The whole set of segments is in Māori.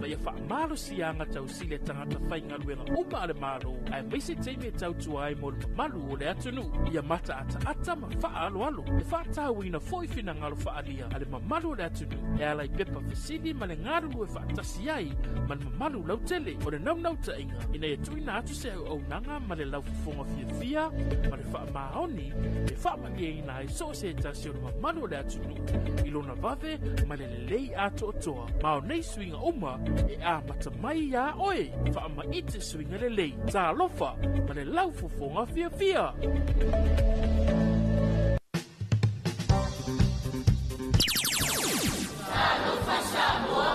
ma ia fa malo sianga tau sile tangata whainga luenga uma ale malo ai meise teime tau tuai mo le malu o le atunu ia mata ata ma wha alo alo e wha tau ina foi fina ngalo wha alia ale mamalu o le atunu e alai pepa fesili ma le ngaru e wha tasi ai ma le mamalu lau tele o le nau ta inga ina e tuina atu se au nanga ma le lau fufonga fia ma le wha maoni e wha ma lia ina e so se tasi o le mamalu o le atunu ilona vave ma le lei ato toa ma o nei swinga uma e a mata mai ya oe wha ma ite swinga le lei Talofa ma le lau fufonga fia Talofa Samoa,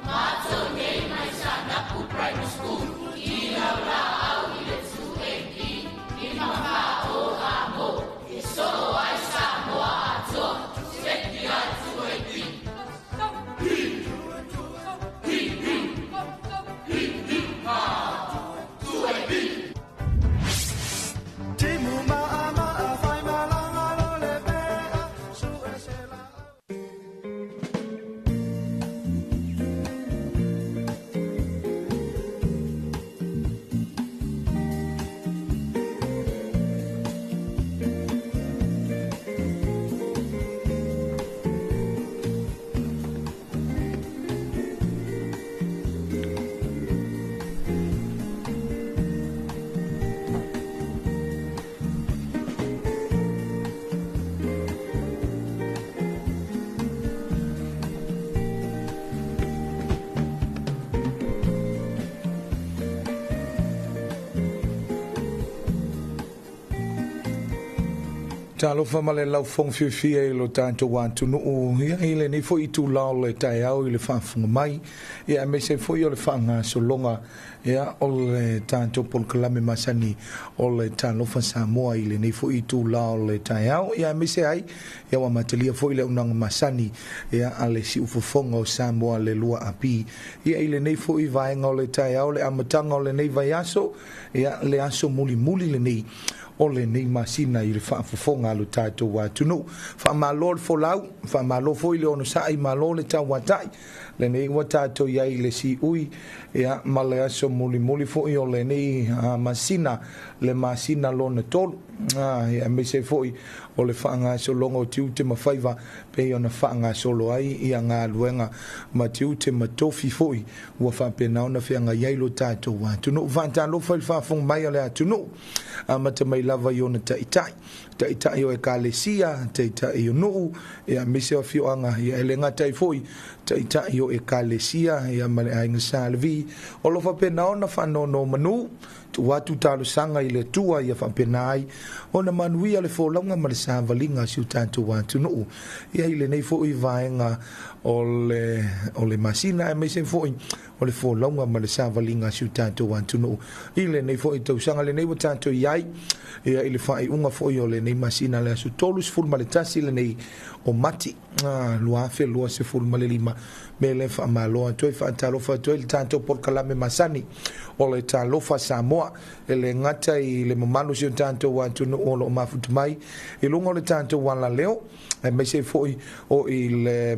mato nei mai sana ku primary school. Ina la au ile tu eki, ina ka o amo. So ai Samoa ato, seki atu eki. Talofa ma le lau fong fiafia I lo tātou wātunu ia I le nei fo I tū lao le tai au I le whaafunga mai ia me se fo I o le whaanga solonga ia o le tātou polkalame masani o le Talofa Samoa I le nei fo I tū lao le tai au ia me se ai ia wa matalia fo I le unanga masani ia a le si ufofonga o Samoa le lua api ia I le nei fo I vaenga o le tai au le amatanga o le nei vai aso ia le aso muli muli le nei o le nei masina I le whaafofonga alu tātou wātunu. Whaamalo le folau, whaamalo fo I le ono sai malo le tau watai. Le nei wa tātou iai le si ui, ea ma le aso muli muli fo I o le nei masina, le masina lona tolu. Ea me se fo I o le whaanga so longo tiu te mawhaiva, pe I ona whaanga solo ai, ia ngā luenga ma tiu te matofi fo I, ua whapena ona whianga iai lo tātou wātunu. Whantalo whai whaafong mai o le atunu. Mata mai lava I ona taitai o e kālesia, taitai o nuu, ea mise o whioanga, ea ele ngatai foi, taitai o e kālesia, ea male ainga sālevi, o lo whapena ona whanono manu, tu watu talo sanga I le tua ia whapena ai, ona manuia le wholaunga ma le sāvalinga siu tātou watu nuu, ea ile nei foi vaenga o le masina, ea mise foi, o le wholaunga ma le sāvalinga siu tātou watu nuu, ile nei foi tausanga le nei wa tātou iai, ia ile whae unga foi o le nei masina le asu tolus ful ma le tasi le nei o mati, lua fe lua se ful ma le lima, me le wha maloa toi wha talofa toi le tātou porkalame masani, o le Talofa Samoa, e le ngata I le mamanu si o tātou wātunu o lo mafutu mai, I lungo le tātou wala leo, e me se foi o I le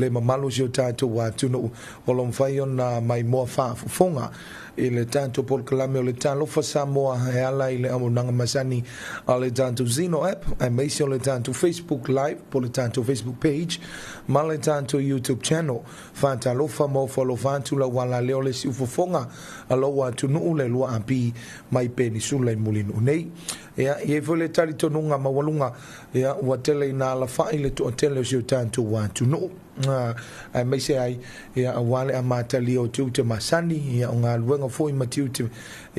mamalu si o tātou wātunu o lo mwhai ona mai moa whaafufonga, I le tātou polkalame o le Talofa Samoa e ala I le amunanga masani a le tātou Zino app, e meisi o le tātou Facebook live, po le tātou Facebook page, ma le tātou YouTube channel, Talofa mo follow vātu la wala leo le si ufofonga, alo watu nuu le lua api mai penisula I mulinu nei. Ea, I e vole tali tonunga mawalunga, ea, watele ina ala whai le to atele o si o tātou watu nuu. Ai mai se ai ia awale a matali o tiu te masani ia o ngā luenga foi ma tiu te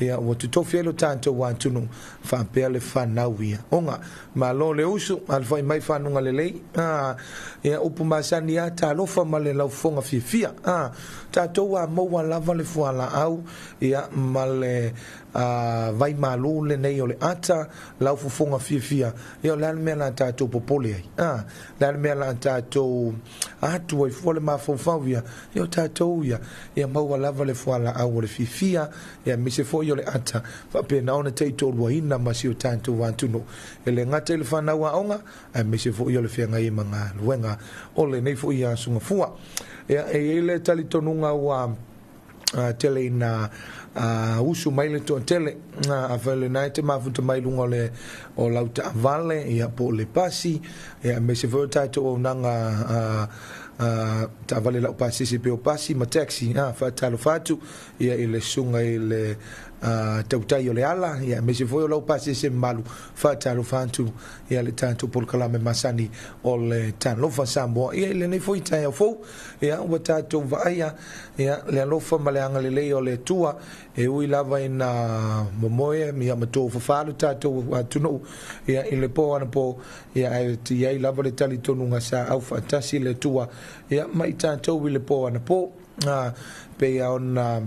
ia o tu tofi elo tātou wātunu whapea le whanau ia onga ma lo le usu al fai mai whanunga le lei ia upu masani a Talofa ma le lau fonga fia tātou a maua lava le fuala au ia ma le vai malu le nei o le ata lau fufonga fia ia le mea la tātou popole ai le mea la tātou atu ai fole mafofauia ia tātou ia maua lava le fuala au le fia ia mise fo ia le ata whapena ona teito luaina masi o tātou wantunu e le ngata le whanau a onga ai mise fo ia le whianga i manga luenga o le nei fo ia sunga fua ia e le talitonunga wa tele na usu mai le to tele a vele na te mafuta mai lunga le o lauta vale ia po le pasi ia me se vota to o nanga ta vale la pasi se pe o pasi ma taxi fa talo fatu ia ile sunga ile tautai o le ala ia me se foi o lau pasi se malu fa talo fatu ia le tanto por kalame masani o le Talofa Samoa ia ile nei foi tai o fo ia o tato vaia ia le alofa maleanga le leo le tua e ui lava ina momoe mi amato fafalu tato atuno ia ile po ana po ia ia lava le tali tonu ngasa au fatasi le tua ia mai tato ile po ana po pe ona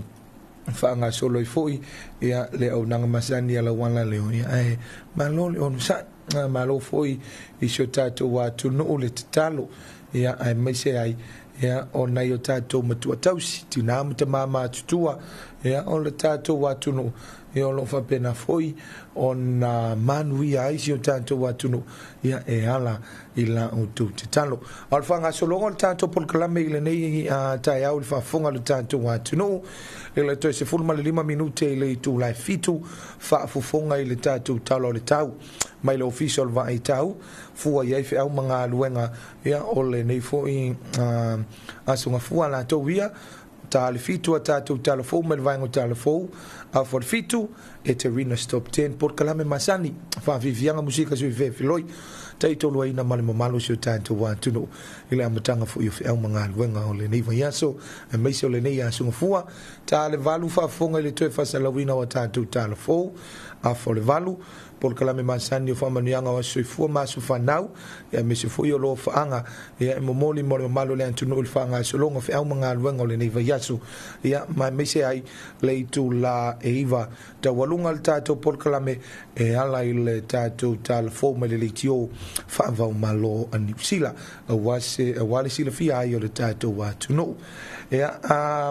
fanga solo i foi ia le au nanga masani ala wana leo ia malo le on sa malo foi i so tato atuno le talo ia ai mai se ai ia ona yo tato matua tausi tina mata mama tutua ia o le tato watuno ia lo fa pena foi ona manui ai si o tato watuno ia e ala ila o tu talo al fanga solo o tato por kalame ile nei tai au fa fonga le tato watuno ile to se fulma le 5 minute ile tu lai fitu fa fonga ile tato talo le tau mai le official va i tau fua ia fe au manga luenga ia o le nei foi asunga fua la to via tal fitu atatu telefon met vango telefon a for fitu e terina stop 10 por kalame masani fa vivianga musika so ve filoi taito lo ina male malo so tanto wa tuno ile amatanga fu yof el manga wenga ole nei va yaso e mai so le nei asunga fua ta le valu fa fonga le to fa salawina wa tatu telefon a for le valu por kalame masani o fama nyanga wa so fu ma so fa nau e me se fu yo lo fa anga e mo moli mo malo le antuno il fa anga so longa fa el manga wenga ole nei va yaso ia ma me se ai le tu la eiva ta walunga al tato por kalame e ala il tato telefon me le tio fa va malo ani sila wase wale sila fia ai le tato wa tuno ia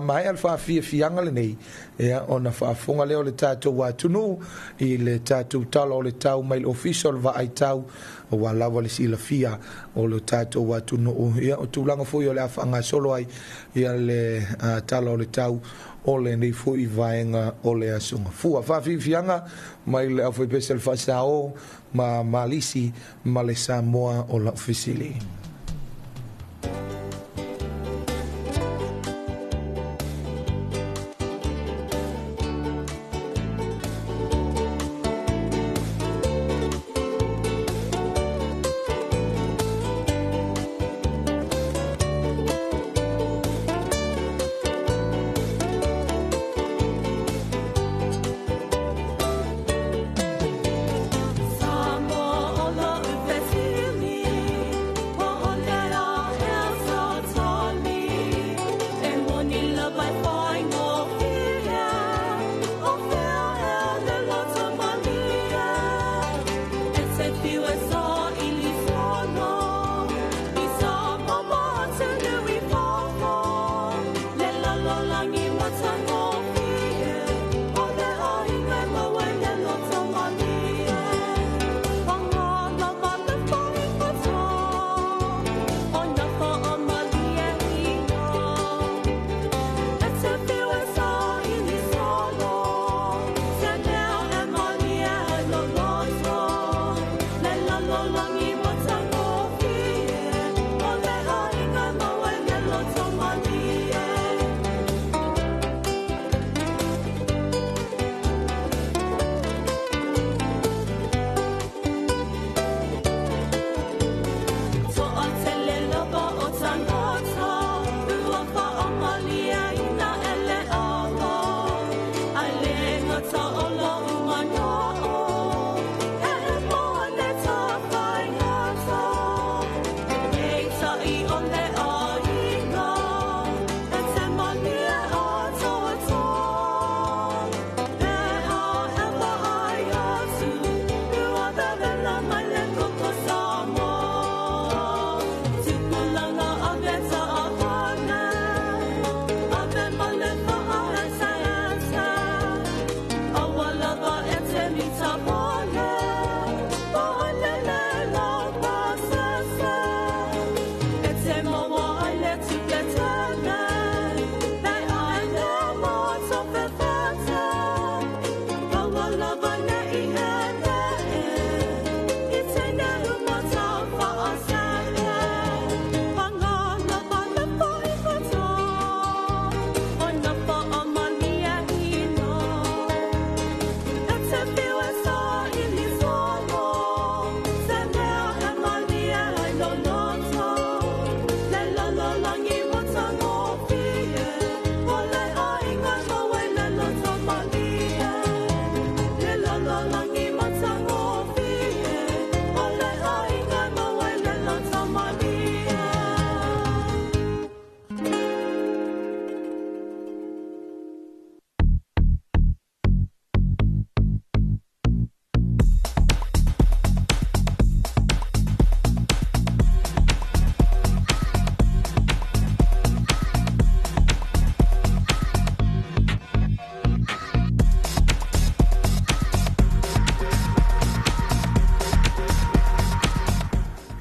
mai al fa fia anga le nei ia ona fa fonga le le tato wa tuno i le tato talo le tau mai official va ai tau wa la wale sila fia o le tato wa tuno ia o tulanga foi o le afanga solo ai ia le talo le tau o le nei foi vaenga o le asunga fua fa fianga mai le foi pesel fa sao ma malisi ma le Samoa o la ofisili Samoa o lo ufesili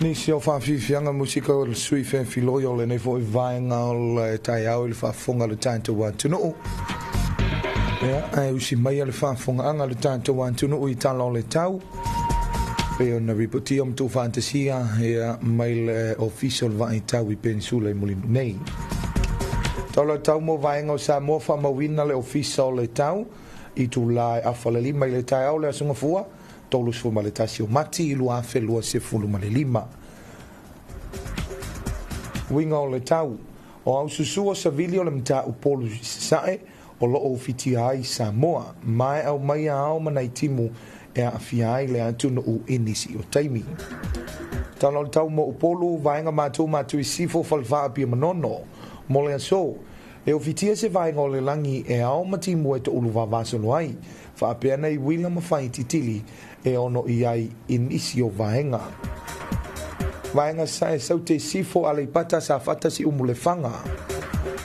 Ni si o whawhiwhianga musika o le sui whenwhiloi o le nei fo I vaenga o le tai au le whaafonga le tātou wa tunu. Ai usi mai le whaafonga anga le tātou wa tunu I tala o le tau. Pe o na ripoti o mtu fantasia mai le official va I tau I pensula I mulinu nei. Tala tau mo vaenga o Samoa whamawina le official le tau I tu lai awhaleli mai le tai au le asunga fua. Tolus fu maletasi o mati I lua whelua se fulu malelima. Winga o le tau. O au susua sa vili o le mta upolu sae o lo o fiti ai Samoa. Mai au mai au manai timu e a fiai le antuna u inisi o taimi. Tana o le tau mo upolu vaenga matu I sifo falifaa pia manono. Mole aso. E o fitia se vaenga o le langi e au matimu e to ulu vavasolo ai. Whaapea nei wila mawhai titili e ono I ai inisi o vaenga. Vaenga sa e saute sifo ale pata sa fata si umulefanga.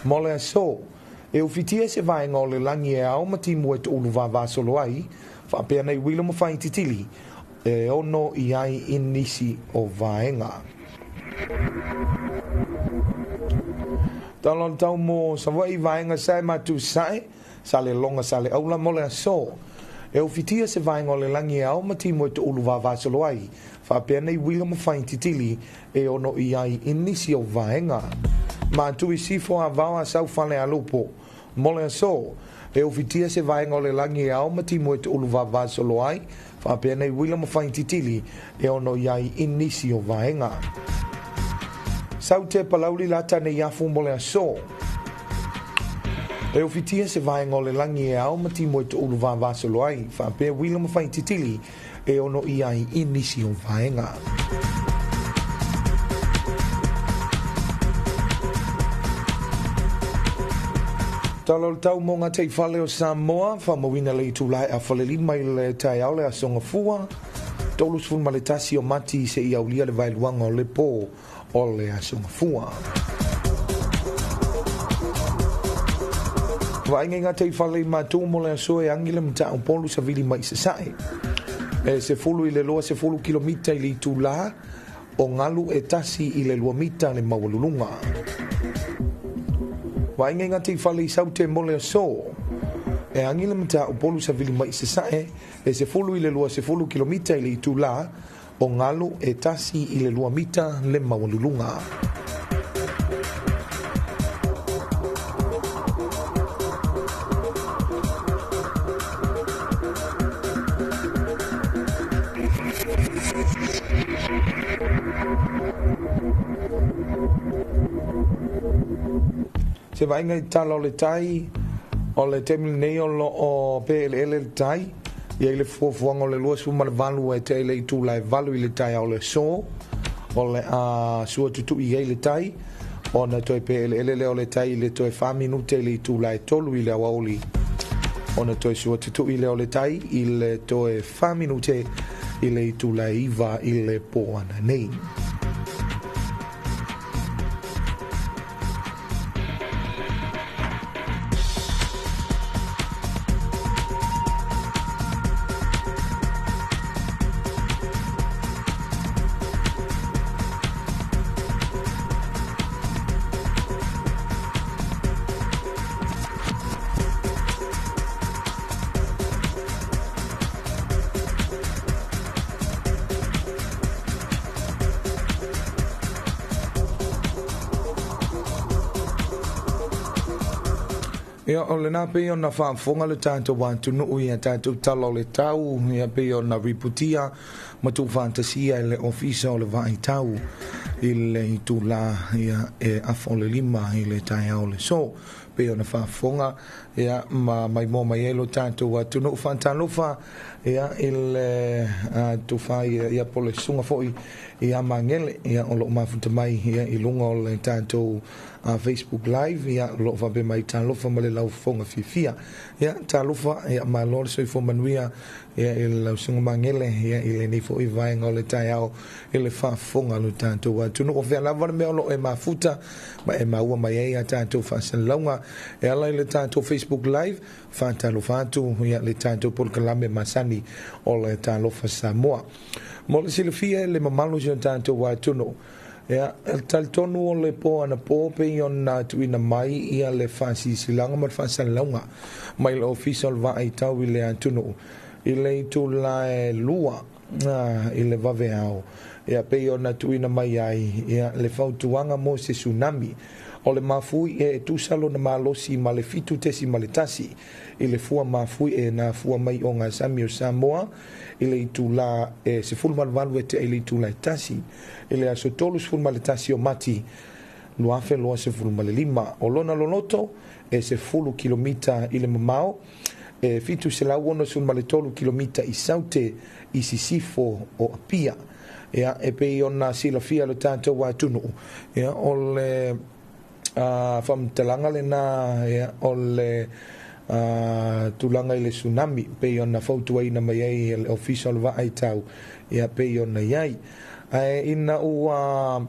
Mole aso, e ufitia se vaenga o le langi e au matimu e to ulu vavasolo ai. Whaapea nei wila mawhai titili e ono I ai inisi o vaenga. Talon tau mo sa wai vaenga sa e matu sae. Sale longa sale aula mole aso. E ufitia se vaenga o le langi e au matimu e to ulu vavasolo ai. Whaapea nei wila mawhai titili e ono I ai inisi o vaenga. Ma tui sifo a vawa sau whane a lupo. Mole aso. E ufitia se vaenga o le langi e au matimu e to ulu vavasolo ai. Whaapea nei wila mawhai titili e ono I ai inisi o vaenga. Sau te palauli lata nei afu mole aso. E ufitia se vaenga o le langi e au matimu e to ulu vavasolo ai. Whaapea wila mawhai titili e ono I ai inisi o vaenga. Talo tau mo ngā tei whale o Samoa, whamawina le I tūlai a whaleli mai le tai au le a songa fua. Tolus fun maletasi o mati se I aulia le vailuanga o le pō o le a songa fua. Vainga ngā tei whale I mātou mo le a soe angile mta o polu sa vili mai se sae. E se fulu I le loa se fulu kilomita I le tūla o ngalu e tasi I le lua mita le mawalulunga. Wainga ngā te whale I saute mo le a so. E angile mta o polu sa vili mai se sae. E se fulu I le lua se fulu kilomita I le tūla o ngalu e tasi I le lua mita le mawalulunga. Se vainga I tala o le tai, o le temili nei o lo o PLL le tai, ia I le fuafuanga o le lua suma le valu e te le I tūla e valu I le tai au le so, o le sua tutu I le tai, o na toi PLL le o le tai le toi 5 minute le I tūla e tolu I le awaoli, o na toi sua tutu I le o le tai, I le toi 5 minute I le I tūla e iwa I le poana nei. Ia o le nā pei o na whaafonga le tātou wātunu ia tātou talo le tau ia pei o na riputia ma tū fantasia le ofisa o le vai tau I le I tū la ia e afo le lima I le tai au le so pei o na whaafonga ia ma mai mō mai elo tātou wātunu Talofa ia I le tū whai ia po le sunga foi ia mangele ia o lo mafuta mai ia I lunga o le tātou Facebook Live ia lo fa be mai talofa ma le lau fonga fifia ia talofa ia ma lo so fo manuia ia il lau singa mangele ia ile ni fo i vai ngole tai au ile fa fonga lo tanto wa tu no fe lava me lo e mafuta ma e maua mai ia tanto fa se longa e ala ile tanto Facebook Live fa talofa tu ia le tanto por kalame masani o le Talofa Samoa mo le silfia le mamalo jo tanto wa tu no ia tal tonu o le po ana po pe ona tuina mai ia le fasi silanga ma fasa longa mai le official va ai tau ile antuno ile tu la lua ile va veao ia pe ona tuina mai ai ia le fautuanga mo se tsunami o le mafui e tu salo na malosi ma le fitu tesi ma le tasi ile fua mafui e na fua mai o nga Samio Samoa ile tu la se full malvalu e ile tu la tasi ile aso tolu se full maletasi o mati lua fe lua se full malelima o lona lonoto e se full kilomita ile mamao e fitu se la uono se full maletolu kilomita i saute i sisifo o apia ia e pe ona sila fia lo tanto wa tunu ia o le fam telanga le na ia o le tulanga ile tsunami pe ona foto ai na mai ai official va ai tau ia pe ona ai ina ua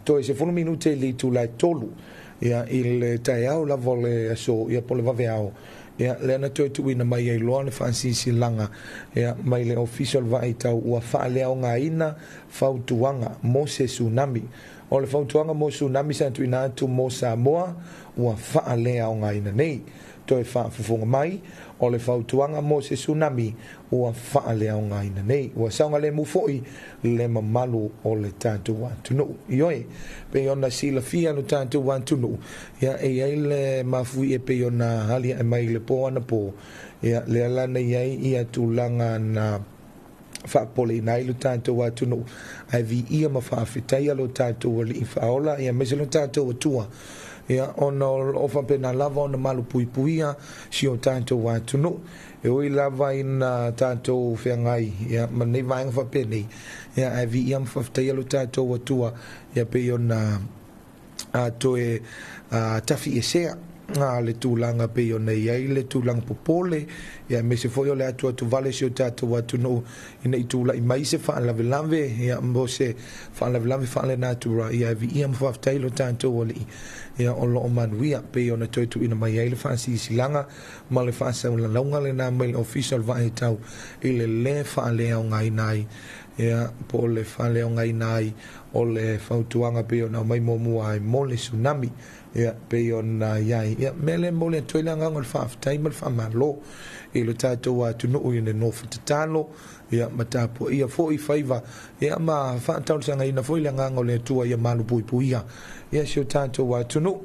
to se 4 minute li tu la tolu ia il taiao la vole so ia pole va veao ia le na tu ina mai ai lo na fansi langa ia mai le official va ai tau ua fa le nga ina fautuanga mo se tsunami o le fautuanga mo tsunami sa tu ina tu mo Samoa ua fa le nga ina nei to e fa fufunga mai o le fautuanga mo se tsunami ua fa le nga ina nei ua saunga le mufoi le mamalu o le tantu wa tunu ioi pe ona sila fia no tantu wa tunu ia e ai le mafui e pe ona hali e mai le po ana po ia le alana iai ia tulanga na fa pole nai lo tantu wa tunu ai vi ia ma fa fitai lo tantu wa li faola ia me lo tantu wa tua ia ona ofa pena lava ona malu puipuia si o tanto wa tunu e oi lava ina tanto feangai ia manei vai fa peni ia ai vi ia fa tayalo tanto wa tua ia pe ona to e tafi esea le tulanga pe ona ia le tulang popole ia me se foi le atu vale si o tanto wa tunu ina itula i mai se fa lave lave ia mbose fa lave lave fa le natura ia vi ia fa tayalo tanto wali ia o lo manuia pe ona toitu ina mai ele fansi silanga ma le fansa una longa le na mai official vai tau ile le fa le ngai nai ia po le fa le ngai nai o le fautuanga pe ona mai momu ai mo le tsunami ia pe ona ia mele mo le toilanga ngol fa tai mal fa malo ile tato wa tu no ina no fatalo ia matapo ia foi faiva ia ma fa tau sanga ina foi langa ngol tua ia malu puipuia ia si o tato wa tunu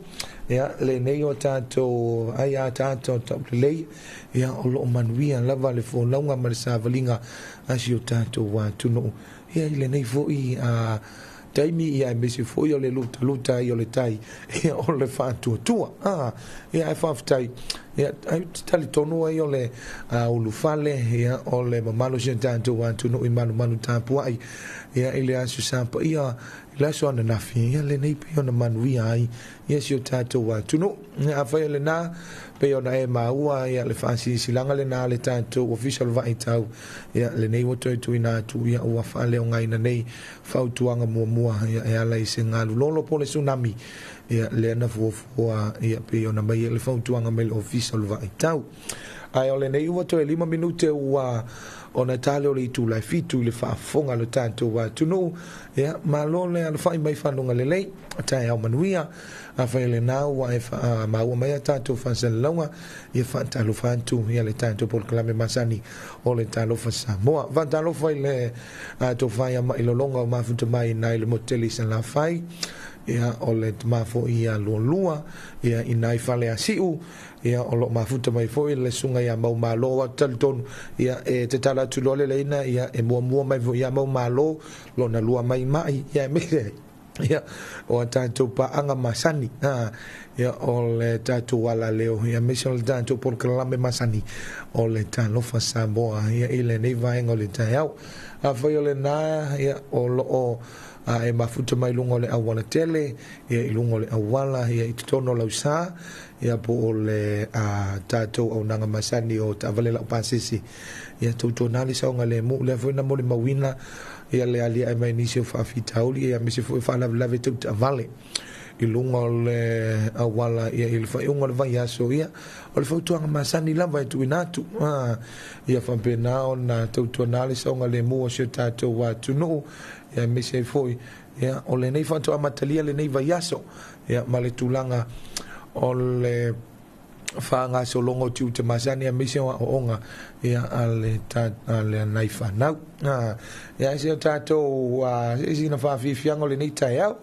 ia le nei o tato ai a tato le ia o lo manuia lava le fo longa ma sa valinga a si o tato wa tunu ia le nei foi a taimi ia me se foi o le luta i o le tai ia o le fa tua ia fa tai ia ai tali tonu ai o le ulufale ia o le mamalo sentanto wa tunu i manu tapu ai ia ile asu sampa ia la so na nafi ia le nei pe ona manuia ai ia si o tato wa tunu a fa le na pe ona e maua ia le fansi silanga le na le tato official vai tau ia le nei woto tu ina tu ia ua fa le ngai na nei fautuanga mua ia la isenga lolo po le tsunami ia le na fua ia pe ona mai le fautuanga mai official vai tau ai ole nei woto 5 minute ua ona tale o le tu la fitu le fa fonga le tanto wa tunu ia malole al fa mai fa longa le lei tai au manuia a fa le na wa fa ma wa mai tanto fa se longa ia fa talo fa tu ia le tanto por clame masani o le Talofa Samoa va talo fa le to fa ia mai lo longa ma fu mai nai le moteli se la fai ia o le mafo ia lua ia inai fale asiu ia o lo mafuta mai foi le sunga ia mau malo wa talton ia e te tala tu lole leina ia e mua mai ia mau malo lo na lua mai ia me ia o tanto pa anga masani ia o le tatu wala leo ia mission tanto por kalame masani o le Talofa Samoa ia ile nei vai ngole taiau a foi le na ia o lo e mafuta mai lunga o le awala tele ia i lunga o le awala ia i tono lau sa ia po o le tātou au nanga masani o Tavale lau pasisi ia tautonali saunga le mu le fuina mo le mawina ia le alia e mai nisi o whaafitauli ia misi fu whaalave tau Tavale i lunga o le awala ia i le whaiunga le vai aso ia o le whautuanga masani lava e tu inatu ia whampena o na tautonali saunga le mu o sio tātou wa tunu ia misi foi ia o le nei whantua matalia le nei vai aso ia ma le tūlanga o le whaanga so longo tiu te masani a misi o onga ia ale nai whanau ia isi o tātou isi na whaafifianga o le nei tai au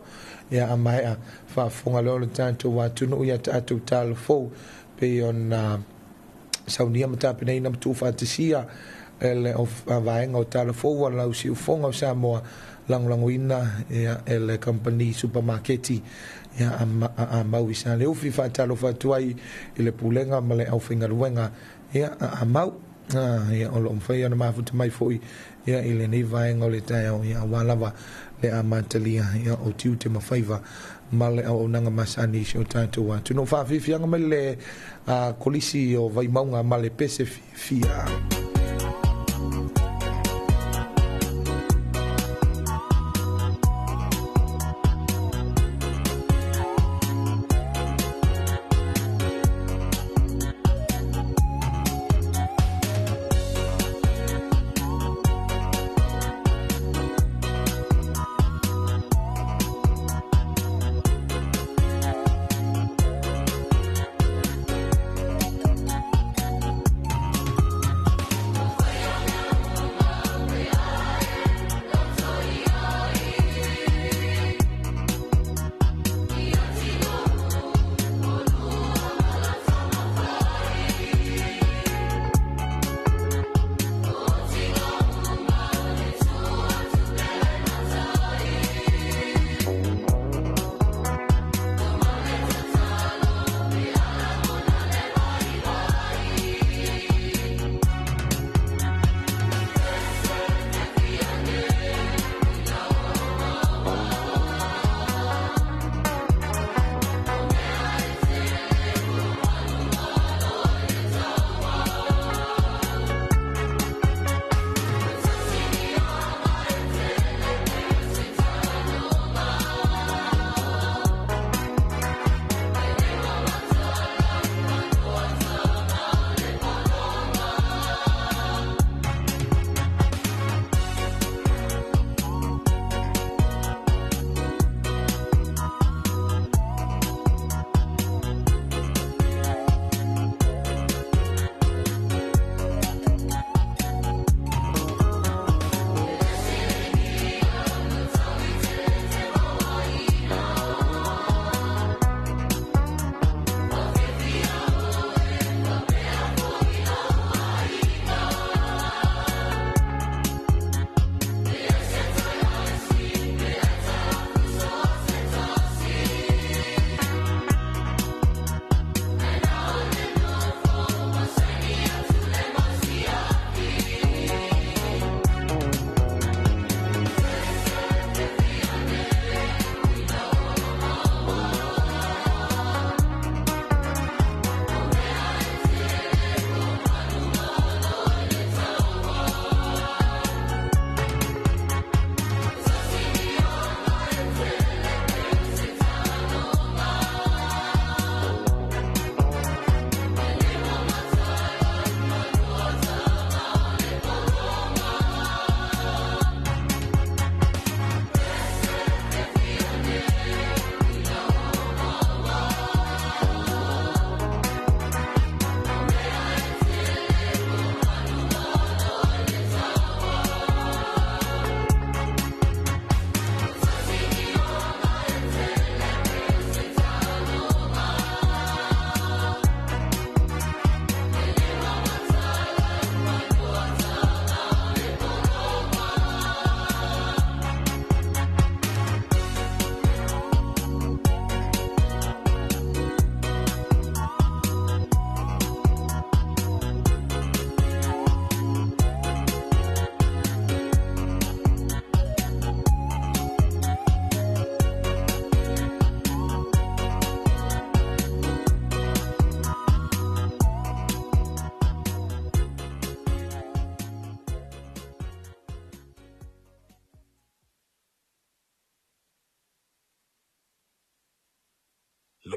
ia a mai a whaafonga leo le tātou wa tunu ia tātou Talofou pe on saunia matapinei na mtu whaatisia ele o vaenga o Talofou wa lau si ufonga o Samoa languina ia ele company supermarketi ia a mau isa le ufi Talofa tuai ile pulenga ma le au fingaruenga ia a mau ia o lo mfai na mafuta mai foi ia ile nei vaenga o le tai au ia walava le amatalia ia o tiu te mawhaiva ma le au nanga masani si o tātou wa tuno whaafifianga mai le kolisi o vai maunga ma le pese fia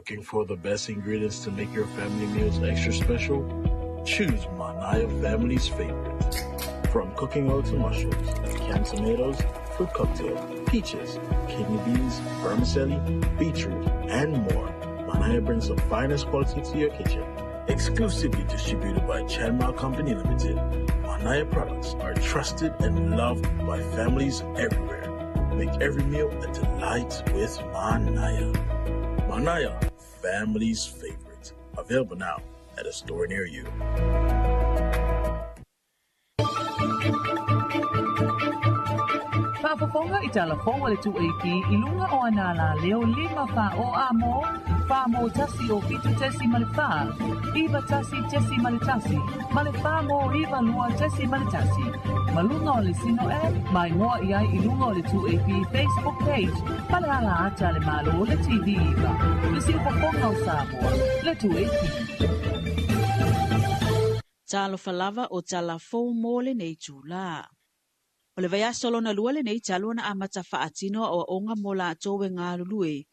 Looking for the best ingredients to make your family meals extra special? Choose Manaya Family's favorite. From cooking oil to mushrooms, canned tomatoes, fruit cocktail, peaches, kidney beans, vermicelli, beetroot, and more, Manaya brings the finest quality to your kitchen. Exclusively distributed by Chanma Company Limited, Manaya products are trusted and loved by families everywhere. Make every meal a delight with Manaya. Manaya, family's favorite. Available now at a store near you. Whaafafonga I Talofa le tu'eipi I lunga o anala leo 5 wha o amo, wha mo tasi o fitu tesi male wha, iwa tasi tesi male tasi, male wha mo iwa lua tesi male tasi. Malunga o le sino mai moa I lunga o le tu'eipi Facebook page, male ala ata le malo le TV iwa, le si upafonga o Samoa, le tu'eipi. Talofa lava o talafo mo le nei tula. O le vaya solo na lua le nei talo na amata whaatino o onga mo la atowe ngā lulue.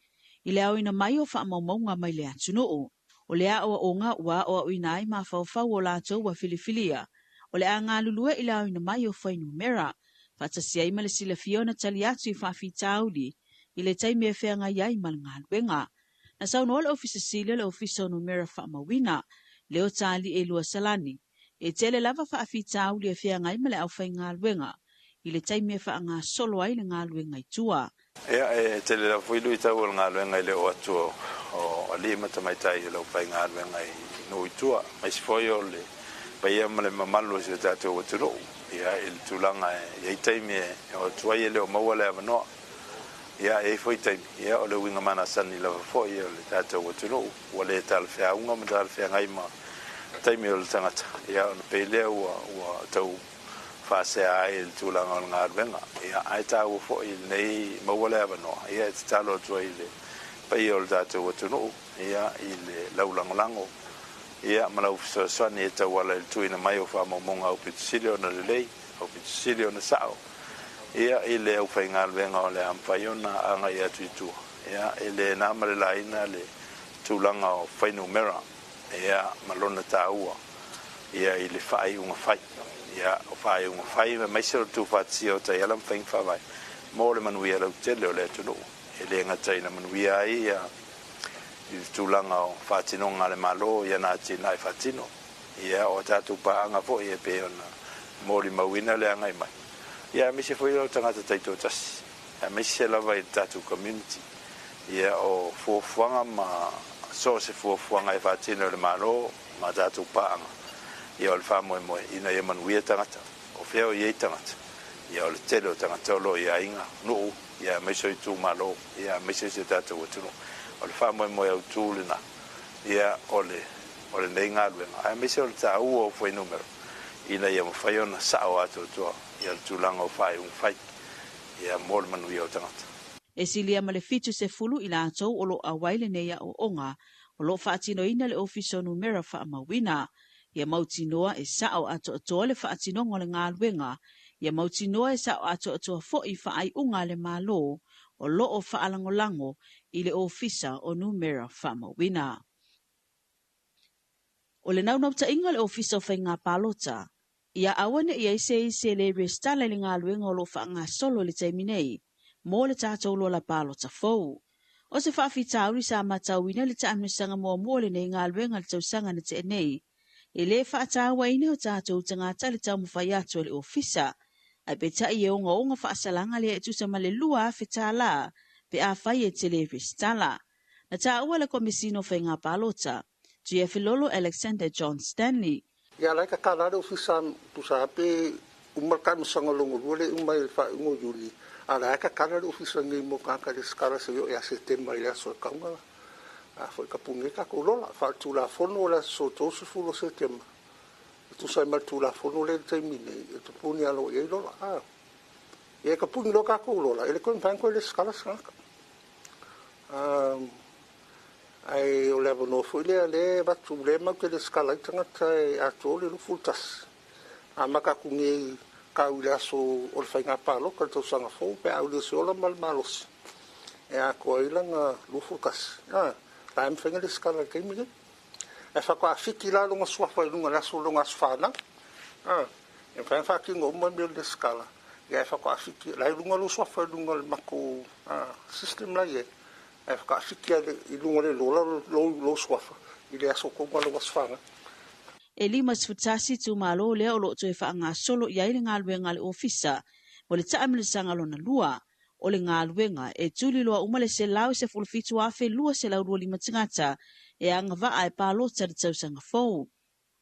I leo ina mai o whaamaunga mai le atunoo. O lea o onga ua o inai ma whauwhau o la atowa filifilia. O lea ngā lulue I leo ina mai o whainu mera. Whatasia ima le sila fiona tali atu I whawhitauli. I le taimi e whenga iai mal ngā luenga. Na sauno le ofisa sila le ofisa no mera whaamawina. Leo tali e lua salani. E tele lava whaawhitauli e whenga ima le au whai ngā luenga. I le taimi e wha ngā solo ai le ngā luenga I tua. Ea e tele la fuilu I tau ngā luenga I le o atua o ali matamaitai I lau pai ngā luenga I no I tua. Mai sifoi o le pai ema le mamalu si le tātou waturo. Ea e le tūlanga e taimi e o tua I le o maua le avanoa. Ea e foi taimi. Ea o le winga mana sani lava foi o le tātou waturo. Ua le tāle whea unga ma tāle whea ngai ma taimi o le tangata. Ea o le peilea ua tau Fasea ai le tūlanga o ngā ruenga. Ia ai tāua fo I nei mawale avanoa. Ia te talo atua I le pai o le tātou atunu. Ia I le laulangolango. Ia malau fisoswani e tau ala le tuina mai o whamamonga au pitusili o na lelei. Au pitusili o na sao. Ia I le au whai ngā ruenga o le ampaiona anga I atu I tua. Ia I le nāmare laina le tūlanga o whainu mera. Ia malona tāua. Ia I le whai unga whai. Ia o whai unga whai me maisero tu whatsi o tai alam whaing whawai. Mō le manuia lau tele o le atunu. E le ngatai na manuia ai ia I tūlanga o whatino ngā le malo ia nā tina I whatino. Ia o tātou pa anga fo ia pe ona mō li mawina le angai mai. Ia mese fo ilo tangata taito tasi. Ia mese lava I tātou community. Ia o fuafuanga ma so se fuafuanga I whatino le malo ma tātou pa anga. Ia o le whamoe moe, ina ia manuia tangata, o whiao iei tangata. Ia o le tele o tangata o lo ia inga, nuu, ia meiso I tū malo, ia meiso I se tātou atunu. O le whamoe moe au tūlina, ia o le nei ngā luenga. Ia meiso o le tā ua o whai numero, ina ia mawhaiona sao ato tua, ia le tūlanga o whai whai, ia mō le manuia o tangata. E silia ma le fitu se fulu I la atou o lo awaile neia o onga, o lo whaatino ina le ofiso numera whaamawina, Ia mautinoa e sao ato atoa le whaatinonga le ngā luenga. Ia mautinoa e sao ato atoa fo I whaai unga le mālo o loo whaalangolango I le ofisa o numera whaamawina. O le naunauta inga le ofisa o whai ngā pālota. Ia awane ia ise le restala le ngā luenga o lo whaanga solo le taiminei. Mō le tātou lo la pālota fau. O se whaafitauri sa matauina le taamisanga mua le nei ngā luenga le tausanga na te nei. E le whaatawa ina o tātou tangata le tau mwhai atu le ofisa. Ai pe tai e onga whaasalanga le etusa ma le lua whetala pe a whai e te le restala. Na tā ua le komisino whai ngā pālota, tu e filolo Alexander John Stanley. Ia lai ka kānare ofisa pusa pe umarkai masanga longo rule umai le whai ungo yuli. A lai ka kānare ofisa ngai mo kāka le skara se yo e a setema i aso e kaunga. Foi ka punge ka ko lola fa tu la fono la so to se fu lo se tema tu sai mal tu la fono le termine tu puni alo e lola e ka punge lo ka ko lola e le kon pan ko le skala saka ai o le no foi le va tu le ma ke le skala tanga tai a to le fultas a ma ka kunge ka ula so o le fainga palo ka to sanga fo pe a le so la mal malos e a ko ilanga lu fultas Taim whenga le skala keimi ke. E whako a whiki la longa suafa i lunga naso longa aswhana. E whenga ki ngā umai mea le skala. E whako a whiki, lai lunga lo suafa i lunga le mako system la ye. E whako a whiki i lunga le lola lo suafa. I le aso konga longa aswhana. E lima sfutasi tu malo lea o lo to e whaanga solo i aile ngā luenga le ofisa. O le taamile sanga lona lua. O le ngā luenga e tuli loa umale se lau se fulfitu afe lua se lau lua lima tingata. E anga vaa e pālota le tausanga fau.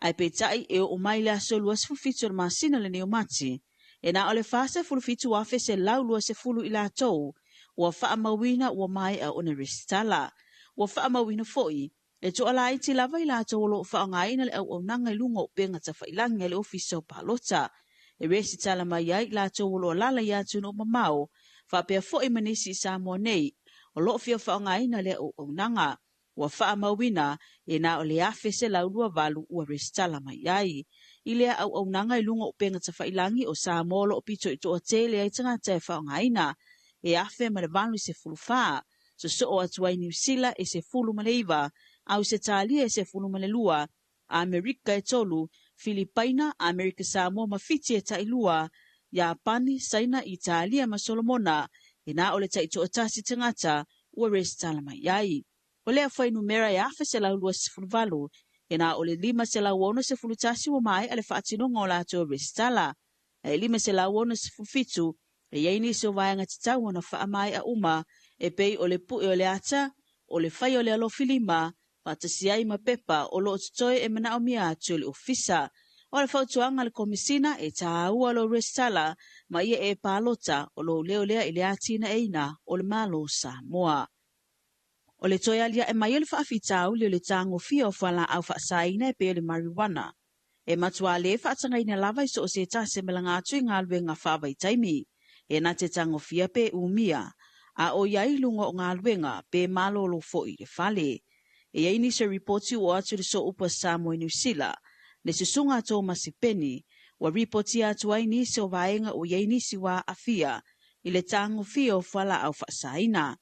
Ai peitai e o mai lea so lua se fulfitu le masina le neomati. E na o le fasa fulfitu afe se lau lua se fulu i la tou. Ua faa mawina ua mai a ona restala. Ua faa mawina foi. E to ala iti lava i la tou lo faa ngaina le au nanga i lunga o penga ta whailanga le ofisa o pālota. E resi tala mai ai la tou lo lala i atu no mamao. Fa pea foi manisi i Samoa nei. O lo fia faa ngaina le au nanga. Ua faa mawina e na o le afe se laulua valu ua restala mai ai. I lea au nanga i lunga o penga ta whailangi o Samoa lo pito i toa te lea i tangata e faa ngaina. E afe ma le valu i se fulu faa. So o atuai New Zealand e se fulu maleiva. Au se talia e se fulu malelua. Amerika e tolu. Filipaina, Amerika Samoa mafiti e tailua. Japani, Saina, Italia ma Solomona. E na o le taito o tasi tangata ua restala mai ai. O lea whai numera e afe se laulua se fulu valu. E na o le lima se lauono se fulu tasi wa mai ale whaatinonga o lato o restala. E lima se lauono se fulu fitu. E yeini se o vaianga titau na wha mai a uma. E pei o le pui o le ata. O le whai o le alofi lima. Patasiai ma pepa o lo tutoe e mana o mia atu le ofisa. O le whautuanga le komisina e tāua lo restala ma ia e pālota o lo leo lea i le atina eina o le malo Samoa. O le toi alia e mai o le whaafitau le o le tango fia o whala au whaasaina e pe o le marijuana. E matua le whaatangaina lava i so o se tase me langa atu i ngā luenga whaavai taimi. E na te tango fia pe umia. A o iai lunga o ngā luenga pe malo lo fo i le whale. E aini se reporti o atu le so upa Samoa New Zealand. Le se sunga tō masipeni, wa reporti atu aini se o vaenga o yaini si wa afia, i le tango fia o whala au whaasaina.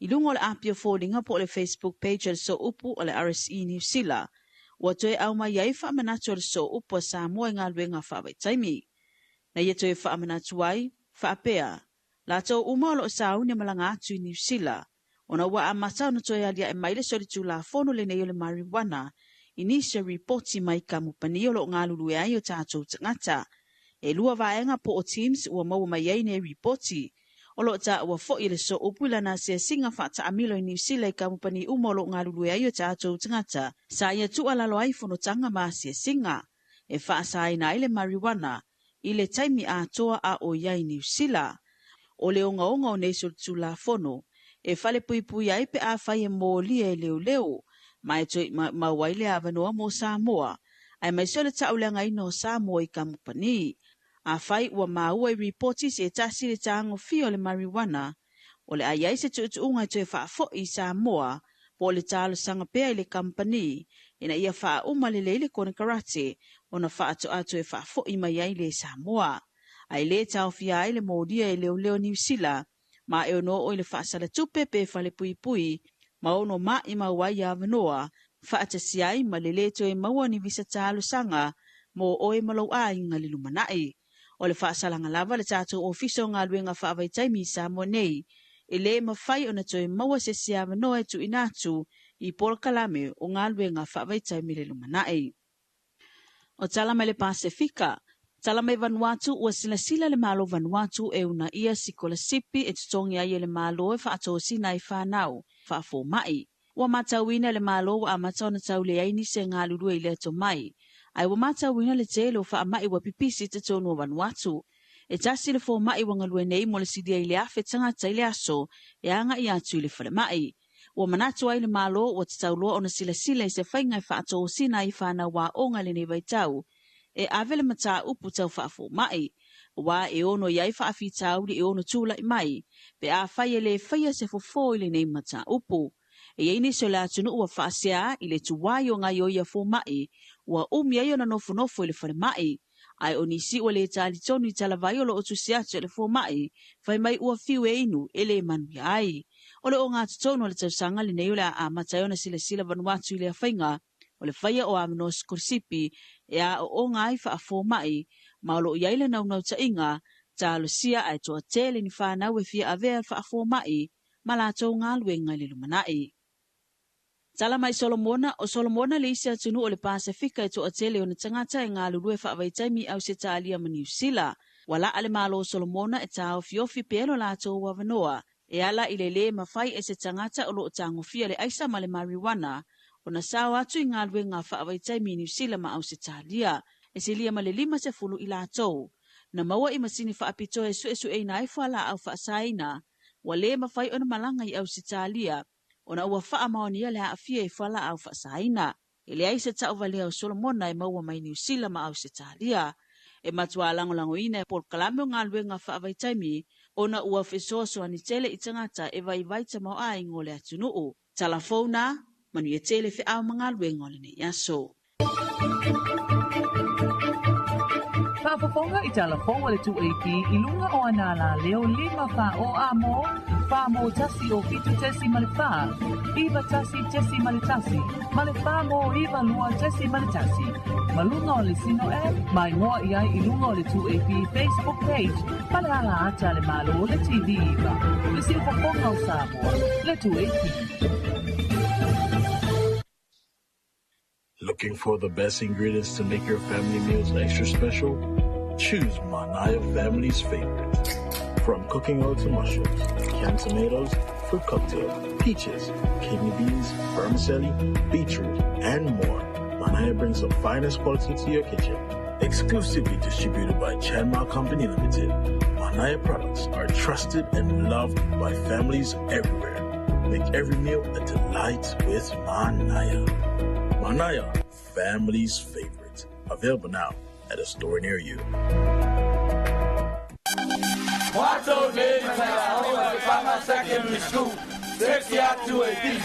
I lungo le apia fōringa po le Facebook page le so upu o le RSE New Zealand, wa toe au mai iai whaamanatu le so upa Samoa ngā luenga whaavai taimi. Na ia toe whaamanatu ai, whaapea, la tō umalo o saune malanga atu i New Zealand, ona wa amatau na toi alia e maile sori tu la fono le nei le marijuana, inisia reporti mai ka mupani o lo ngā lulu ai o tātou tangata. E lua vaenga po o Teams ua mau mai ai nei reporti. O lo ta ua fo i le so upula na se singa whata amilo i New Zealand ka mupani uma o lo ngā lulu ai o tātou tangata. Sa ia tu alalo ai fono tanga ma se singa. E whaasai na ile marijuana, i le taimi a toa a o iai New Zealand. O le onga o nei so tu la fono. E fale pui pui ai pe a whai e mō lia e leo leo. Mai toi ma waile avanoa mo Samoa. Ai mai sole taulenga ino Samoa i kamupani. A whai ua maua i reporti se tasi le tango fio le marijuana. O le aiai se tuutuunga toi whaafo i Samoa. Po le talo sanga pea i le kampani. Ina ia wha uma le leile kone karate. Ona whaato ato e whaafo i mai ai le Samoa. Ai le tau fia ai le modia i leo leo New Zealand. Ma e ono o le whaasala tupe pe whale pui pui. Ma ono ma i mawai a vanoa, whaatasi ai ma leleto e maua ni visa talo sanga, mo oe malau a inga lilu manai. O le whaasalanga lava le tātou ofiso ngā luenga whaavai taimi Samoa nei, e le mawhai o na toi maua se si a vanoa e tu inatu i Pol Kalame o ngā luenga whaavai taimi lilu manai. O tala mai le Pasifika, tala mai Vanuatu ua sila le malo Vanuatu e una ia sikola sipi e tutongi ai le malo e whaatosi nai whanau. Whaafo mai. Wa matawina le malo wa amatau na tau le aini se ngā lulua i le ato mai. Ai wa matawina le te lo wha mai wa pipisi te tonu o Vanuatu. E tasi le fo mai wa ngalue nei mo le sidia i le afe tangata i le aso e anga i atu i le whale mai. Wa manatu ai le malo wa te tau loa o na sila i se whaingai whaato sina i whana wa o ngale nei vaitau. E avele mata upu tau whaafo mai. Wa e ono iai whaafi tau li e ono tūla i mai. Pe a whai e le whaia se fofo i le nei mata upu. E eini so le atunu ua whaasia i le tuwai o ngai o ia fo mai. Ua ai o na nofo i le whare mai. Ai o nisi ua le tali tonu i talavai o lo otu siatu le fo mai. Whai mai ua fiu e inu e le manu ai. O le o ngā tutonu le tausanga le neule a matayona sila vanuatu le whainga o le whaia o amino skursipi e a o ngai wha a fōmai ma lo iaile nau ta inga ta lusia ai toa tele ni whanau e fia avea wha a fōmai ma la tau ngā luenga le lumanai. Tala mai Solomona le isi atunu o le Pasifika e toa tele o na tangata e ngā lulue wha avaitaimi au se talia ma New Zealand. Wala ale malo Solomona e tau fiofi pelo la tau wavanoa. E ala i le mawhai e se tangata o lo tangofia le aisa ma le marijuana o na sao atu i ngā luenga wha avaitaimi New Zealand ma au se talia. E se lia ma le 5 i la tau. Na maua i masini wha apito e su e na ifa la au wha saina. Wa le mawhai o na malanga i au se talia. O na ua wha maonia le haafia e wha la au wha saina. E le aisa tau valea o Solomona e maua mai New Zealand ma au se talia. E matua lango ina e Paul Kalame o ngā luenga wha avaitaimi o na ua whesoso ani tele i tangata e vai vaita mau a ingo le atunuu. Talafona, manu e tele whi au mga luenga o le ne yaso. Whaafafonga i Talofa le 2AP i lunga o anala leo 5 wha o amo, wha mo tasi o fitu tesi male wha, iwa tasi tesi male tasi, male wha mo iwa lua tesi male tasi. Malunga o le sino e, mai ngoa i ai i lunga o le 2AP Facebook page, male ala ata le malo o le TV iwa. Le si whafonga o Samoa, le 2AP. Looking for the best ingredients to make your family meals extra special? Choose Manaya Family's Favorite. From cooking oil to mushrooms, canned tomatoes, fruit cocktail, peaches, kidney beans, vermicelli, beetroot, and more, Manaya brings the finest quality to your kitchen. Exclusively distributed by Chanma Company Limited, Manaya products are trusted and loved by families everywhere. Make every meal a delight with Manaya. Manaya, family's favorite. Available now at a store near you. Secondary school, 60 out to a beat.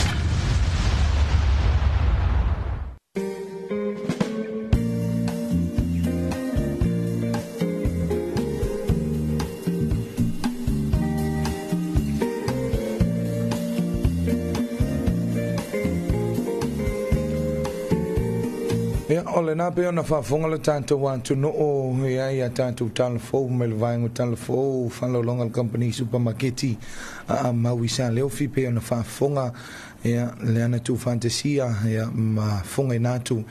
Ya ole na pe ona fa fonga le tanto wan to no ya tanto Talofa me le vaingo Talofa fa lo longa company supermarketi a mawisa le ofi pe ona fa fonga ya le ana tu fantasia ya ma fonga na tu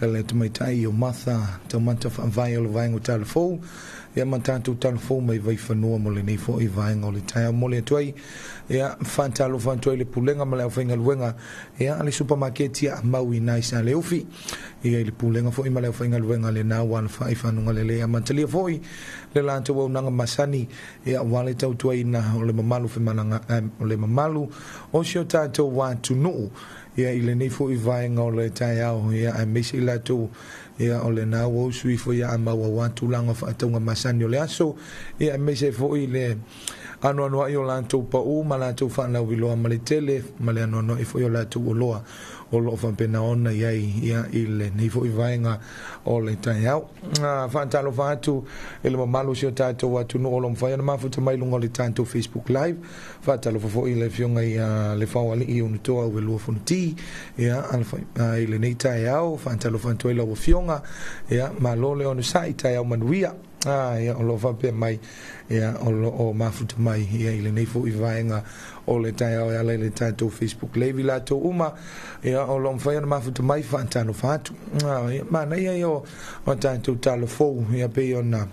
le tomaitai o matha tomata fa vai le vaingo Talofa ya mantanto Talofa me vai fa no mo le nei fo I vaingo le tai mo le toi ya fantalo fantoi le pulenga ma le fainga luenga ya le supermarketi a mawi naisa le ofi ia le pulenga fo ima le fainga luenga le na wan fa ifanunga le le amantali foi le lanto wo nanga masani ia wale tau tuai na le mamalu fe mananga le mamalu o sio tato wa tu no ia ile nei fo I vainga o le tai au ia a mesi la tu ia o le na wo sui fo ia ma wa tu langa fa tonga masani o le aso ia mesi fo ile ano ai o lanto pa u malato fa na wilo amale tele male ano ifo yo lato loa o lo fa pena ona ia ile ni fo ivainga o le tai au fa Talofa atu ele malo sio tato watu no lo mfa na mafuta mai lungo le tanto Facebook live fa Talofa fo ile fionga ia le fa wali I un to o lo fonti ia alfa ile nei tai au fa Talofa to ile o fionga ia malo le on sai tai au manuia ia o lo fa pe mai ia o mafuta mai ia ile nei fo ivainga o le tai au ala le tanto Facebook live la to uma ia o lo mfa na mafuta mai fa Talofa atu ma na ia yo o tanto Talofa ia pe ona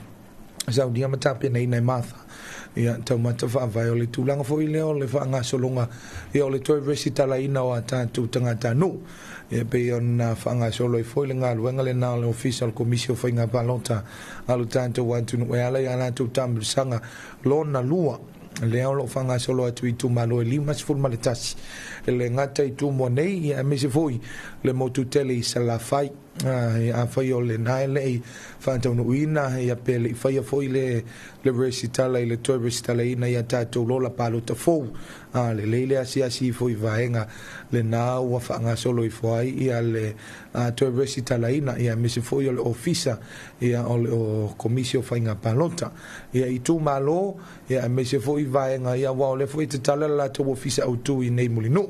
Saudi amata pe nei matha ia tau mata fa vai o le tulanga fo ile o le fa nga solonga ia o le toi resitala ina o tanto tangata no ia pe ona fa nga solo I foi le nga luenga le na le official commission foi nga balota alu tanto wantu no ala ia tu tambu sanga lona lua le o lo fa nga solo atu I tu malo e limas ful maletasi le ngata I tu mo nei ia me se foi le motu tele I sala fai ia fai o le nai le fanta no ina ia pele fai foi le resitala ile to resitala ina ia tatou lola palo ta fo le leile asia si foi vaenga le na wa fanga solo i foi ia le to resitala ina ia me se foi o ofisa ia o komisio fainga palota ia i tu malo ia me se foi vaenga ia wa le foi te tala la to ofisa au tu i nei mulino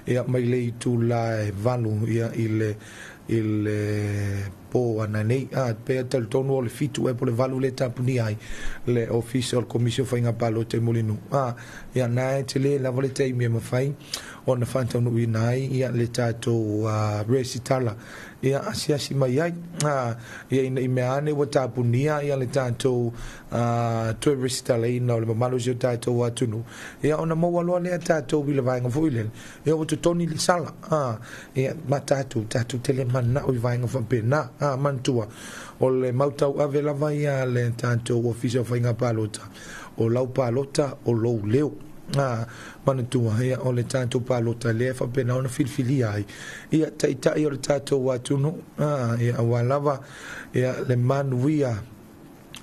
ia mai le tu la valu ia il po anani pe tal tono le fitu e po le valu le tapuni ai le official commission fainga palo te molinu ia na te le la volete mi ma fai ona fanta no inai ia le tato resitala ia asia si mai ai ia i me ane wa tapunia ia le tato to resitala ina le malo jo tato wa tunu ia ona mo walo le tato bi le vainga foile ia o toni le sala ia matatu tatu tele mana o vainga fa pena mantua o le mautau ave lava ia le tato official fainga palota o lau palota o lou leo manatua ia o le tato palota le fa pena ona filfili ai ia taitai o le tato watuno ia awalava ia le manuia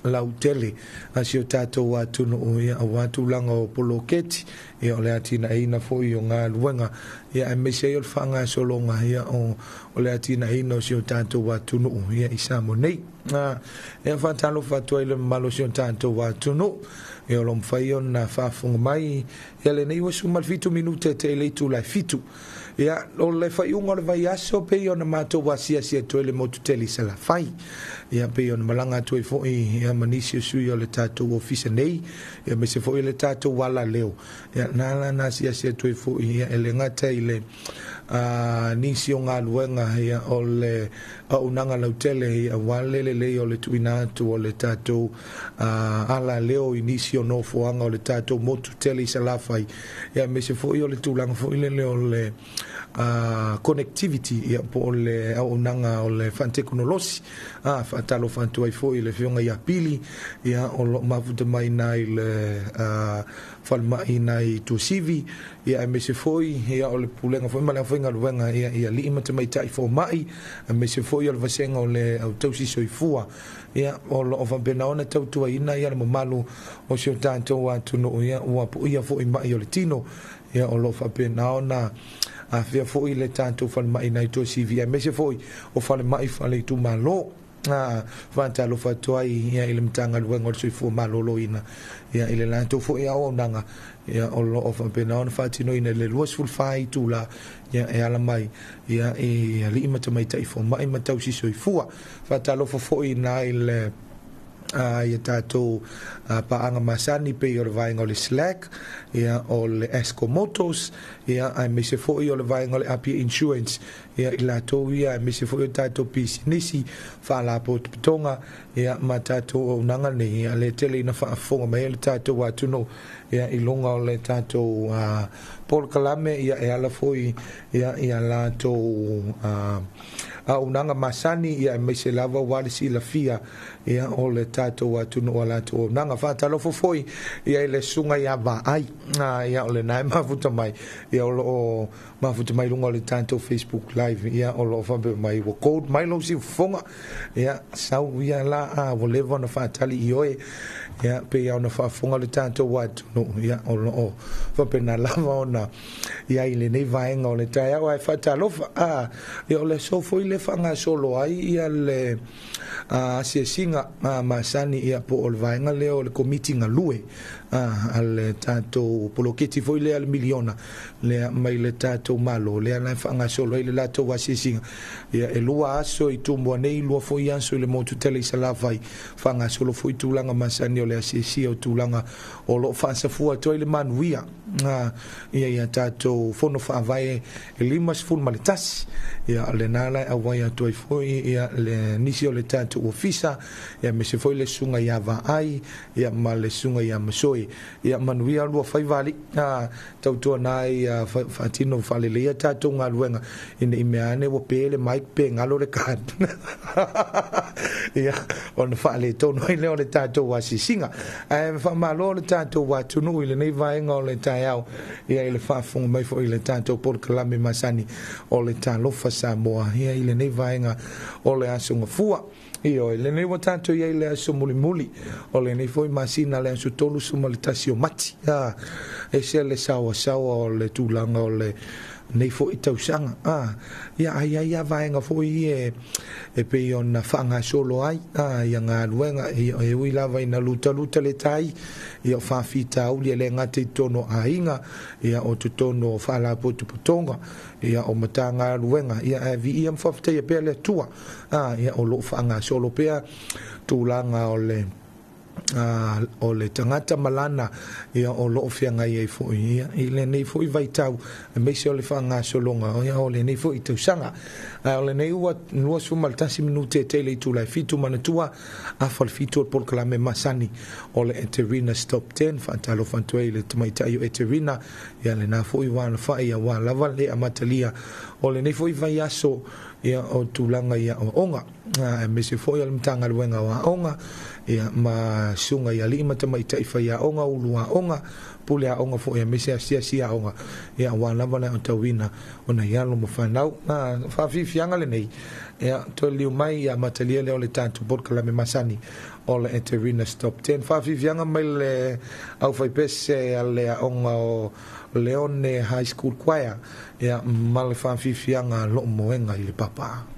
lautele asio tato watuno ia watu langa o poloketi ia o le atina ina foi o ngā luenga ia e mese o fanga solonga ia o le atina ina o sio tato watuno ia isa monei ia fatalo fatua ile malo sio tato watuno ia o lomfai o na fafunga mai ia le nei wasu malfitu minute te leitu lai fitu ia o le fai unga le vai aso pe o na mato wasia sia to le motu teli sala fai ia pe o na malanga to i fo ia manisi sui o le tato ofisa nei ia me se fo le tato wala leo ia nala na sia sia to i fo ia ele ngata ile nisi o ngā luenga ia o le unanga lautele ia wale le o le tuina tu o le tato ala leo i nisi o no foanga o le tato motu teli sala fai ia me se fo i o le tulanga fo ile le o le connectivity ia po le unanga o le fanteknolosi fatalo fantu ai fo ile fionga ia pili ia o lo mafuta mai nai le falma inai tu sivi ia me se foi ia o le pulenga foi mala foi ngaluenga ia li imata mai tai fo mai me se foi o vasenga o le autosi soifua ia o lo va benaona tautua ina ia le malu o sio tanto wa tuno ia wa ia fo mai o le tino ia o lo fa benaona fia fo ile tanto falma inai tu sivi me se foi o falma i fale tu malo fanta lo fatuai ia ile mtanga luenga o soifua malo ina ia ile la to fo ia o nanga ia o lo of pena on fatino ina le luas full fai tu la ia e ala mai ia e ali mata mai tai fo mai mata usi soifua fanta lo fo ina ile ia tato paanga masani pe o le vainga o le Slack ia o le Escomotos ia ai me se foi o le vainga o le Apia Insurance ia ila to ia me se foi o tato pisinisi fa la potonga ia matato o nanga ni ia le tele na fa fonga mai le tato watuno ia ilonga o le tato Paul Kalame ia e ala foi ia la to unanga masani ia me se lava walisi la fia ia o le tato watuno o la to nanga fa talo foi ia le sunga ia va ai ia o le nai mafuta mai ia o mafuta mai lunga le tato Facebook live ia o lo fa mai wo code mai lo si fonga ia sau ia la o levo na fa tali ioe ia pe ia na fa fonga le tato watuno ia o lo fa pena lava ona ia ile nei vaenga o le tai ai fa talo ia o le so foi le fanga solo ai ia le se singa masani ia po o vaenga le o le committee ngalue al tato poloketi foi le al miliona le mai le tato malo le ana fanga solo ile la to wasisinga ia e lua aso i tumbo nei lua foi anso le motu tele sala vai fanga solo foi tulanga masani o le asisi o tulanga o lo fansa fu to ile manuia ia tato fono fa vai e limas ful malitas ia le nala a vai to foi ia le nisio le tato ofisa ia me se foi le sunga ia va ai ia ma le sunga ia masoi le ia manuia lua fai vali tautua nai fatino falelea tatou galuega ina i mea ane ua pele mai pe galo le kan ia ona faaletonu ai lea o le tatou asisiga ae faamalo le tatou atunuu i lenei vaega o le taeao ia i le faafoga mai foʻi le tatou polokalame masani o le Talofa Samoa ia i lenei vaega o le asogafua io le nei watanto ia le aso muli o le nei foi masina le aso tolu suma le tasio mati e se le sawa o le tulanga o le nei foi tausanga ia ia vaenga foi e pe ona fanga solo ai ia nga luenga e ui lava ina luta le tai ia fa fita u le ngate tono ainga ia o tono fala potu potonga ia o matanga luenga ia vi ia mfafte ia pe le tua ia o lo fanga solo pe tulanga o le tangata malana ia o lo fianga ia fo ia ile nei fo vai tau me se o le fanga solonga ia o le nei fo i tu sanga o le nei ua no so maltasi minute tele tu la fitu manatua a fal fitu por clame masani o le Eterina stop 10 fantalo fantoi le tomaita io Eterina ia le na fo i wan fa ia wa lava le amatalia o le nei fo i vai aso ia o tulanga ia o onga me se foi al mtanga luenga wa onga ia ma sunga ia lima tamaita i fai a onga ulua onga pule a onga foi me se sia onga ia wa lava na tawina ona ia lo mafanau fa fianga le nei ia to liu mai ia matalia le o le tantu porkala me masani o le Eterina stop 10 fa fianga mai le au fai pese ale a onga o Leone High School Choir ia male fa fianga lo moenga i le papa.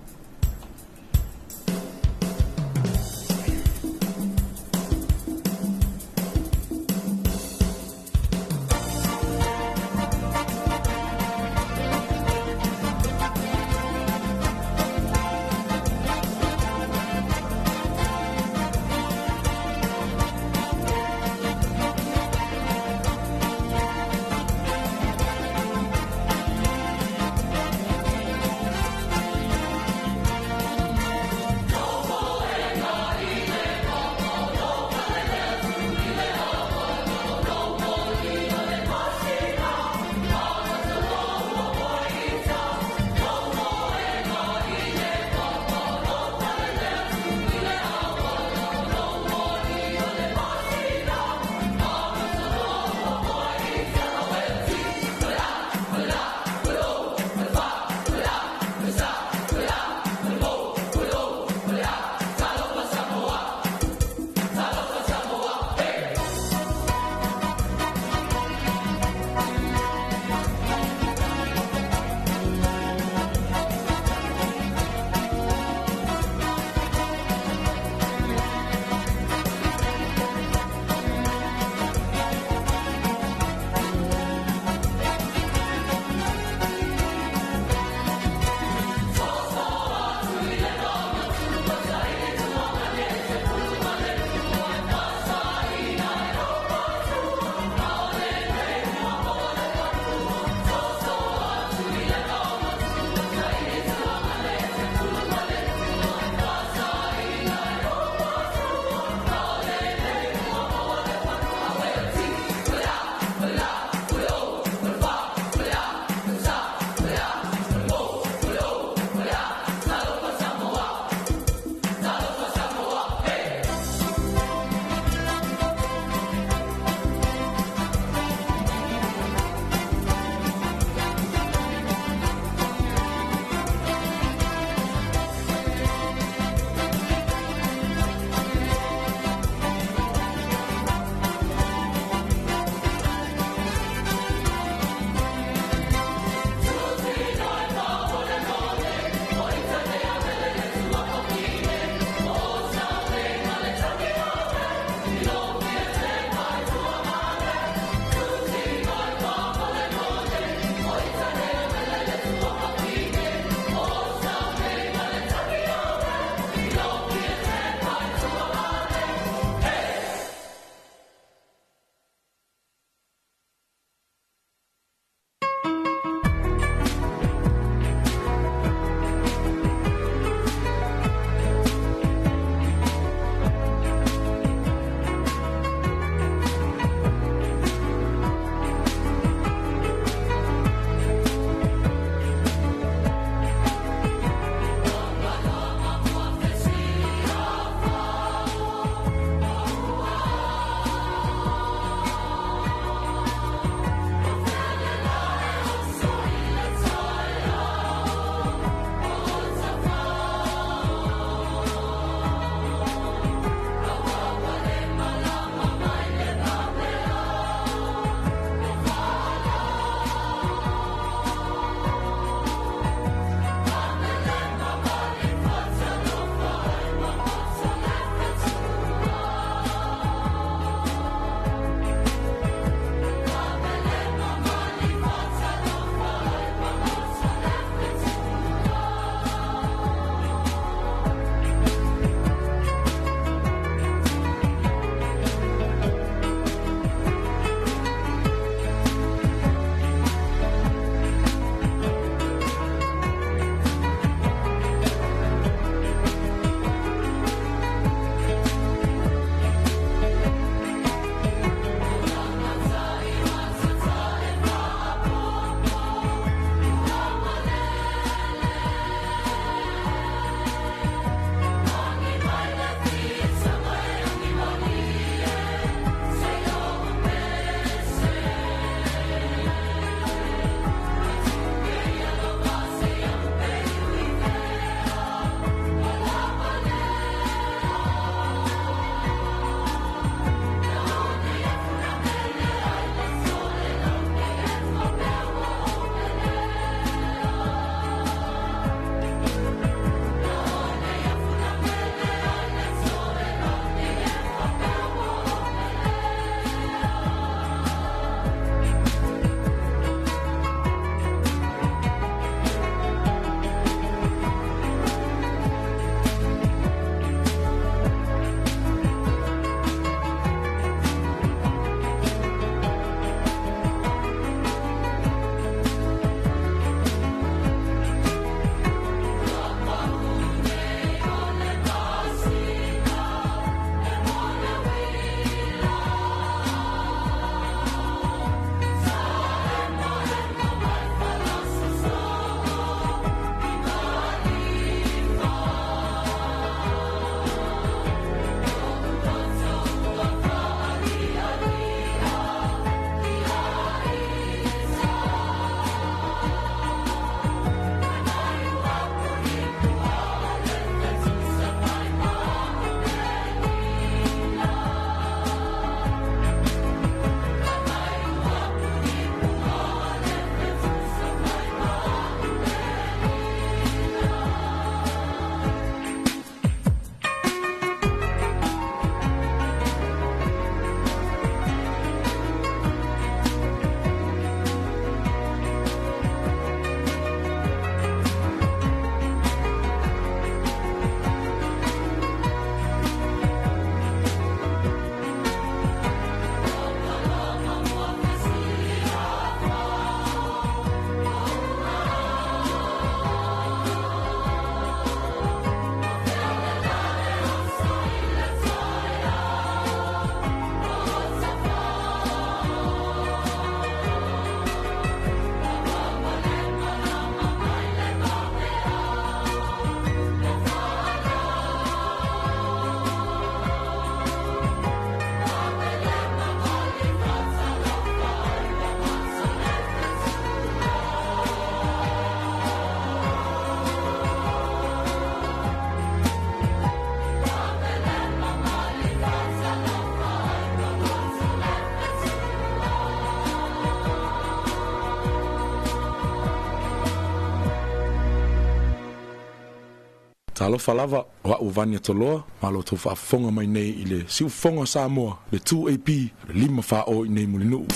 Talofa lava wa uvania toloa malo to fa fonga mai nei ile siu fonga Samoa le 2AP le 5 fa o nei mulinu.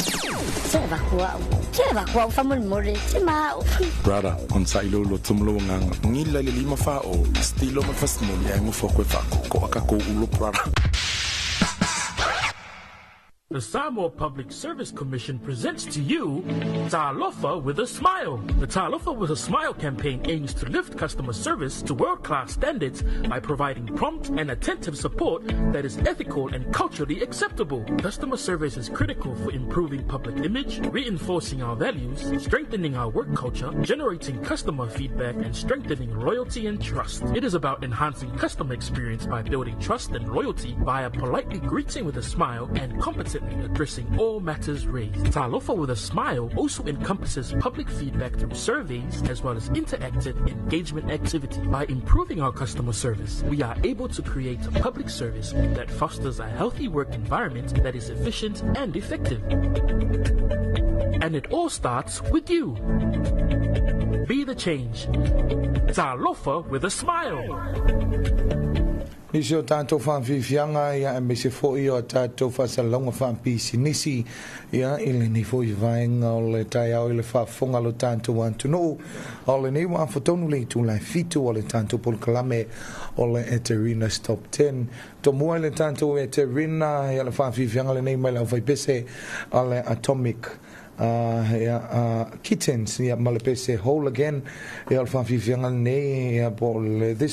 Cheva kwa famul more chima. Brother on sailo lo tumlo nganga ngila le 5 fa o stilo ma fasmo ya ngo fokwe fa ko akako ulo brother. The Samoa Public Service Commission presents to you Talofa with a Smile. The Talofa with a Smile campaign aims to lift customer service to world-class standards by providing prompt and attentive support that is ethical and culturally acceptable. Customer service is critical for improving public image, reinforcing our values, strengthening our work culture, generating customer feedback, and strengthening loyalty and trust. It is about enhancing customer experience by building trust and loyalty via politely greeting with a smile and competently addressing all matters raised. Talofa with a Smile also encompasses public feedback through surveys as well as interactive engagement activity. By improving our customer service, we are able to create a public service that fosters a healthy work environment that is efficient and effective. And it all starts with you. Be the change. Talofa with a Smile. Nisi o tātou whanwhiwhianga ia e mese fōi o tātou whasalonga whanpisi nisi ia ile ni fōi vaenga o le tai au ile whafonga lo tātou antuno o le ni wāwhotonu le tu lai fitu o le tātou polkalame o le Eterina Stop 10 to mua le tātou Eterina ia le whanwhiwhianga le nei mai lau whaipese o le Atomic Kittens Malepese Whole Again. This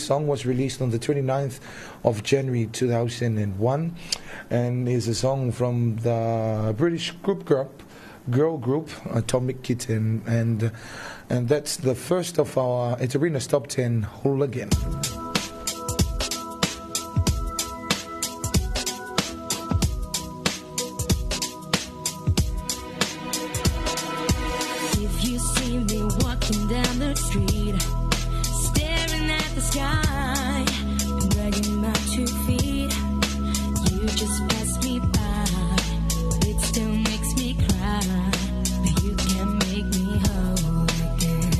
song was released on the 29th of January 2001 and is a song from the British girl group Atomic Kitten, and that's the first of our Eterina's Top 10 Whole Again. Down the street, staring at the sky, dragging my 2 feet. You just passed me by. It still makes me cry, but you can make me whole again.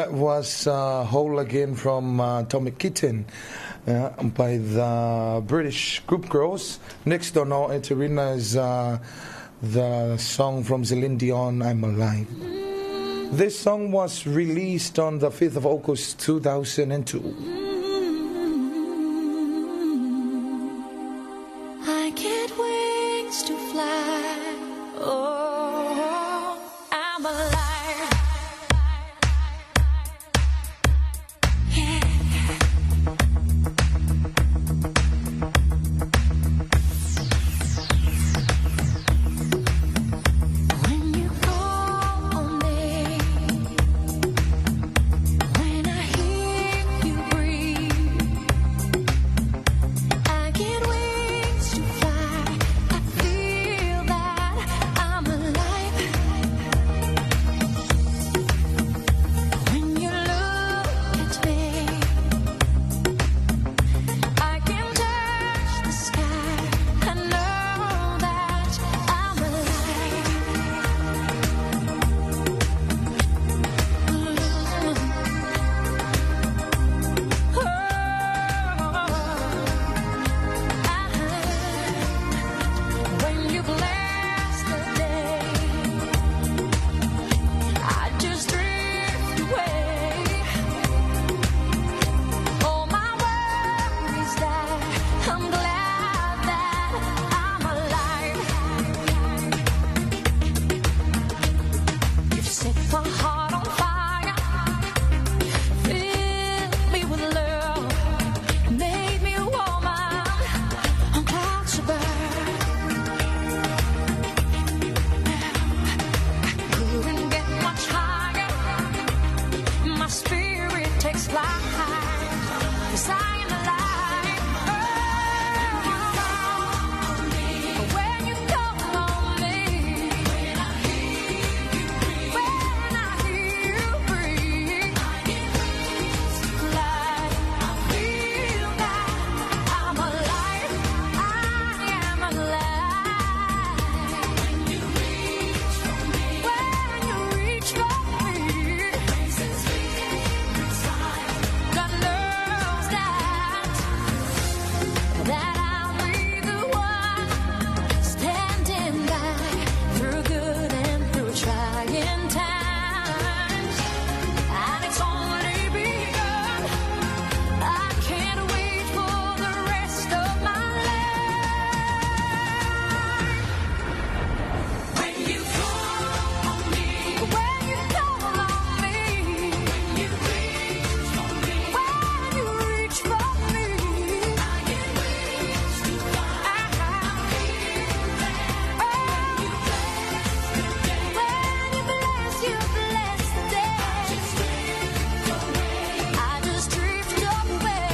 That was Whole Again from Tommy Kitten by the British group Girls. Next on our Eterina is the song from Celine Dion, I'm Alive. This song was released on the 5th of August 2002. I get wings to fly. Oh, I'm alive. Yeah. When you call on me, when I hear you breathe, I get wings to fly. I feel that I'm alive. When you look at me, I can touch the sky. I know that I'm alive. When you bless the day, I just drift away. All my worries die. I'm glad that I'm alive. You've set my heart on fire, filled me with love, made me a woman on clouds above. Couldn't get much higher. My spirit takes flight, 'cause I am alive. When you call on me, when I hear you breathe, I get wings to fly. I feel that I'm alive. I am alive. When you reach for me, places deep inside, God knows that I'll be the one standing by through good and through trying times. And it's only begun. I can't wait for the rest of my life. When you call on me, when you call on me, when you reach for me, when you reach for me, I get wings to fly. I feel that when you bless the day, I just drift away.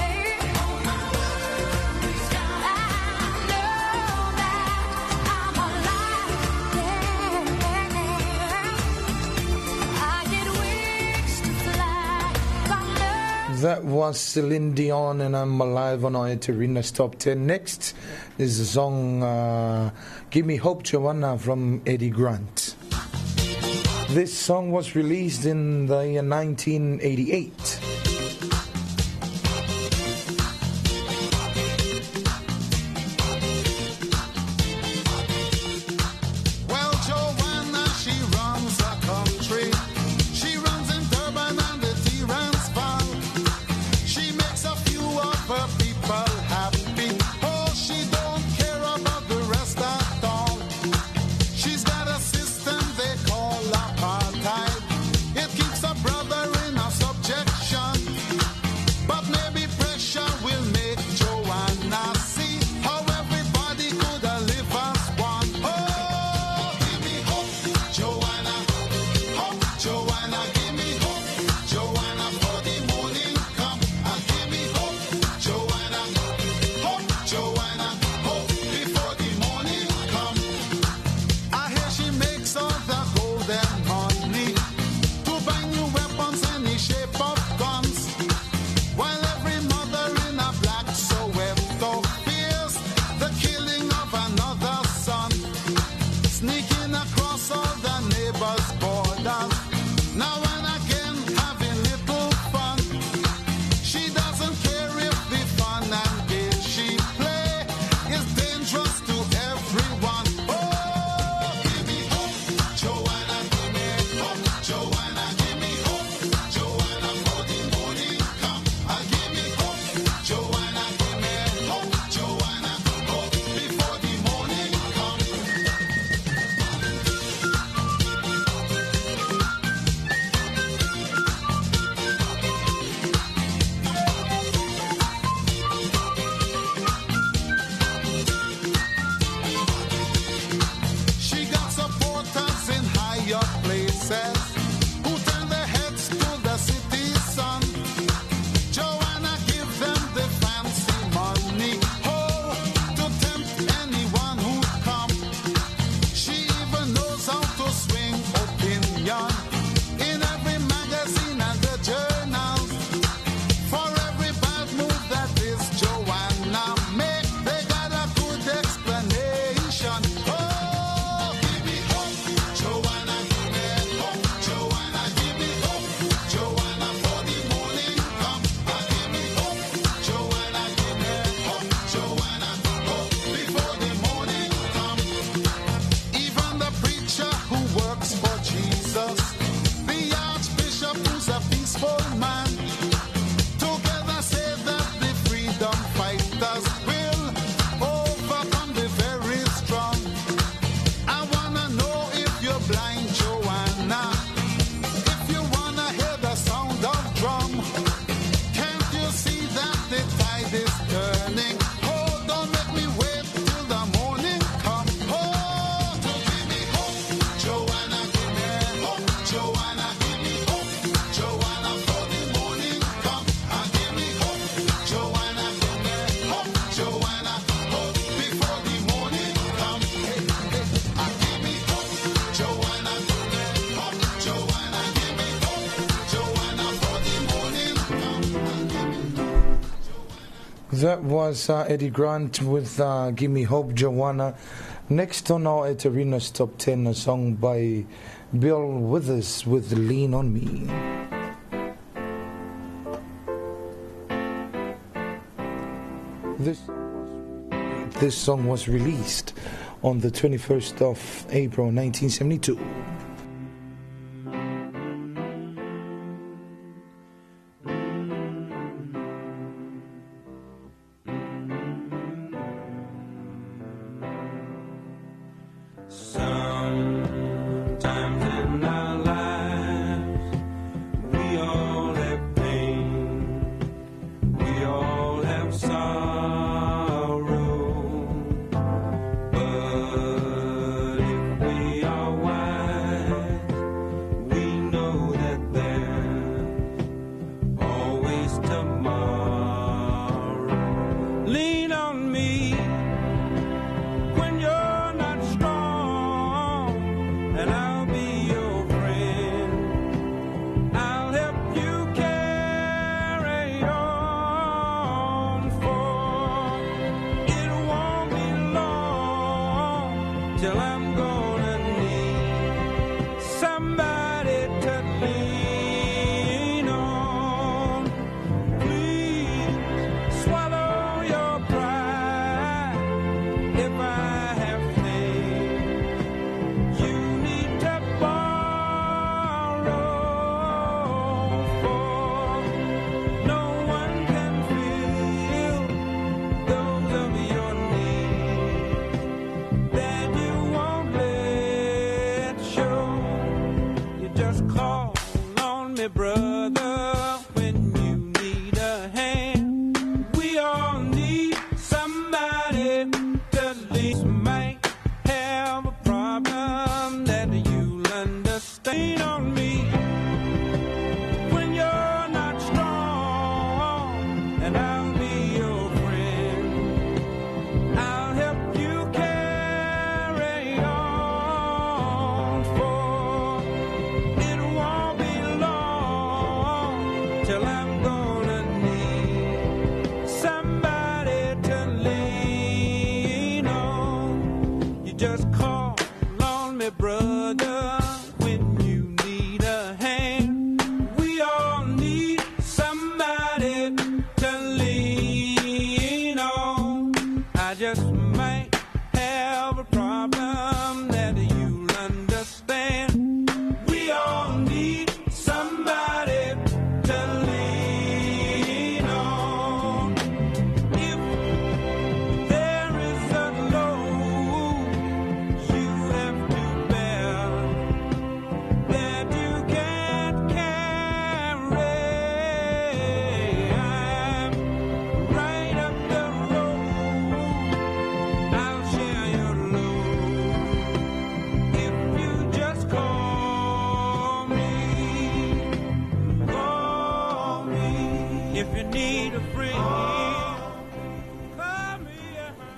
All my worries gone. I know that I'm alive. I get wings to fly. God knows. That was Celine Dion and I'm Alive on our Eterina's Top 10. Next is the song Give Me Hope, Joanna from Eddie Grant. This song was released in the year 1988. Well, Joanna, she runs a country. She runs in Durban and the Transvaal. She makes a few of her people happy. Oh, she don't care about the rest at all. She's got a system they call apartheid. It keeps a brother in a subjection. That was Eddie Grant with Give Me Hope, Joanna. Next on our Eterina's Top 10, a song by Bill Withers with Lean On Me. This song was released on the 21st of April 1972.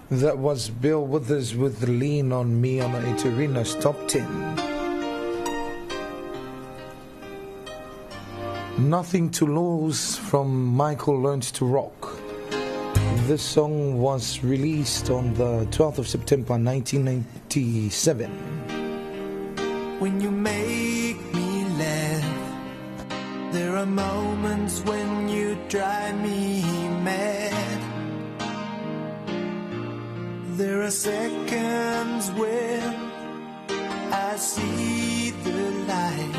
That was Bill Withers with Lean On Me on Eterina's Top 10. Nothing to Lose from Michael Learns to Rock. This song was released on the 12th of September 1997. When you make me laugh, there are moments when you drive me mad. There are seconds when I see the light.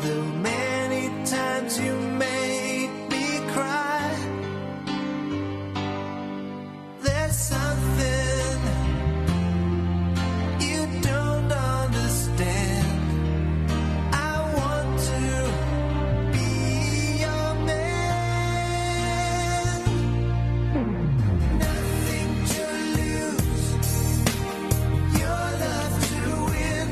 Though many times you make me cry, there's something you don't understand. I want to be your man. Nothing to lose, your love to win.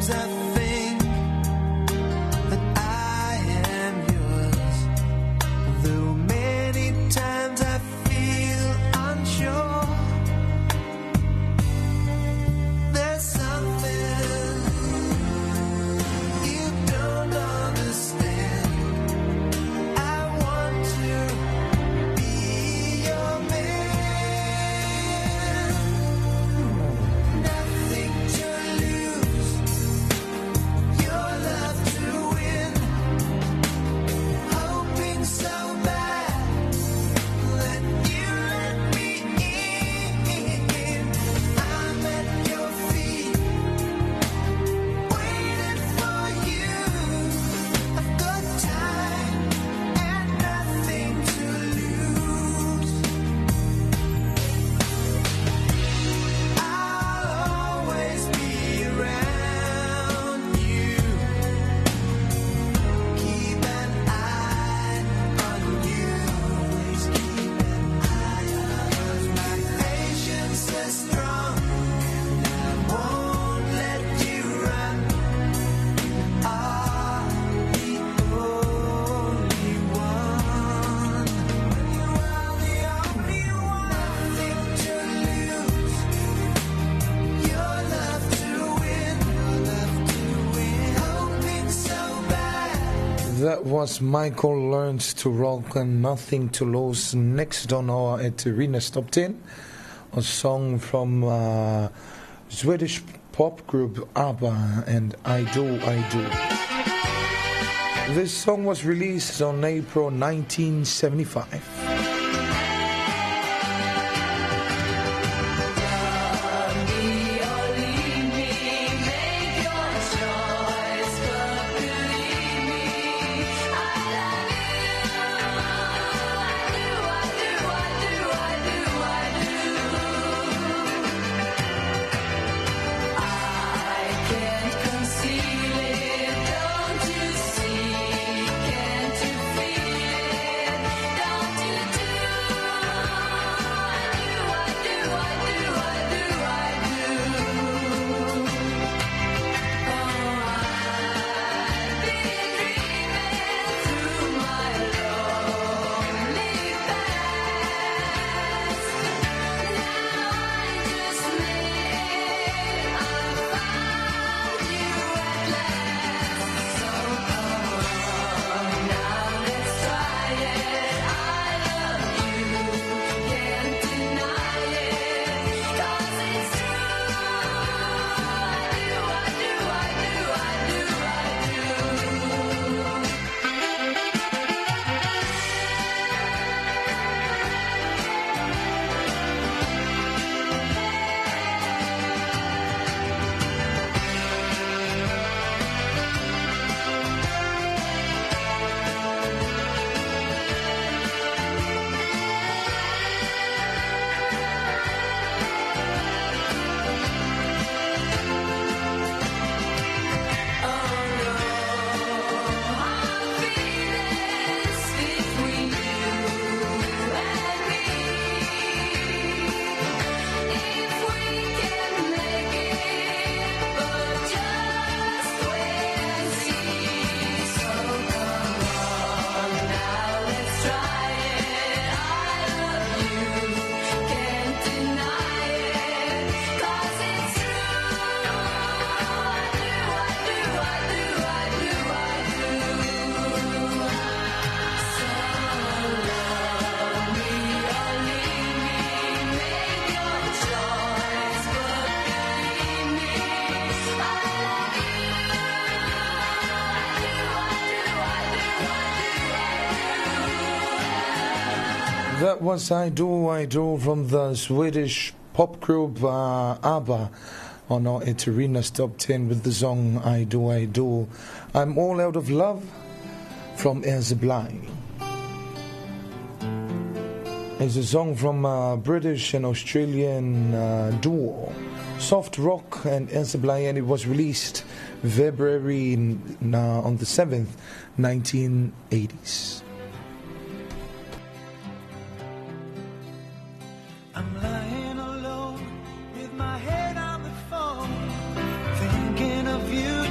times I think that I am yours. Though many times I feel unsure. There's something you don't understand. I want to be your man. Nothing to lose, your love to win. Hoping so bad that you let me in. I'm at your feet, waiting for you. I've got time and nothing to lose. I'll always be around you. Keep an eye on you. Always keep an eye on you. 'Cause my patience is strong and I won't let you run. Are the only one. You are the only one. Nothing to lose, your love to win. Hoping so bad. That was Michael Learns to Rock and Nothing to Lose. Next on our Arena's Top 10, a song from Swedish pop group ABBA and I Do, I Do. This song was released on April 1975. That was I Do from the Swedish pop group ABBA on our Arena's Top 10 with the song I Do. I'm All Out of Love from Erzebly. It's a song from a British and Australian duo, Soft Rock and Erzebly, and it was released February on the 7th, 1980s. I'm lying alone with my head on the phone, thinking of you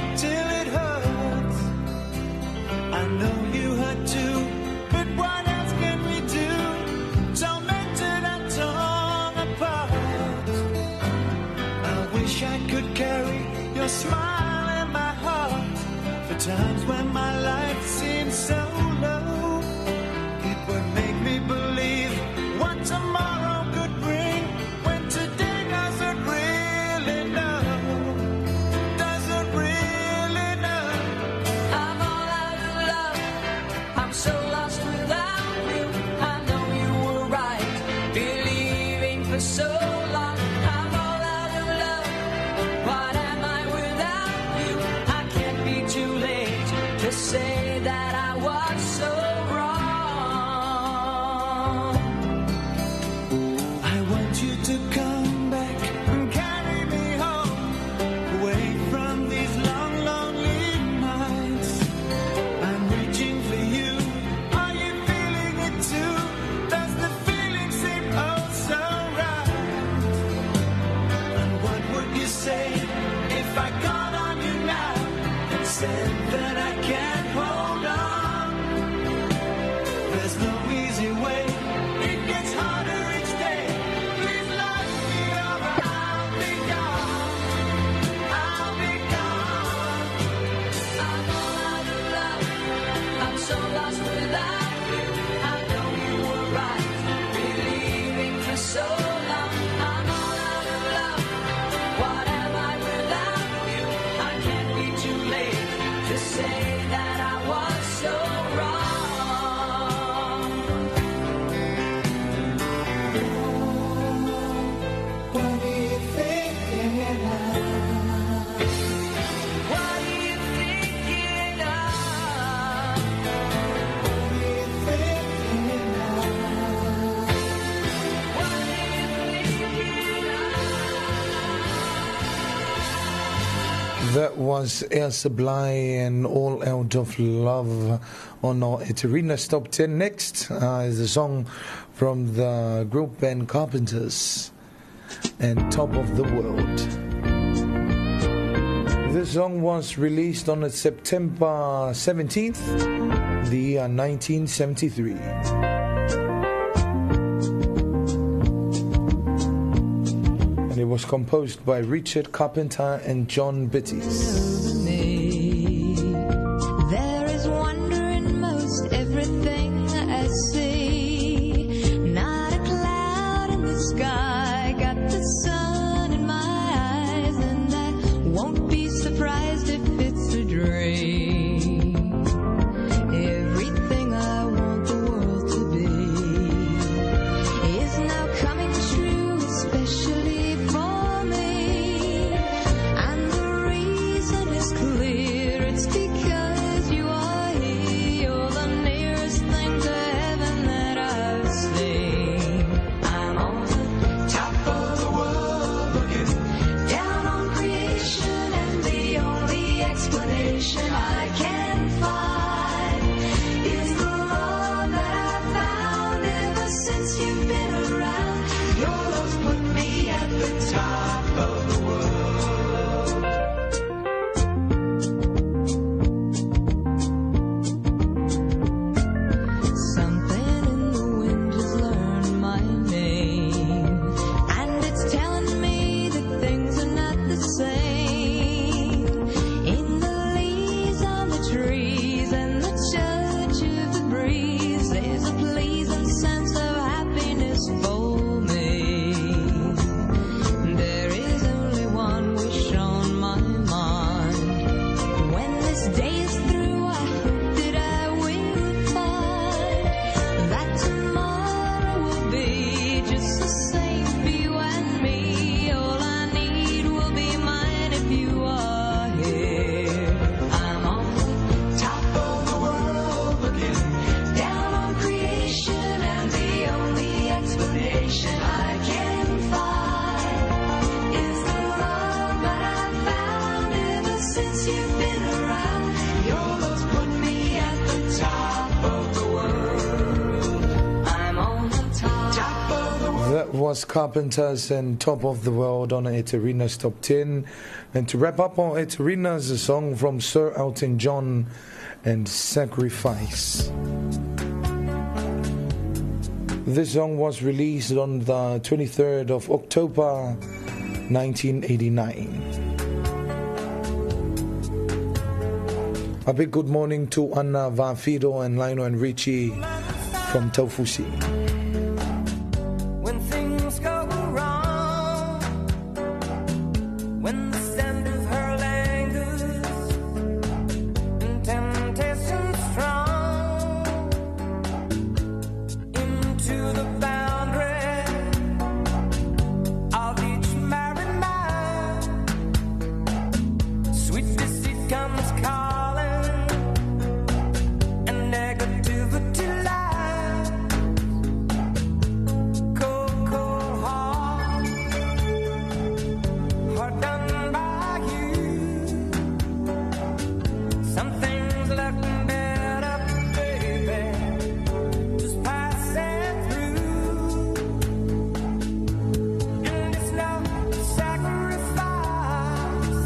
a smile in my heart for times when my life seemed so low. It would make me believe what tomorrow could bring when today doesn't really know. Doesn't really know. I'm all out of love. I'm so lost without you. I know you were right, believing for so long. I'm all out of love. What am I without you? I can't be too late to say that I was so wrong. I want you to come back and carry me home, away from these long, lonely nights. I'm reaching for you. Are you feeling it too? Does the feeling seem oh so right? And what would you say if I got on you now and said that I can't hold on? There's no easy way. It gets harder each day. Please let me over. I'll be gone. I'll be gone. I'm all out of love. I'm so lost without you. I know you were right, believing for so long. I'm all out of love. What am I without you? I can't be too late to say that I was so wrong. What do you think now? What are you thinking of? What do you think now? What are you thinking of? That was Air Supply and All Out of Love on our Eterina's Top 10. Next is a song from the group band Carpenters and Top of the World. This song was released on September 17th, the year 1973. And it was composed by Richard Carpenter and John Bitties. There is wonder in most everything I see. Not a cloud in the sky, got the sun in my eyes, and I won't be surprised if it's a dream. Everything I want the world to be is now coming true, especially for me. And the reason is clear, it's because you are here. You're the nearest thing to heaven that I've seen. I'm on the Top of the world, looking down on creation, and the only explanation I can find is the love that I've found ever since you've been around. Your love's put me at the top of the world. Something in the wind has learned my name, and it's telling me that things are not the same. In the leaves on the trees and the touch of the breeze, there's a pleasing sense of happiness for me. There is only one wish on my mind. When this day is through, I hope that I will find that tomorrow will be just the same for you and me. All I need will be mine if you are here. I'm on the top of the world, looking down on creation, and the only explanation I can find is the love that I've found ever since you've been around. Your love's put me at the top of the world. I'm on the top of the world. That was Carpenters and Top of the World on Eterina's Top 10. And to wrap up on Eterina's, a song from Sir Elton John and Sacrifice. This song was released on the 23rd of October 1989. A big good morning to Anna Vanfido and Lino and Richie from Taufusi. When things go wrong, when the scent of her lingers and temptation strong, into the boundary of each married man, sweet deceit comes calling, and negativity lies. Cold, cold heart, hard done by you. Some things look better, baby, just passing through. And it's no sacrifice,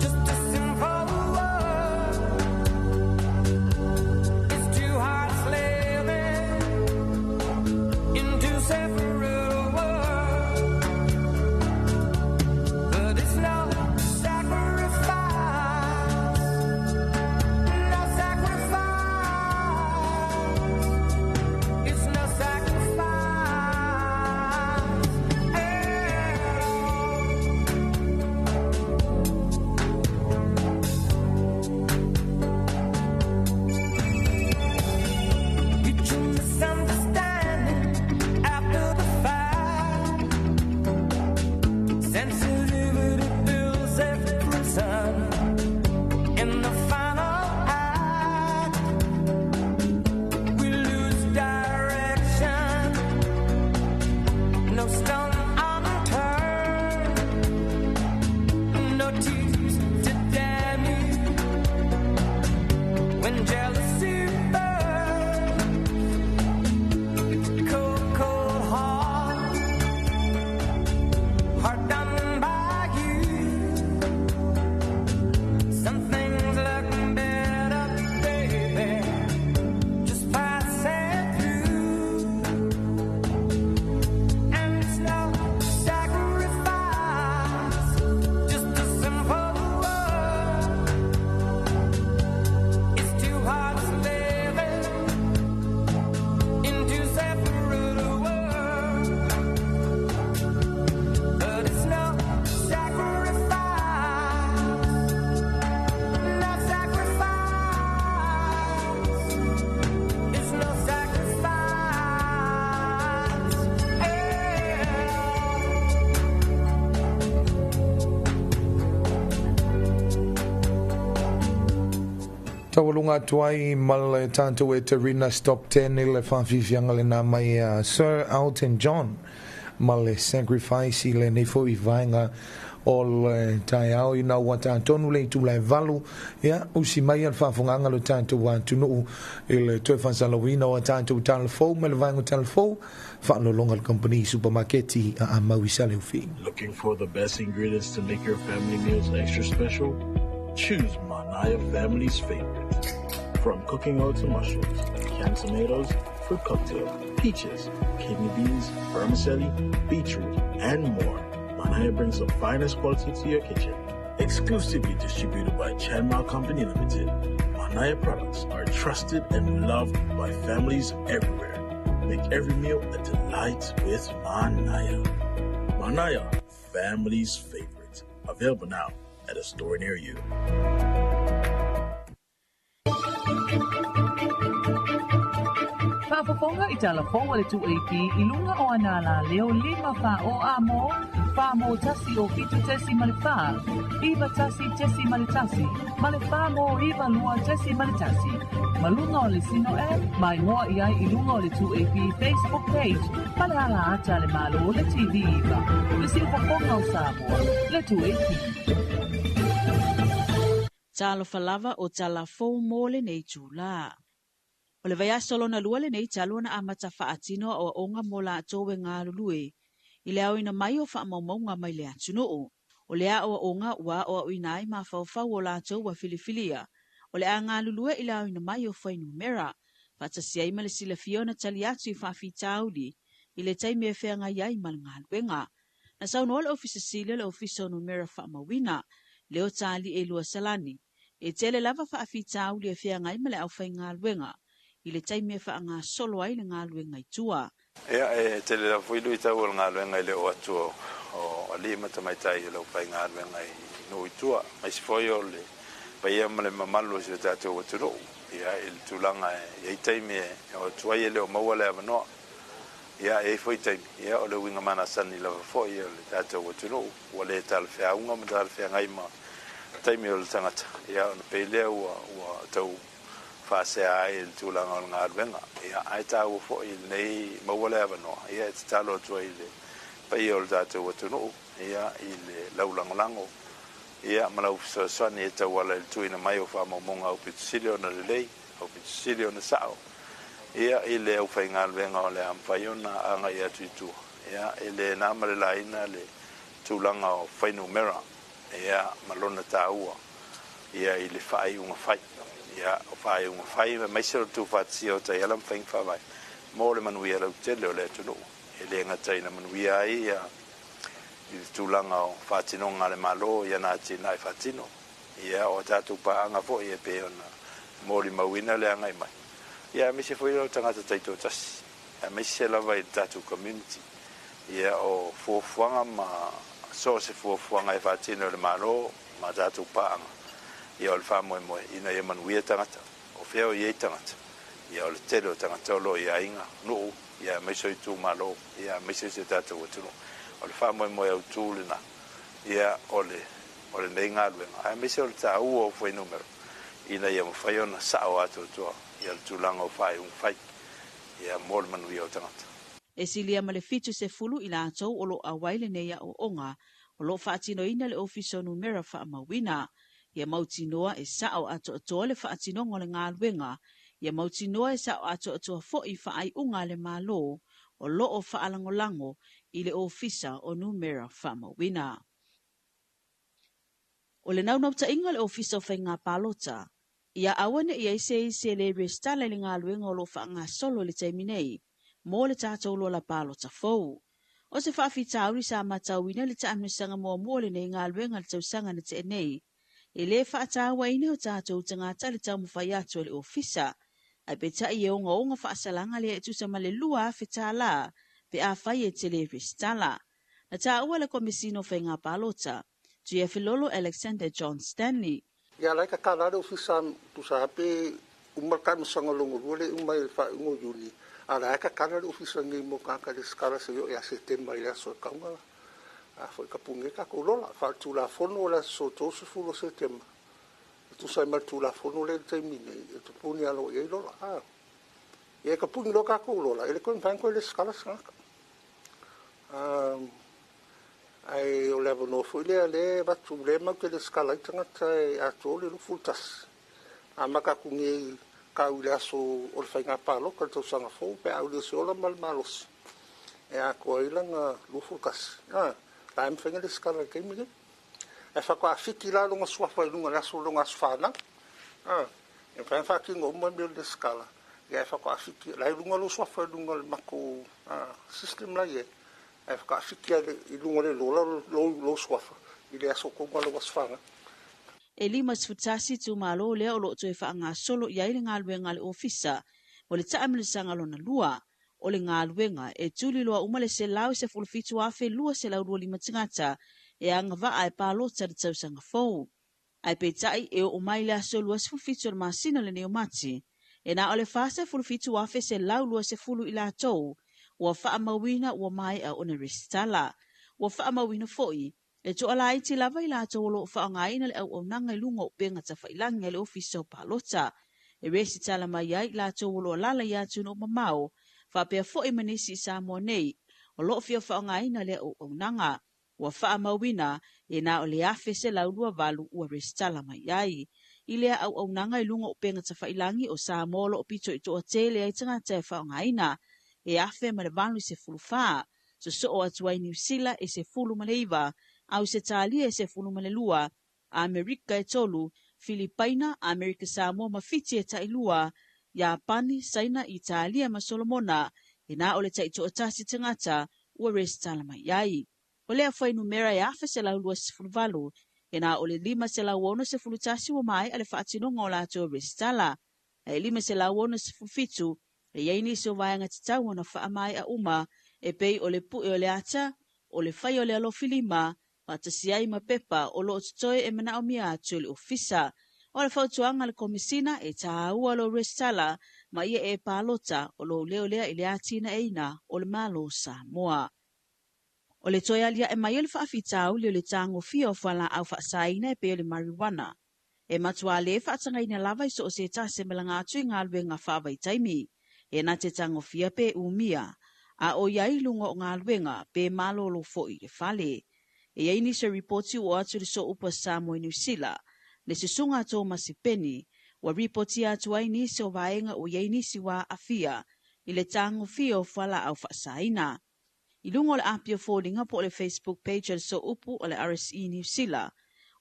just a simple word. It's two hearts living in two separate worlds. But it's no sacrifice, no sacrifice. It's no sacrifice at all. It's a misunderstanding after the fact. Sensitivity builds every sun. In the final act, we lose direction. No stone unturned, no tears to damn you. When jealousy burns, cold, cold heart, hard done by you. Some things look better, baby, just passing through. And it's no sacrifice, just a simple word. It's two hearts living in two separate worlds. But it's no sacrifice, no sacrifice. It's no sacrifice at Tawalunga tuai mal tanto e Terina stop 10 ile fanfifianga le na mai Sir Elton John mal sacrifice ile nei fo i vainga all tai au ina wata tonu le tu le valu ya usi mai al fafunganga lo tanto wa tunu ile to fansalawina wa tanto talfo mal vango talfo fa no longa company supermarketi a mawisale ufi. Looking for the best ingredients to make your family meals extra special? Choose Manaya Family's Favorite. From cooking oil to mushrooms, canned tomatoes, fruit cocktail, peaches, kidney beans, vermicelli, beetroot, and more. Manaya brings the finest quality to your kitchen. Exclusively distributed by Chanmal Company Limited, Manaya products are trusted and loved by families everywhere. Make every meal a delight with Manaya. Manaya, Family's Favorite. Available now at a store near you. Whaafafonga I Talofa le 2AP I lunga o anala leo 5 wha o amo, wha mo tasi o fitu tesi male wha, iwa tasi tesi male tasi, male wha mo iwa lua tesi male tasi. Malunga o le sino mai moa I lunga o le 2AP Facebook page, male hala ata le malo o le TV iwa, le si upafonga o Samoa, le 2AP. Talofa lava o Talafo mole nei tula. O le vai asolo na lua le nei talo na amata whaatino o onga mo la atowe ngā lulue. I le au ina mai o whaamaunga mai le atunoo. O le a o onga ua o au inai ma whauwhau o la atowa filifilia. O le a ngā lulue i le au ina mai o whainu mera. Whatasi ai ma le sila fiona tali atu I whawhitauli. I le taimi e whenga iai ma le ngā luenga. Na sauno le ofisa sila le ofisa o numera whaamawina. Leo tali e lua salani. E tele lava whaafita au le fia ngai mele au whai ngā luenga, i le taimea wha ngā solo ai le ngā luenga i tua. Ia tele la fuilu i tau ngā luenga i le o atua o ali matamaitai i lau whai ngā luenga i no i tua. Mai si foi o le paia male mamalu si o tātou waturo. Ia i le tūlanga i taimea o tuai e le o maua le avanoa. Ia e foi taimi. Ia o le winga mana sani lava foi o le tātou waturo. Ua le tala whea unga ma tala whea ngai ma taimi o le tangata. Ia o na peilea ua tau whaasea ai le tūlanga o ngā ruenga. Ia ai tāua fo i nei mawale avanoa. Ia e te talo atua i le pai o le tātou atunu. Ia i le laulangolango. Ia malau fisosani e tau wala i le tuina mai o whaamamonga au pitusiri o na lelei, au pitusiri o na sao. Ia i le au whai ngā ruenga o le amwhaiona anga i atu i tua. Ia i le nāmare laina le tūlanga o whainu mera. Ia malona tāua. Ia i le whai unga whai. Ia o whai unga whai mai sero tu whatsi o tai alam whaing whawai. Mō le manui alau tele o le atunu. E le ngatai na manui ai ia i le tūlanga o whatino ngā le malo ia nā tina i whatino. Ia o tātou pa anga fo i e pe ona mō li mauina le angai mai. Ia me se fo i lau tangata taito tasi. Ia me se lava i tātou community. Ia o fuafuanga ma so se fuafuanga i whatino le malo ma tātou pa anga. Ia o le whamoe moe, ina ia manuia tangata, o whiao i ei tangata. Ia o le tero tangata o lo ia inga, nuu, ia meiso i tū malo, ia meiso i se tātou atunu. O le whamoe moe au tūlina, ia o le nei ngā luenga. Ia meiso o le tā ua o whai numero, ina ia mwhai ona sao ato tua, ia le tūlanga o whai whai, ia mō le manuia o tangata. E silia ma le fitu se fulu i la atou o lo awaile neia o onga, o lo whaatino ina le ofiso numera wha mawina, ia mautinoa e sao ato atoa le whaatinonga le ngā luenga, ia mautinoa e sao ato atoa fo i whaai unga le mālo, o loo whaalangolango i le ofisa o numera whamawina. O le naunauta inga le ofisa o whai ngā pālota, ia awane ia ise le restala le ngā luenga o lo whaanga solo le taiminei, mō le tātou lo la pālota fau. O se whaafitauri sa matauina le taamisanga mua le nei ngā luenga le tausanga na te enei, e le whaatawa ina o tātou tangata le tau mwhai atu le ofisa, ai pe tai e onga whaasalanga le etusa ma le lua whita la, pe a whai e te le restala. Na tā ua le komisino whai ngā pālota, tu e filolo Alexander John Stanley. Ia laika kānare ofisa tu sa hape umarkai masanga longo rule umai le wha ungo yuli. A laika kānare ofisa ngi mo kāka le skara se yo e a se tema i aso e kaungala. Foi kapunge ka kolola fa tu la fono la soto se fulo se tema tu sai mal tu la fono le termine tu puni alo e lola e kapunge lo ka kolola e le kon fan ko le skala saka ai o levo no foi le va tu le ma ke le skala tanga tai a to le fultas a maka kunge ka ula so o le fainga palo ka to sanga fo pe a le so la mal malos e a ko ilanga lu fulkas I'm thinking this color came again. If I got a fiki la longa swafa lunga la so longa sfana. If I'm fucking on this color. Yeah, if I got a fiki la lunga lo swafa lunga mako system la ye. If I got a fiki lunga lo swafa. Ile aso ko ngalo sfana. E lima sfutasi tu malo le o lo to e whaanga solo ia ile ngā luenga le ofisa. O le taamilisanga lona lua. O le ngā luenga e tuli loa umale se lau se fulfitu afe lua se lau rua lima tingata e anga vaa e pālota le tausanga fau. Ai pe tai e o mai le aso lua se fulfitu le masina le neo mati e na ole fasa fulfitu afe se lau lua se fulu ila tou ua faa mawina ua mai a ona restala. Ua faa mawina foi e to ala iti lava ila tou lo faa ngaina le au nanga ilunga o penga tawhailangi le ofiso pālota. E resi tala mai ai ila tou lo lala ia tuno mamao whapea fo'i manisi sa mo nei, o loo fia whaongaina lea o nanga, ua wha mawina e na o le afe se laulua valu ua restala mai ai. I lea au nanga i lunga o penga ta whailangi o sa molo o pito i toa te lea i tangata e whaongaina, e afe ma le valu i se fulu wha, so o atuai New Zealand e se fulu ma le iwa, au se talia e se fulu ma le lua, Amerika e tolu, Filipaina, Amerika Samoa ma fiti e tailua, Japani, Saina, Italia ma Solomona, e na ole tai to atasi tangata ua restala mai ai. O lea whai numera e awha se laulua sifuluvalu, E nā o le 5.7 ua mai a le whaatinonga o lātou Restala. E 5.7 e iai nisi o vaenga titau na whaamai a uma e pei o le pui o le ata o le whai o le alofi 5 ma tasiai ma pepa o lo tutoe e mana o mia atu le ofisa. O le whautuanga le komisina e tāua lo Restala ma ia e pālota o lo leo lea i le atina eina o le malo Samoa. O le toi alia e mai o le whaafitau le o le tango fia o whala au whaasaina e pe o le marijuana. E matua le whaatangaina lava i so o se tase me langa atu i ngā luenga whaavai taimi. E na te tango fia pe umia. A o iai lunga o ngā luenga pe malo lo fo i le whale. E iai ni se reporti o atu le so upa Samoa New Zealand. Le se sunga tō masipeni. Wa reporti atu ai ni se o vaenga o iai ni si wa afia. I le tango fia o whala au whaasaina. I lungo le apia fōlinga po le Facebook page le so upu o le RSE New Zealand.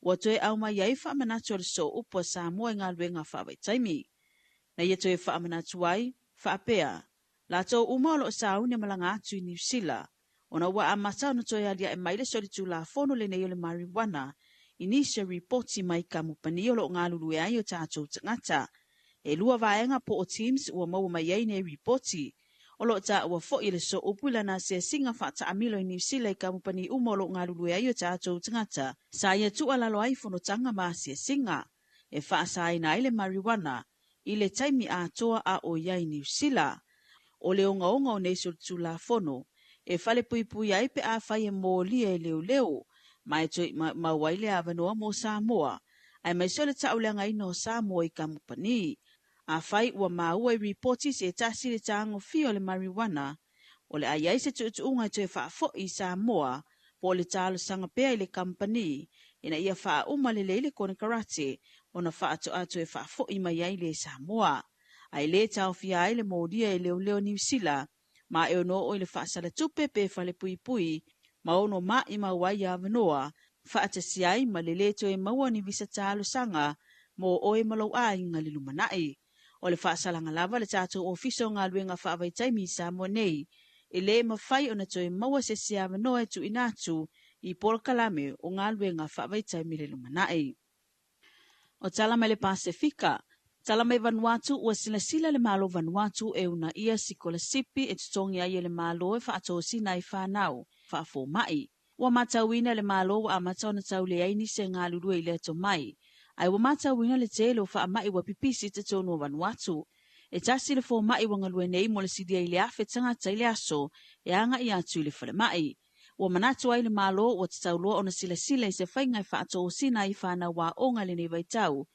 Wa toe au mai iai whaamanatu le so upu Samoa ngā luenga whaavai taimi. Na ia toe whaamanatu ai, whaapea. La tō umalo o saune malanga atu i New Zealand. O na ua amata na toe alia e maile sori tū la fono le nei o le marijuana. I nisi reporti mai ka mupani o lo ngā lulu ai o tātou tangata. E lua vaenga po o Teams ua maua mai ai nei reporti. O lo ta ua fo i le so upu lana se singa whaata amilo i New Zealand ka mupani umolo ngā lulu ai o tātou tangata. Sa ia tu alalo ai fono tanga maa se singa. E whaasai na ile marijuana. I le taimi a toa a o iai New Zealand. O le onga o neso tu la fono. E fale pui pui ai pe a whai e mō lia e leo leo. Mai toi ma waile a vanoa mō Samoa. Ai mai sole tauleanga ino Samoa i ka mupani. A whai ua maua i reporti se tasi le tango fio le marijuana. O le aiai se tuunga toi whaafo i Samoa. Po le talo sanga pea i le kampani. Ina ia wha uma le leile kone karate. O na wha atu atu e whaafo i mai ai le Samoa. Ai le tau fia ai le mōdia e leo leo New Zealand. Ma e ono o i le whaasala tupe pe whale pui pui. Ma ono ma i mawai a vanoa. Whaatasi ai ma le leto e maua ni visa talo sanga. Mo o e malau a inga le lumanai. O le whaasalanga lava le tātou ofiso ngā luenga whaavai taimi Samoa nei. E le mawhai o na toi maua se si a vanoa e tu inatu. I Pol Kalame o ngā luenga whaavai taimi le lumanai. O tala mai le Pasifika. Tala mai Vanuatu ua sila le malo Vanuatu e una ia sikola sipi e tutongi ai le malo e whaatosi nai whanau, whaafo mai. Ua matauina le malo wa amatau na tau le aini se ngā lulua i le ato mai. Ai ua matauina le te lo wha mai wa pipisi te tonu o Vanuatu. E tasi le fo mai wa ngalue nei mo le sidia i le afe tangata i le aso e anga i atu i le whale mai. Ua manatu ai le malo ua te tau loa o na sila i se whaingai whaatosi nai whanau wa onga le nei vaitau.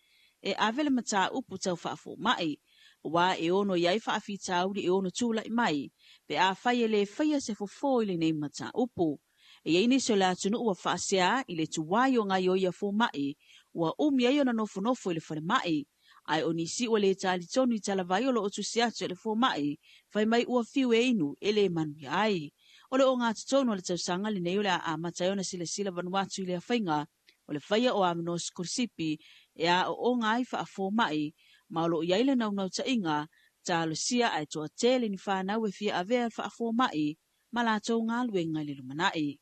E avele mata upu tau whaafo mai. Wa e ono iai whaafi tau li e ono tūla i mai. Pe a whai e le whaia se fofo i le nei mata upu. E eini so le atunu ua whaasea i le tuwai o ngai o ia fo mai. Ua ai o na nofo i le whare mai. Ai o nisi ua le tali tonu i talavai o lo otu siatu le fo mai. Whai mai ua fiu e inu e le manui ai. O le o ngā tutonu o le tausanga le nei o le a matai o na sila Vanuatu i le awhainga. O le whaia o Amanos Korsipi e a o ngai whaafo mai, ma lo iai le nau ta inga, ta lo sia ai toa tele ni whanau e fia avea whaafo mai, ma la tau ngā luenga le lumanai.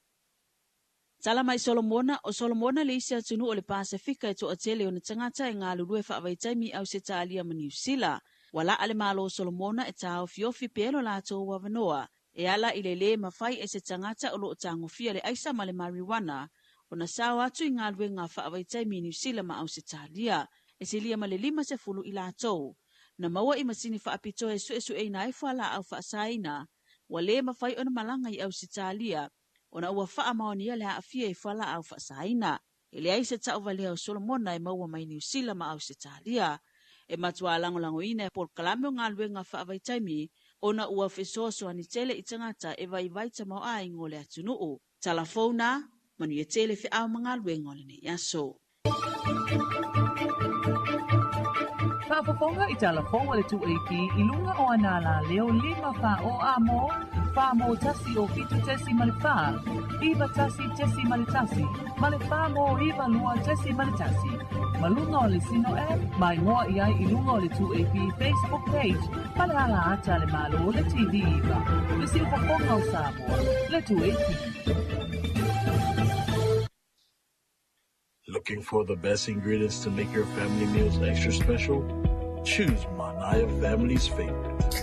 Tala mai Solomona le isi atunu o le Pasifika e toa tele o na tangata e ngā lulue whaavai taimi au se talia ma New Zealand. Wala ale malo Solomona e tau fiofi pelo la tau wavanoa, e ala i le mawhai e se tangata o lo tango fia le aisa ma le marijuana, o na sao atu i ngā luenga whaavai taimi New Zealand ma au se talia, e se lia ma le 5 i la tau. Na maua i masini whaapito e su e na e whala au whaasaina, wa le mawhai o na malanga i au se talia, o na ua wha maonia le haafia e whala au whaasaina. E le aise tau vale au Solomona e maua mai New Zealand ma au se talia. E matua lango ina e Pol Kalame o ngā luenga whaavai taimi, o na ua whesoso ani tele i tangata e vai vaita mau a ingo le atunuu. Talafona, manu e tele whi au mga luenga o le ne yaso. Whaapaponga i Talofa le 2AP i lunga o anala leo 5 wha o amo, wha mo tasi o fitu tesi malipaa, iwa tasi tesi malitasi, malipaa mo iwa lua tesi malitasi. Malunga o le sino e, mai ngoa i ai i lunga o le 2AP Facebook page, palahala ata le malo le TV iwa, le silpaponga o Samoa, le 2AP. Looking for the best ingredients to make your family meals extra special? Choose Manaya Family's Favorite.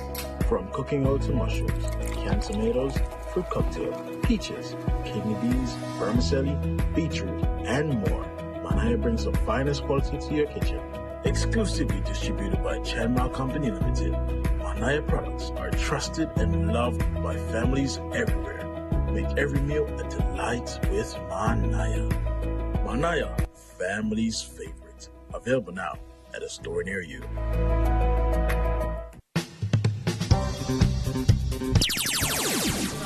From cooking oil to mushrooms, canned tomatoes, fruit cocktail, peaches, kidney beans, vermicelli, beetroot, and more. Manaya brings the finest quality to your kitchen. Exclusively distributed by Chanmao Company Limited, Manaya products are trusted and loved by families everywhere. Make every meal a delight with Manaya. Manaya, family's favorite. Available now at a store near you.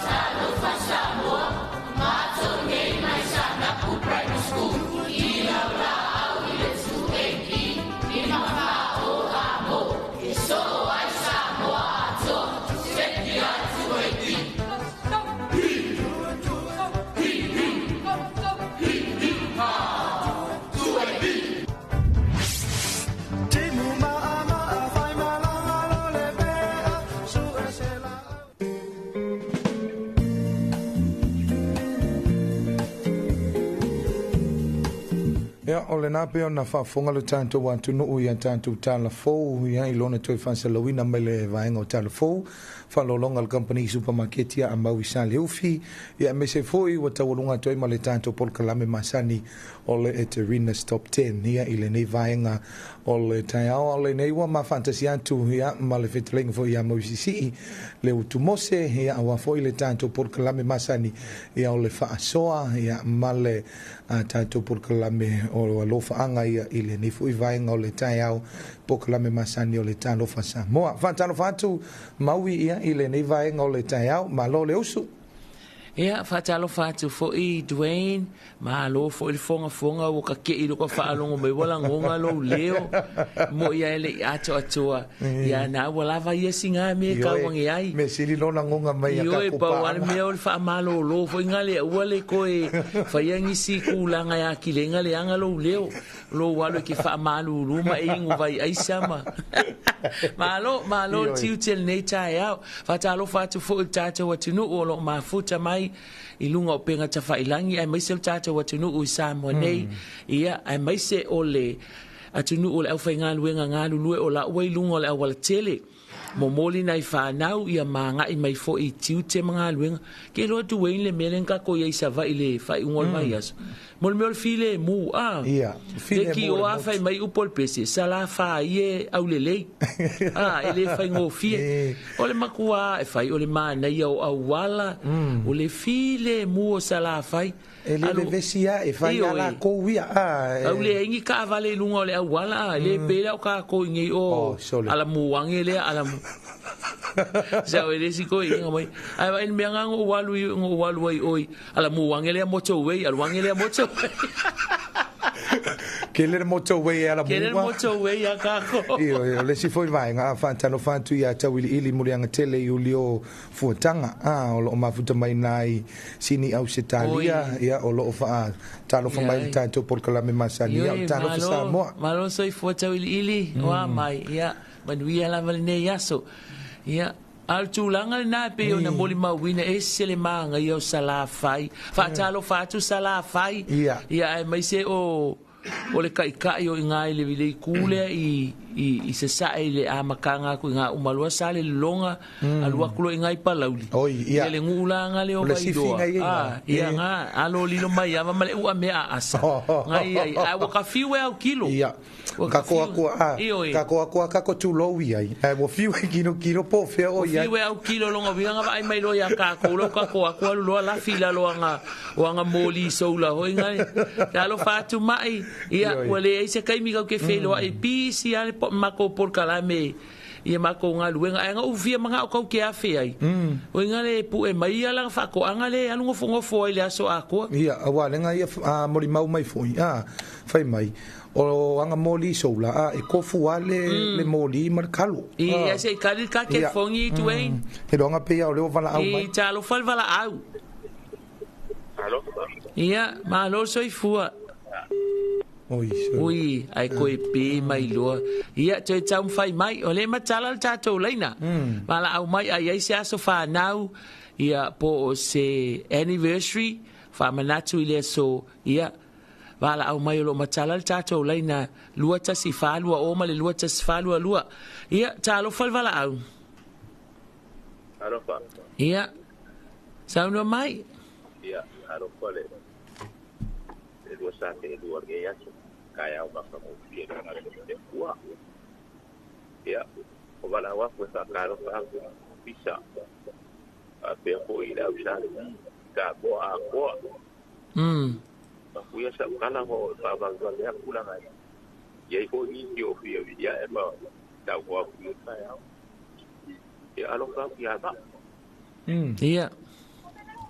Talofa Samoa, mato nei mai sana ku private school. Ila la au ile tuengi, ni mama o amo. Iso ai Samoa ato, seki atu eki. Ya ole na pe ona fa fonga le tanto wa tu no ya tanto tala fo ya ilona toi fa se lowina mele va ngo tala fo fa lo longa company supermarket ya amba wi sa leufi ya me se foi wa ta longa toi male tanto por kalame masani ole eterina stop 10 ya ile ne va nga ole ta ole ne wa ma fantasia tu ya male fitling fo ya mo sisi le utumose ya wa fo ile tanto por kalame masani ya ole fa soa ya male tanto por kalame o alofa anga ia ile ni fu vainga o le tai au pokalame masani o le Talofa Samoa fa Talofa atu maui ia ile ni vainga o le tai au ma lo le usu ia fa Talofa atu fo i Dwayne ma lo fo il fonga o ka ke i lo ka fa longo me wala ngonga lo leo mo ia ele ato atua ia na wala va ia singa me ka wangi ai me sili lo na ngonga mai ka ko pa wan me o fa malo lo fo ngale wale ko e fa yangi si kulanga ya kilenga le anga lo leo lo walo ki fa malu lu ma ingo vai ai sama malo tiu tel nei tai au fa Talofa atu fo tata watu no o lo mafuta mai ilunga o penga ta failangi ai mai se tata watu no u Samoa nei ia ai mai se ole atu no o le au fainga luenga ngalu lue o la wai lunga o le awala tele momoli nai fa nau ia manga i mai fo i tiu te mga luenga ke lo tu wein le melen ka ko ia sa va ile fa ungol mai as mol mol file mu ia file ki o fa mai upol pese sala fa ie au le le ele fa ngo fie o le makua e fa o le mana ia o awala o le file mu o sala fa ele le vesia e fa ala ko wia au le ingi ka vale lunga o le awala le pela o ka ko ngi o ala mu wangele ala sa o le siko i ngai ai vai me ngo walu ai oi ala mu wangele moto wei ala wangele moto ke le moto wei ala mu ke le moto wei ya ka ko io le si foi vai nga fa Talofa tu ya tawili ili muri anga tele yulio fuatanga o lo mafuta mai nai sini au setalia ya o lo fa Talofa mai tanto por kalame masani ya Talofa Samoa malo soi fuatawili ili wa mai ya manuia la valne yaso ya al tulanga na pe ona moli mawina e sele manga yo sala fai fa Talofa atu sala fai ya mai se o le kai o ngai le vile kule i se sai le amakanga ku nga umalua sale longa alua kulo ngai palauli le ngulanga le o vai do ia nga alo lilo mai ama male u me asa ngai ai wa ka fiwe au kilo ka ko tu lo wi ai wo fiwe kino po fe o ia fiwe au kilo longa vinga vai mai lo ya ka ko lo lo la fila lo nga moli soula ho ngai Talofa atu mai ia wale se kai mi ke felo ai pisi ale mako por kalame ia mako nga luenga nga uvia manga o ke afe ai o ngale pu e mai ala fa ko angale anu ngofo ile aso ako ia awale nga ia mori mau mai foi fai mai o anga moli soula e kofu ale le moli markalo ia se kali ka ke fongi tueng e longa pe o le vala au mai Talofa vala au ia malo soi fua ui ai koe pe mai loa ia te tau fai mai o le matala tatou leina mala au mai ai se aso whanau ia po o se anniversary whamanatu i le so ia wala au mai lo matala le tatou laina lua tasi falua o ma le lua tasi falua lua ia talofa le wala au Talofa ia sauna mai ia talofa le lua sa te lua ge ya kaya o ka mo pie na le ua ia o wala wa ko sa talofa bisa a pe ko ila usa ka bo a ko aku ya sa kala ho pa ba ga ya kula ga ye ko ni yo fi ya e ma ta ko ku ta ya alo ka ya ba ia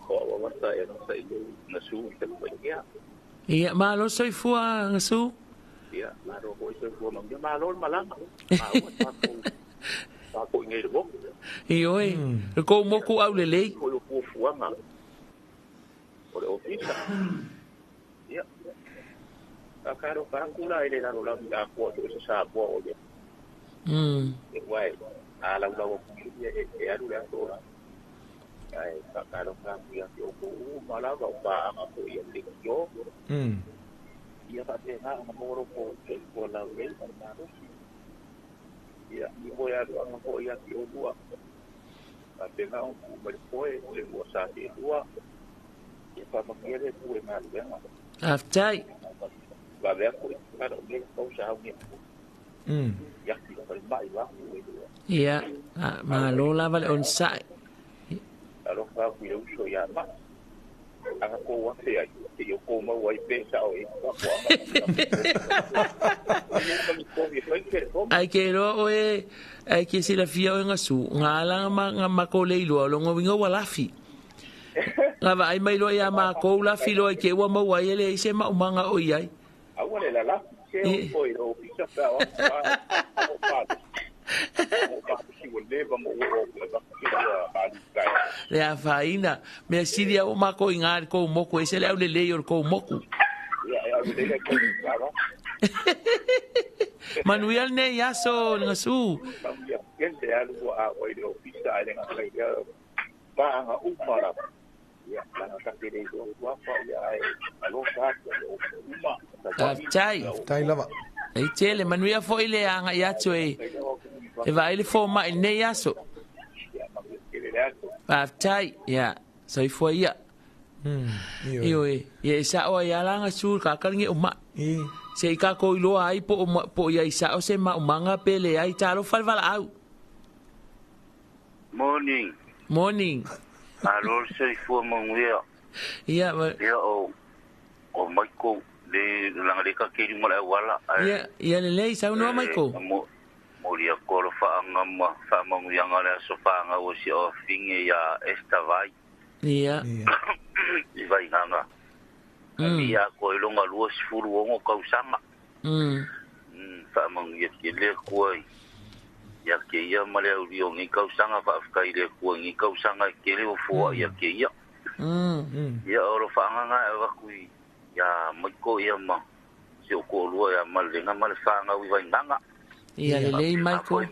o wa sa ya no sa i na su te ko ya ia ma lo soi fua ngasu ia ma ro ko soi fua ma lo malanga ma wa ko ngai do ioi ko moku au lelei ko lo fu fua ma o le ofisa ia akaro kangula ile na rola da ko to sa bo o ye e wai ala la o e aru la to ai akaro kangula yo ko mala ba ba ma ko ye le yo ia pa te na mo ro ko la le na ro ia i voy a lo ko ia ki o bua a te na o mo ko e mo sa te bua e pa ma quiere ku e na le aftai va ver ko para o le ko sa o ni ya ki ko mai va ia ma lo la vale on sai alo fa ku yo so ya ma anga ko wa se ai te yo ko mo wa pe sa o e ai ke ro e ai ke si la fia o ngasu ngala ma ko le lo lo wingo wala fi nga vai mai lo ya ma ko la fi lo ke wa mo wa ele se ma manga o ai awale la ke o ko i ro pisa pa o pa le a faina me siria o ma ko ingar ko moku ese le le le ko moku Manuel ne yaso ngasu gente algo a o de ofisa en la ba nga umara ya la ka te de wa fa ya alo ka uma tai lava ai tele Manuel foi le anga ya tue e vai le fo ma ne yaso tai ya so foi ya Ioi, ye sa o ya langa sul ka ka ngi uma. Se ka ko lo ai po ya sa o se ma manga pele ai talo fal vala au. Morning. Alo se fu mo ngia. Ya o mai ko le langa le ka ke mo la wala. Ya le sa no mai ko. Mo ria ko fa ngam fa mo ngia ngala so fa nga o si o finge ya estavai. Ia. Vai nganga. Ia ko longa luos furu ngo kausanga. Fa mang ye le ko ya ke ia male u rio ngi kausanga fa ka ile ko ngi kausanga ke le fo ya ke ia. Ya oro fa nganga wa ku ya mo ko ia ma. Si ko lu ya mal nga mal fa nga wi vai nganga. Ia le mai ko.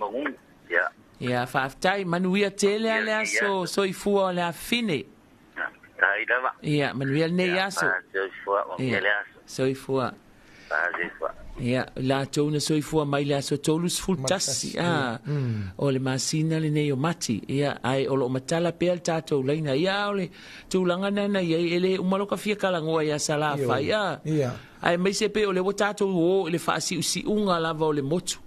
Ya. Ya fa tai manuia tele ale so i fu ala fine. Ia, Manuel ne yaso. Soi fua. Ia, la tona soi fua mai la so tolus full tasi. O le masina le ne o mati. Ia, ai o lo matala pe al tato leina. Ia, o le tūlanga nana ia ele umaloka fia kalangoa ia salafa. Ia. Ai mai se pe o le tato o le faasi usi unga lava o le motu.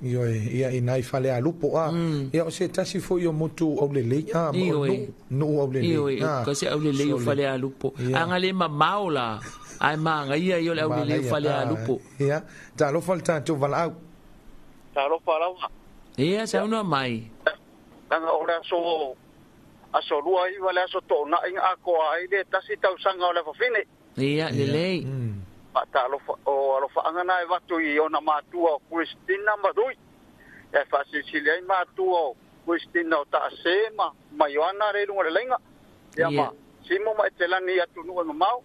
Io ia ina I fale a lupo ia o se tasi fo io motu o le le no o le le ko se o le le o fale a lupo anga le maula ai manga ia io le o le le fale a lupo ia ta lo falta tu vala ta lo fala ia sa uno mai tanga ora so aso lua I wala so to na inga ko ai le tasi tau sanga o le fine ia le le ta lo fa anga na watu I ona matua Christina madui e fa Sicilia matua Christina ta sema maiona re lunga lenga ya ma simo ma telani ya tunu no mau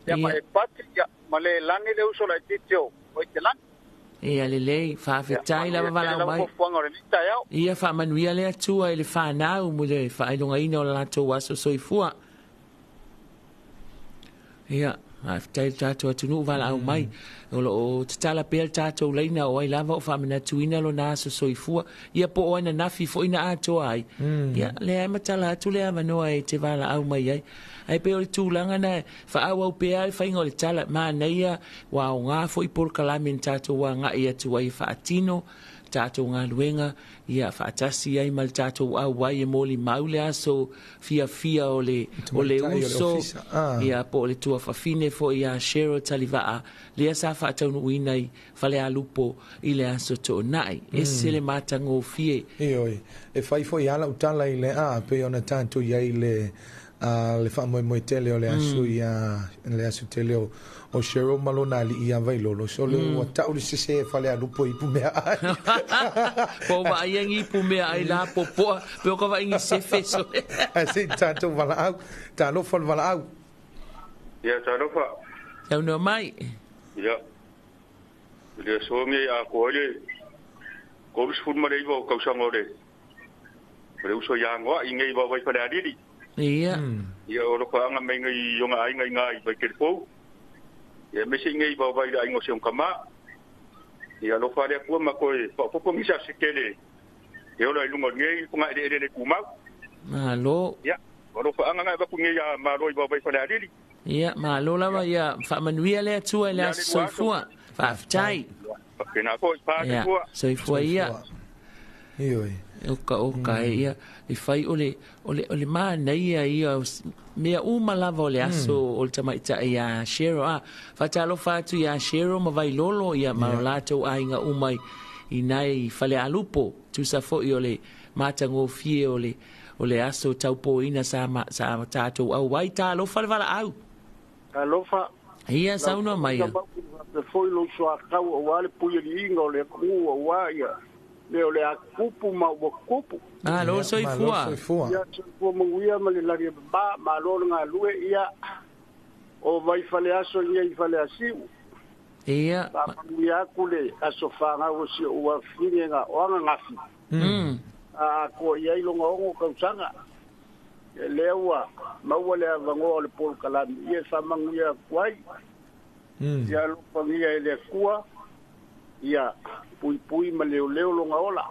ya ma e pati ya male lani le uso la titio o telani ia le fa fetai la vala mai ia fa manuia le atua ile fa na mo le fa I longa ina la to waso soifua ia tai tātou atunu wala au mai o tala pēl tātou leina o ai lava o whamina tuina lo nā so soifua ia po oina nafi fo ina atoa ai ia le ai matala atu le amanoa e te wala au mai ai pe o le tūlanga na wha au pēa e whainga o le tala mā neia wa o ngā fo i por kalamin tātou wa ngā ia tu ai wha atino tātou ngā luenga ia whaatasi ai mal tātou au wai e mōli maule aso fia o le uso ia po le tua whawhine fo ia shero talivaa lea sa whaataunu uinai whale a lupo i le aso to nai e se le mātango fie e whai fo i ala utala i le pe ona tātou iai le wha tele o le aso le aso tele o shero malona li ia vai lolo so le o tau le se fale a lupo i pumea ai po va ai pumea ai la popo pe o ka va ingi se feso se tātou wala au Talofa wala au ia Talofa au no mai ia le so me a ko le ko bis fun mare ibo ka usang ore le uso ya ngo i ngai ba vai fale a dili ia o lo ka nga me ngai yo nga ai ngai ba ke po ia me se ngai ba vai ai ngo se kama ia lo fale ku ma ko po mi sa se kele e o lo lungo ngai ku nga de kuma malo ia o lo ka nga ba ku ngai ya ma lo ba vai fale a dili ia malo la ia fa manuia le tu le soifua fa tai ke na ko pa ia soifua ia oka ia i fai ole ma nei ia mea uma lava o le aso o le tamaita ia shero fa talofa atu ia shero ma vai lolo ia ma latou ainga umai i nai fale alupo tu sa fo i ole matango fie ole aso taupo ina sa tātou au wai talofa le wala au Talofa ia sauna mai le foi lo so akau o wale puia linga o le ku o waia le o le akupu ma o kupu lo soifua ia soifua muia ma le lari ba ma lo nga lue ia o vai fale aso ia I fale asiu ia ia kule aso fanga o si o finga o nga ngafi ko ia lo ngo ka usanga lewa maua le avango le pol kalami ia samangia kwai ia lo pangia ele kua ia pui ma leo lo ngaola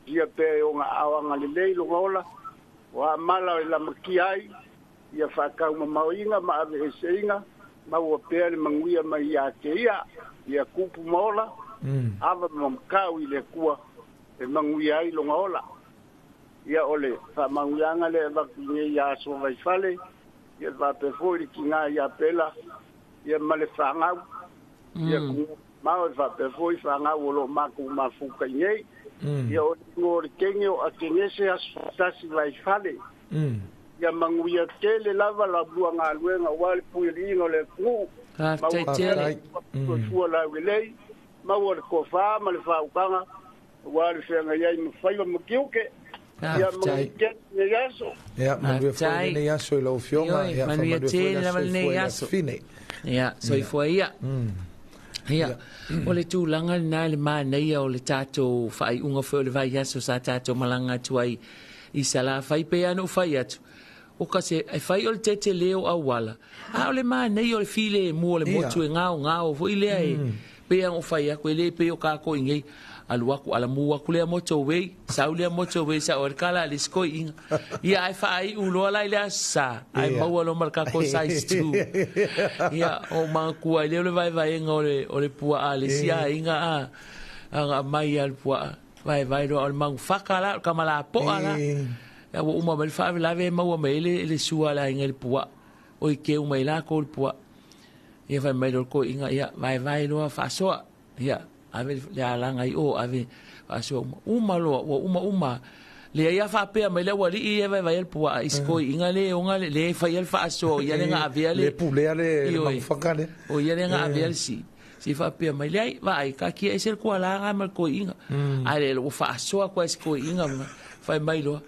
ia pe o nga awanga le lo ngaola wa mala la makiai ia fa ma mauinga ma ave seinga ma o pe le manguia ma ia ke ia kupu mola ava mamkau ile kua e manguia lo ngaola ia ole fa mangianga le va kinge ya so vai fale ia va pe foi kinga ia pela ia male fanga ia ku ma va pe foi fanga lo ma ku ma fu kinge ia o ngor kenyo a kinge se as tasi vai fale ia manguia tele lava la buanga luenga wal puiringo le ku ma tele fu la wele ma wo ko fa ma le fa ukanga wal fenga ia mu fa mo kiuke ia manguia ne yaso ia manguia foi ne yaso lo fionga ia manguia tele la ne yaso ia soifua ia ia o le tūlanga na le mānei o le tātou whai unga wheo le vai aso sa tātou malanga tuai I sala whai pe anu whai atu o ka se e whai o le tete leo au wala a o le mānei o le file mua le motu e ngao vo I lea e pe anu whai ako e le pe o kako ingei aluaku ala mua kulea motorway saulia motorway sa o kala le skoi inga ia ai whai uloa lai lea sa ai maua lo marka ko size 2 ia o mangkua le vai inga o le pua a le sia inga a mai al pua vai do al mang fakala kamala po ala ya wo uma bel fa la ve maua me le sua la inga le pua o ke uma ila ko le pua ia vai mai do ko inga ia vai lo fa soa ia ave le alanga I o ave aso uma lo uma le ia fa pe me le wali I vai el pua iskoi inga le onga le fa el fa aso ia le nga ave le pule le fakale o ia le nga ave si fa pe me le vai ka ki e ser ko la nga mal ko inga ale lo fa aso ko iskoi inga fa mai lo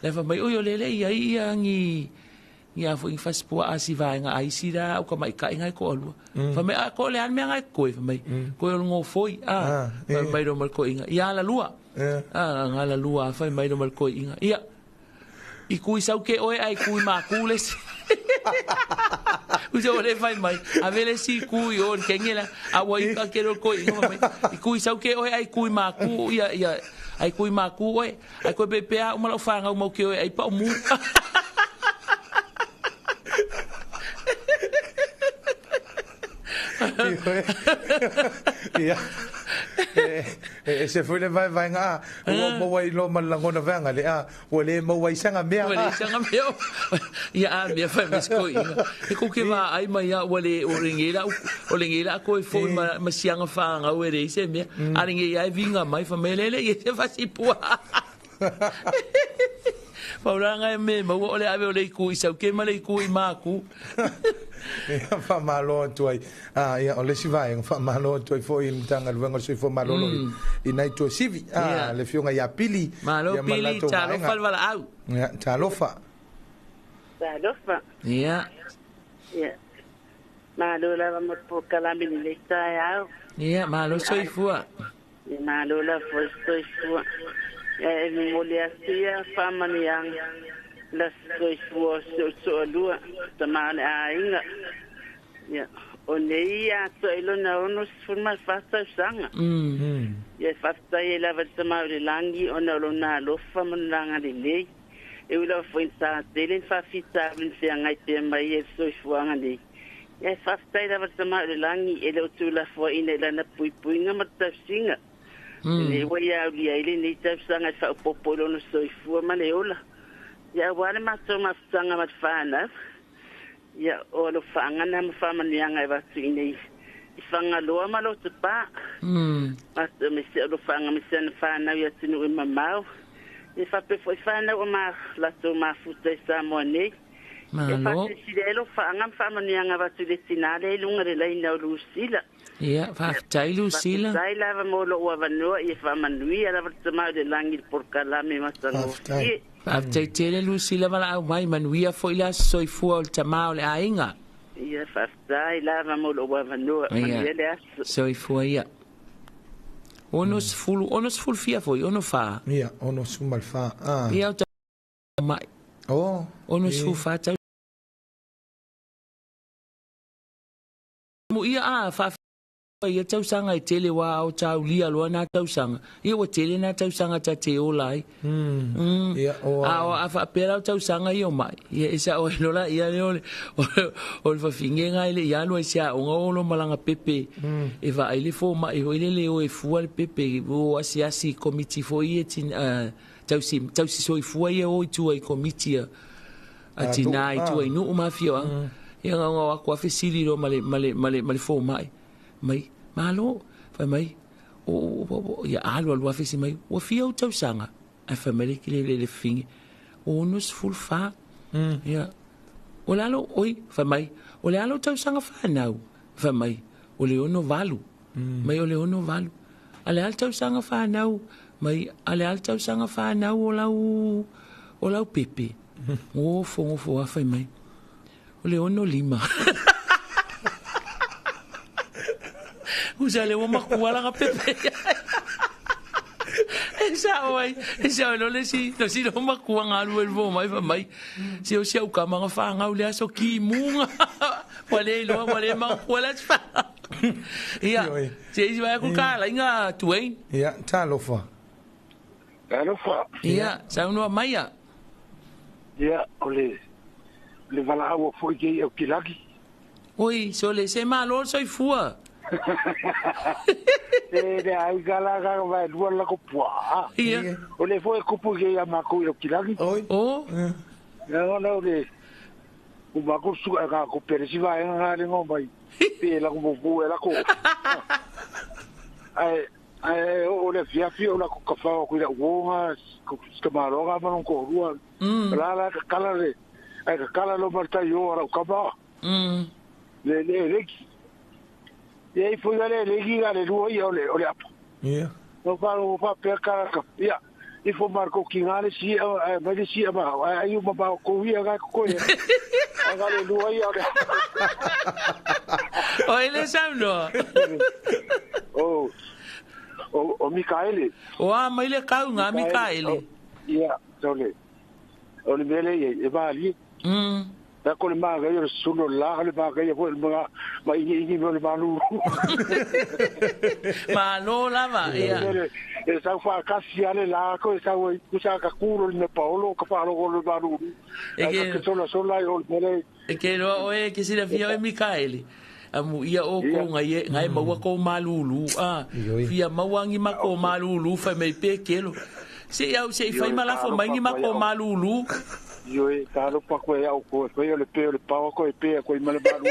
le fa mai o yo le ia ngi ia fo fa spua asi vai nga ai si da o ka mai ka inga ko lu fa me ko le an me nga ko fa mai ko ngo foi mai do mal ko inga ia la lua nga la lua fa mai do mal ko inga ia I kui sau ke oe ai kui māku le si. Usa o le fai mai. A vele si kui o kengela. A wai ka kero koi. I kui sau ke oe ai kui māku. Ia ai kui māku oe. Ai koe pepea umalau whanga umau ke oe ai pa umu. Ia. Se foi le vai nga o wai lo malangona vanga le a o le mo wai sanga mea. O le sanga mea. Ia a mea fai mesko inga. E ko ke va ai mai o le o ringela ko e foi ma sianga fanga o e se mea. A ringela ai vinga mai famele e se fa si pua. Pauranga e me ma o le ave o le ku i sau ke ma le ku i maku. Fa malo tu ai ia o le si vai fa malo tu ai foi in tanga vengo se foi malo i nai tu sivi le fionga ia pili malo pili Talofa vala au ia Talofa ia malo la vamos por calami le tai au ia malo soifua malo la foi soifua e moliasia famaniang las soifua so lua tamane ainga ya oneia so ilona onus forma fasta sanga ya fasta ela vatama langi ona lona lofa mananga le e ula fointa delen fa fita bin se ngai te mai e soifua ngani ya fasta ela vatama langi ele tula fo ina lana pui ngamata singa le waya lia ile ni tafsanga fa popolo no soifua maneola ya wale maso mafanga matfana ya olo fanga na mfama nyanga e vasini ifanga lo malo tpa maso misi olo fanga misi fana ya tinu mamau ifa pe foi fana o ma la to ma futa Samoa ne malo ilo fanga mfama nyanga vasile sinale lunga le ina lusila ia fa tailu sila sai lava molo o vanua e fa manui ala vatama de langi por kalame masango Tele Lucila vala au mai manuia foi la soifua o tamao le ainga. Ia faftai lava mo lo vanua manuia soifua ia. Onos ful fia foi ono fa. Ia onos mal fa. Ia o mai. Oh, onos fu fa ta. Mo ia fa ia tausanga I tele wa o tau lia loa na tausanga. Ia wa tele na tausanga ta te o lai. Ia o a fa pera o tausanga I o mai. Ia isa o lola ia le o fa fingenga ile ia no sia o ngolo malanga pepe. E va ile fo ma e ile o e fu al pepe o asi committee fo ia tin tausi so fu ia o tu ai committee a tinai tu ai no ma fio. Ia nga ko afisili ro male fo mai. Malo fa mai o ya alwa fisi mai o fia o tausanga a family ki le fingi o nos full fa ya o lalo oi fa mai o lalo tausanga fa nau fa mai o le ono valu mai o le ono valu ale al tausanga fa nau mai ale al tausanga fa nau o lau pepe o fo fa mai o le ono lima Usa le uma kuala nga pepe. Esa no le si no uma kuanga alu el vo mai mai. Si o sia o kama nga fa nga ule aso ki munga. Wale ma kuala fa. Ia. Si vai ku kala inga tuain. Ia Talofa. Ia, sa no maia. Ia ole le vala o foi que o kilaki. Oi, so le se malo soi fua. De ai galaga vai dua la ko pua. Ia. O le foi kupu ke ya mako o kilaki. Oh. Ya no de. O mako su ga ko persiva nga le ngo bai. Pe la ko bu la ko. Ai o le fia la ko ka fa ko le wonga ko skamaro ga ma ko rua. La kala le. Ai kala lo marta yo ra ka ba. Le e aí foi ale legiga le ruo ia ole apa no falo pa perca ia e foi marco kingale si vai si ba aí uma ba ko ia ga ko ia agale ruo ia ole o ele samno o Mikaele o a mai le kau nga Mikaele ia tole o le mele e va ali da ko le maga yo suno la le maga yo po ma i mo le malu ma lo lava ia e sa fa kasi ale la ko sa wo ku sa ka kulo le paolo ka pa lo le malu e ke sola yo le mele e ke lo e ke si la fia e Mikaeli amu ia o ko ngai maua ko malulu fia mawangi ma ko malulu fa me pe kelo se ia se fai mala fo mangi ma ko malulu yo e talo pa ko e au ko yo le pe le pa ko e pe ko i mala balu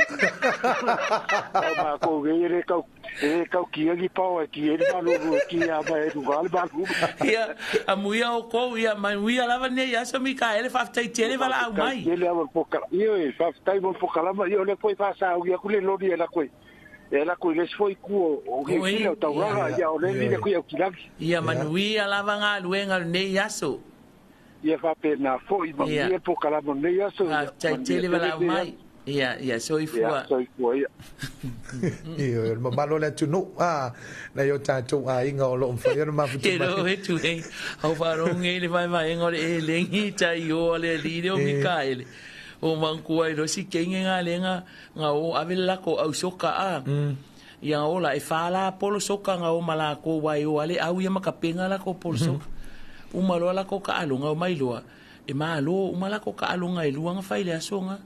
ma ko ge ka ki gi pa o ki e balu ki a ba e du gal balu ia amu ia o ko ia mai ia lava ne ia so Mikael fa tai tele vala au mai ele a po ka yo e fa tai mo po kala ma yo le ko fa sa o ia ku le lo di la ko ela ko le foi ku o ge ki o tauranga ia o le ni ku ia ki la ia manui ala vanga luenga ne ia so ia fa pe na foi ma ia po kala mo ne ia so tai tele vala mai ia so i fua ia Io ma malo le tu no na yo tanto inga o lo fa yo ma fu ke ro e tu e au faro nge le vai mai ngore e lengi tai o le lidio Mikael o manku ai ro si kenge nga lenga nga o avela ko au soka ia o la e fala polo soka nga o mala ko wai o ale au ia makapenga la ko polo soka o malo la ko ka alunga o mai loa e malo o mala ko ka alunga e luanga fai le asonga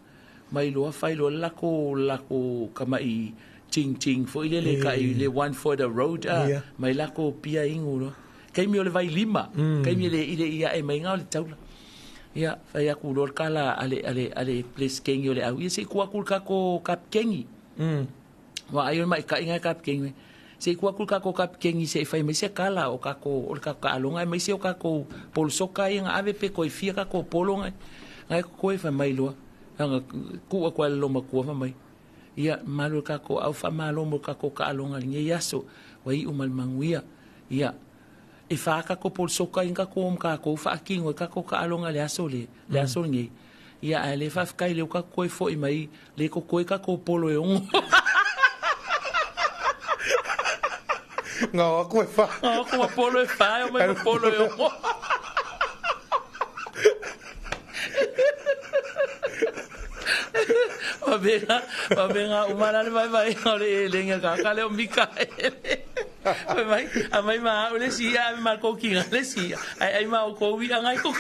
mai loa fai lo la ko kamai ting fo ile le ka ile one for the road mai la ko pia ingulo kai mi o le vai lima kai mi le ile ia e mai nga o le taula ia fai aku lor kala ale place kengi ole au ia se ku akul ka ko kap kengi wa ayo mai ka inga kap kengi se ku akul ka ko kap kengi se fai mai se kala o ka ko alonga mai se o ka ko pol soka inga ave pe ko fia ka ko polonga ngai ko e fa mai lo anga ku ko lo ma ku fa mai ia malo ka ko au fa malo mo ka ko ka alonga nge yaso wa i umal manguia ia e fa ka ko pol soka inga ko ka ko fa kingo ka ko ka alonga le aso nge ia ale fa ka le ka ko fo i mai le ko ka ko polo e un nga ko fa ko polo e fa o mai polo e un va venga umana le vai ole lenga ka le Mikael vai a mai ma ole si a ma ko kinga le si ai ma ko wi angai ko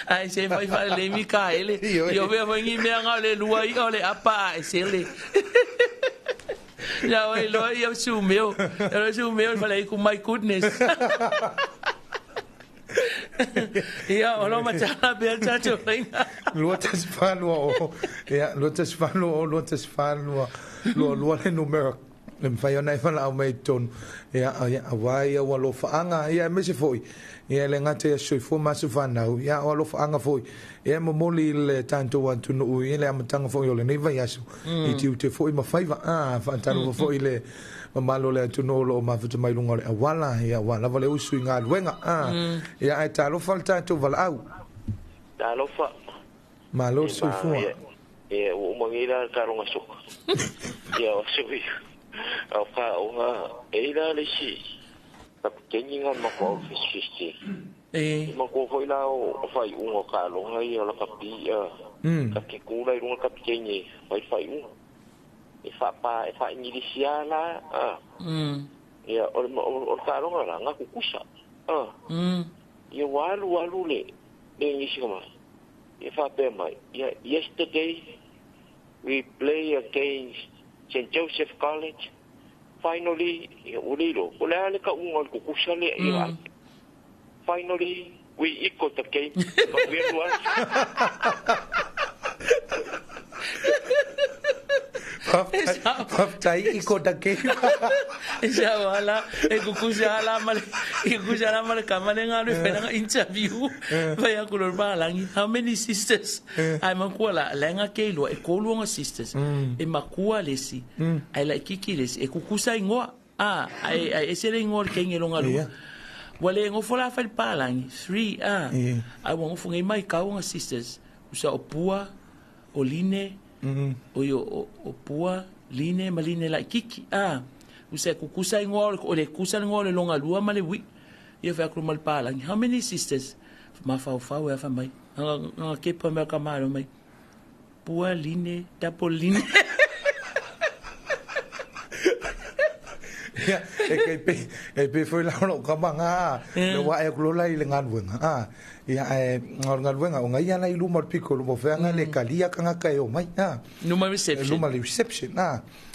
ai se vai fa le Mikael io ve vengi me anga le lua i ole apa e se le ya oi lo io su meu fa le ku my goodness ia o lo matala be chacho lenga lo tas falo ia lo tas falo lo le numero le fai ona fa la mai ton ia vai o lo faanga ia me se foi ia le ngate so fo ma se fa na ia o lo faanga foi ia mo moli le tanto wa tu no ia le amatanga foi o le nei vai aso i ti te foi ma fai va fa tano foi le malo le tu no lo ma futu mai lunga le wala ia wala vale usu nga wenga ia ai talo falta tu val au Talofa malo so fu e o mangira ka ronga so ia o sui au ka o nga e la le si ta keninga ma ko office ma ko foi la o fai un o ka longa ia la kapi ka ke kula i runga kapi kenyi fai un e fa inilisia la ia o taronga la nga kukusa ia walu le ngisi kama e fa pe mai ia yesterday we play against St. Joseph College finally ia ulilo ola le ka unga kukusa le ia finally we equal the game but we were tai iko da ke ja wala e kukusala mal kamane ngalo fena interview vai a color balangi how many sisters ai makuala lenga ke lo e kolunga sisters e makua lesi ai la kiki lesi e kukusa ingoa ai esere ingor ke ngelonga lu wale ngo fola fa balangi 3 ai wongo funga mai kaunga sisters usa opua oline o pua line maline la kiki usa kukusa ngol o le kusa ngol longa lua male wi ia fa krumal pala how many sisters ma fau e fa mai nga ke pa me ka malo mai pualine tapoline ya e pe foi la no ka manga le wa e klola i le ngalwenga ya ngalwenga o ngai ana i lu mar pico lu mo fe nga le kalia ka nga ka o mai numa reception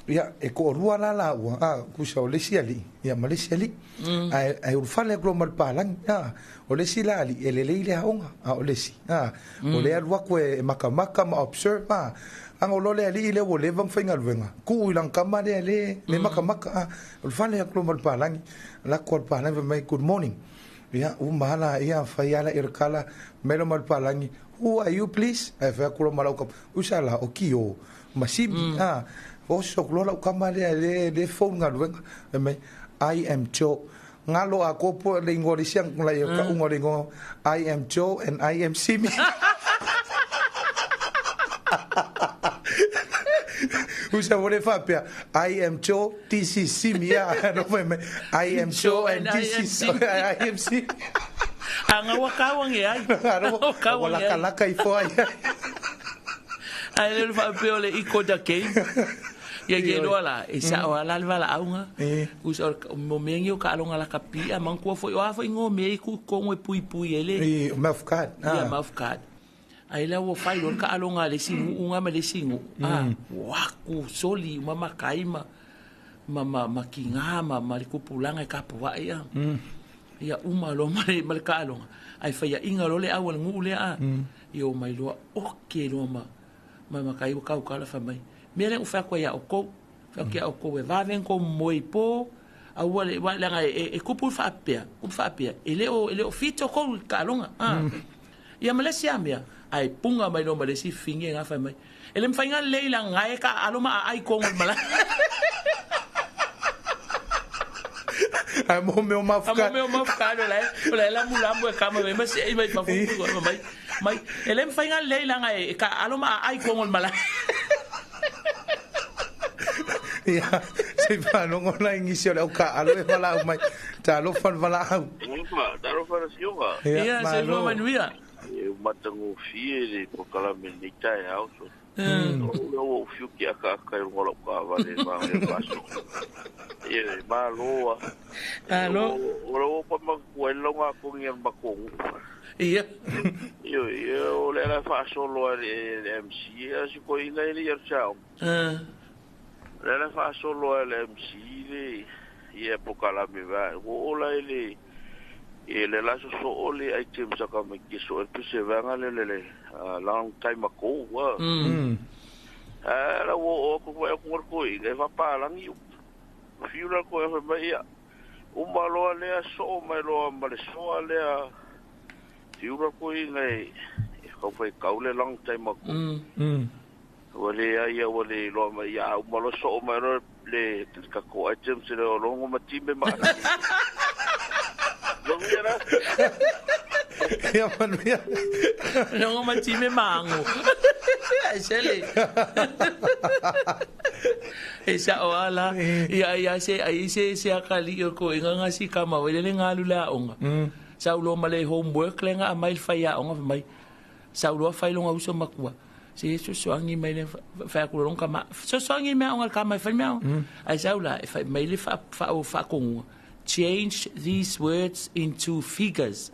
ya e ko rua la wa ku sa o le siali ya Malaysia li ai u fa le glo mar palang o le sila ali ele le ile onga o le si o le alwa ko e makamaka ma observe ang olole ali ile wo le bang fingal wenga ku ilang kamade ale le makamaka ul fale aklo mal palang la kor palang mai good morning ya umala ya fayala irkala melo mal palang who are you please e fa kulo mal ko usala okio masibi o so kulo kamade ale le phone ngal wenga mai I am Joe ngalo ako po le ngori siang la ka ngori ngo I am Joe and I am Simi Usa vole fapia I am Joe this is Simi no I am Joe and this is I am Simi anga wakawang ai wakawang la kalaka I foi ai le fapia le iko da ke ya ke lo la isa wala wala aunga usa mo mengi ka longa la kapia man ko foi wa foi ngo me ku ko ngoi pui ele mafkat ya mafkat ai la wo fai lo ka alonga le singu unga me le singu waku soli mama kaima mama makinga mama le kupulanga ka po ya ya uma lo mai mal ka alonga ai fa ya inga lo le awal ngu le yo mai lo oke lo mama kai ka ka la fa mai me le ufa ko ya oko fa ke oko we va ven ko moi po awale wa la e kupul fa pia ele o fito ko ka alonga ya Malaysia mia ai punga mai no Malaysia finge nga fa mai ele mfainga leila ngai ka aloma ai ko mala ai mo meu mafka la la mulambo ka mai mas ai mai fa fu mai ele mfainga leila ngai ka aloma ai ko mala ya se fa no ngona ingisio le ka alo e fala mai Talofa fala Talofa Samoa ya se no manuia e matango fiere po kala menita e auto o fiu que a ka ngolo ka vale ma e paso e malo o po ma kuelo nga ko ngi makong iya yo le la fa solo le MC asi ko ina ile yer chao le la fa solo le MC le e po kala me va o la ile ele la so ole ai tem saka me ki so e se vanga le long time ago wa la wo ko ko i le va pa lang yu fiura ko e va ia o malo le so mai lo ma le so le fiura ko i nei e ko foi kaule long time ago wale ia wale lo ma ia o malo so mai le ka ko ai tem se lo ngo ma timbe ma ya manuia no mati me mango sele esa oala ya se ai se akali ko inga si kama wele ngalu la onga saulo male homework lenga mai faya onga mai saulo failo nga uso makwa se so angi mai le fa ko ron kama so angi me onga kama fa me ai saula fa mai le fa ko change these words into figures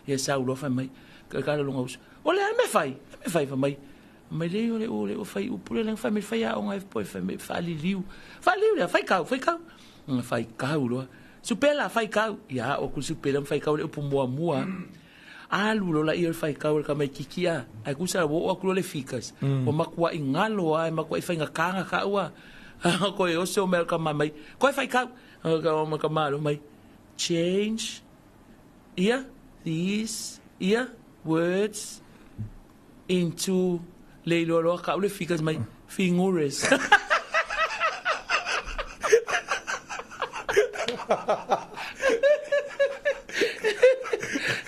yes Saulo fa mai ka longa us ole me fai fa mai le o fai o pule lang fa me fai a onga po fa me fa liu le fai ka lo supela fai ka ya o ku supela fai ka le po mua alu lo la ir fai ka ka mai kikia ai ku sa wo ku le figures o makwa ingalo ai makwa fai nga ka wa ko e o so me ka mai ko fai ka kamalo mai change these words into leilolo ka le figures mai fingures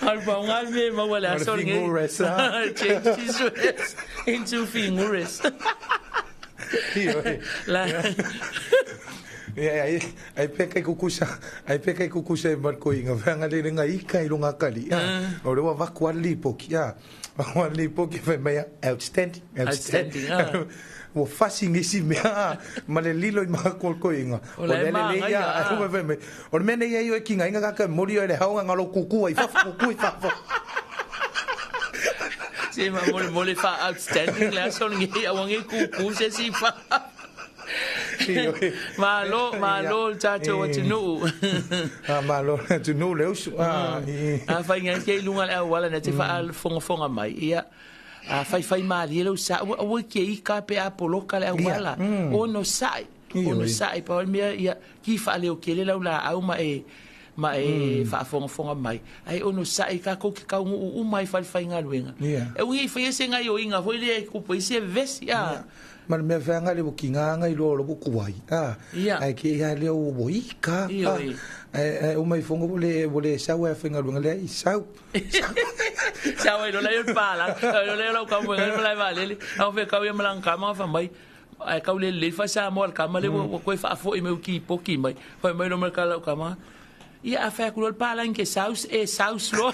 alba ngal me ma wala so change these words into fingures ai peka kukusa marko inga vanga le nga ika ilunga kali o le wa vakwali poki vakwali poki fa mai outstanding wo fasing isi mea male lilo ma ko inga o le ya o me me o me ne yo kinga inga ka morio le haunga ngalo kuku ai fa si ma mole fa outstanding la son ngi awangi kuku se si fa malo tato watunu malo tunu le usu fa ngai ke lunga le wala na te fa al fonga mai ia fai mali le usa o ke I ka pe apolo ka le wala o no sai pa mia ia ki fa le o ke le la au ma fa fonga mai ai ono sai ka ko ka u mai fa nga luenga e wi fa yese nga yo inga foi le ku po ise vesi mar me vanga le bukinga nga I lo ku wai ai ke ya le o boika o mai fonga vole sa wa finga luenga le sa lo le pala lo le lo ka mo le vale au fe ka yo malang ka ma fa mai ai ka le fa sa mo ka ma le ko fa fo I me ki po ki mai fa mai no me ka ka ma ia a fa kulol palan ke saus lo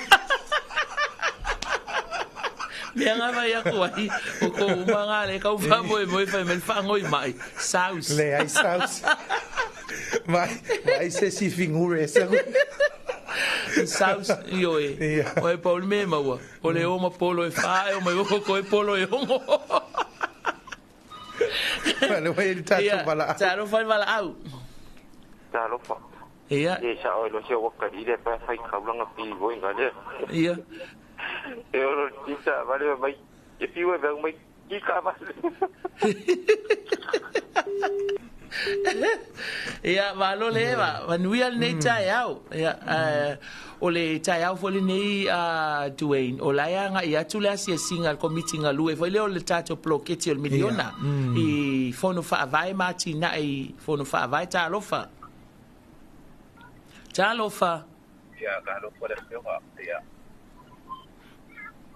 Bianga vai a kuai o ko manga le ka fa moi fa me fa ngoi mai saus le ai saus vai se si fingure esa saus yo o Paul me ma o le o ma polo e fa o mai ko e polo e o Vale, vai tato bala taro fa bala au taro fa ia sa o lo se o ka dire pa fai ka blanga pi go ngale ia Ero kita vale mai e piu e mai ki ka va ia valo leva vanui al nei tai au ia o le tai au fo le nei Dwayne o la nga ia tu la sia singa committee nga lu e foi le o le tato ploketi o miliona I fono fa vai martina I fono fa vai Talofa ia ka lo po le ia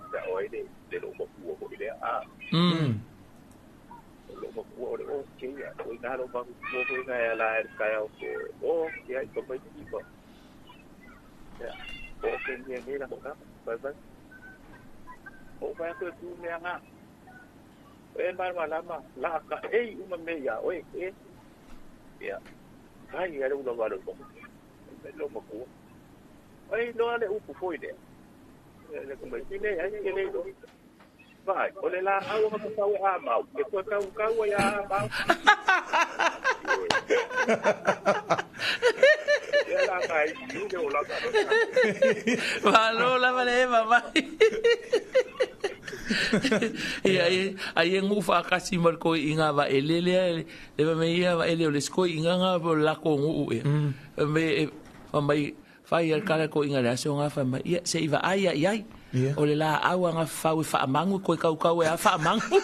da oi de lo mo ko ile lo mo ko o ke ya o na lo ba ko ko ga la ka ya o ya ko pa ti ko ya o ke ni la ka ba o ba ko tu me nga e ba la ma la ka e uma me ya o ya ai ya lo ba lo mo ko ai no ale u foi de le como tiene ya que le do vai ole la agua que está agua mau que fue agua ya mau ya la kai yo la valo la vale mamá ai ngufa kasi marko inga va elele le me ia va ele le sko inga nga la ko ngu me mai fai al kala ko inga so nga fa mai ia se iva ai o le la au nga fa we fa mangu ko ka we fa mangu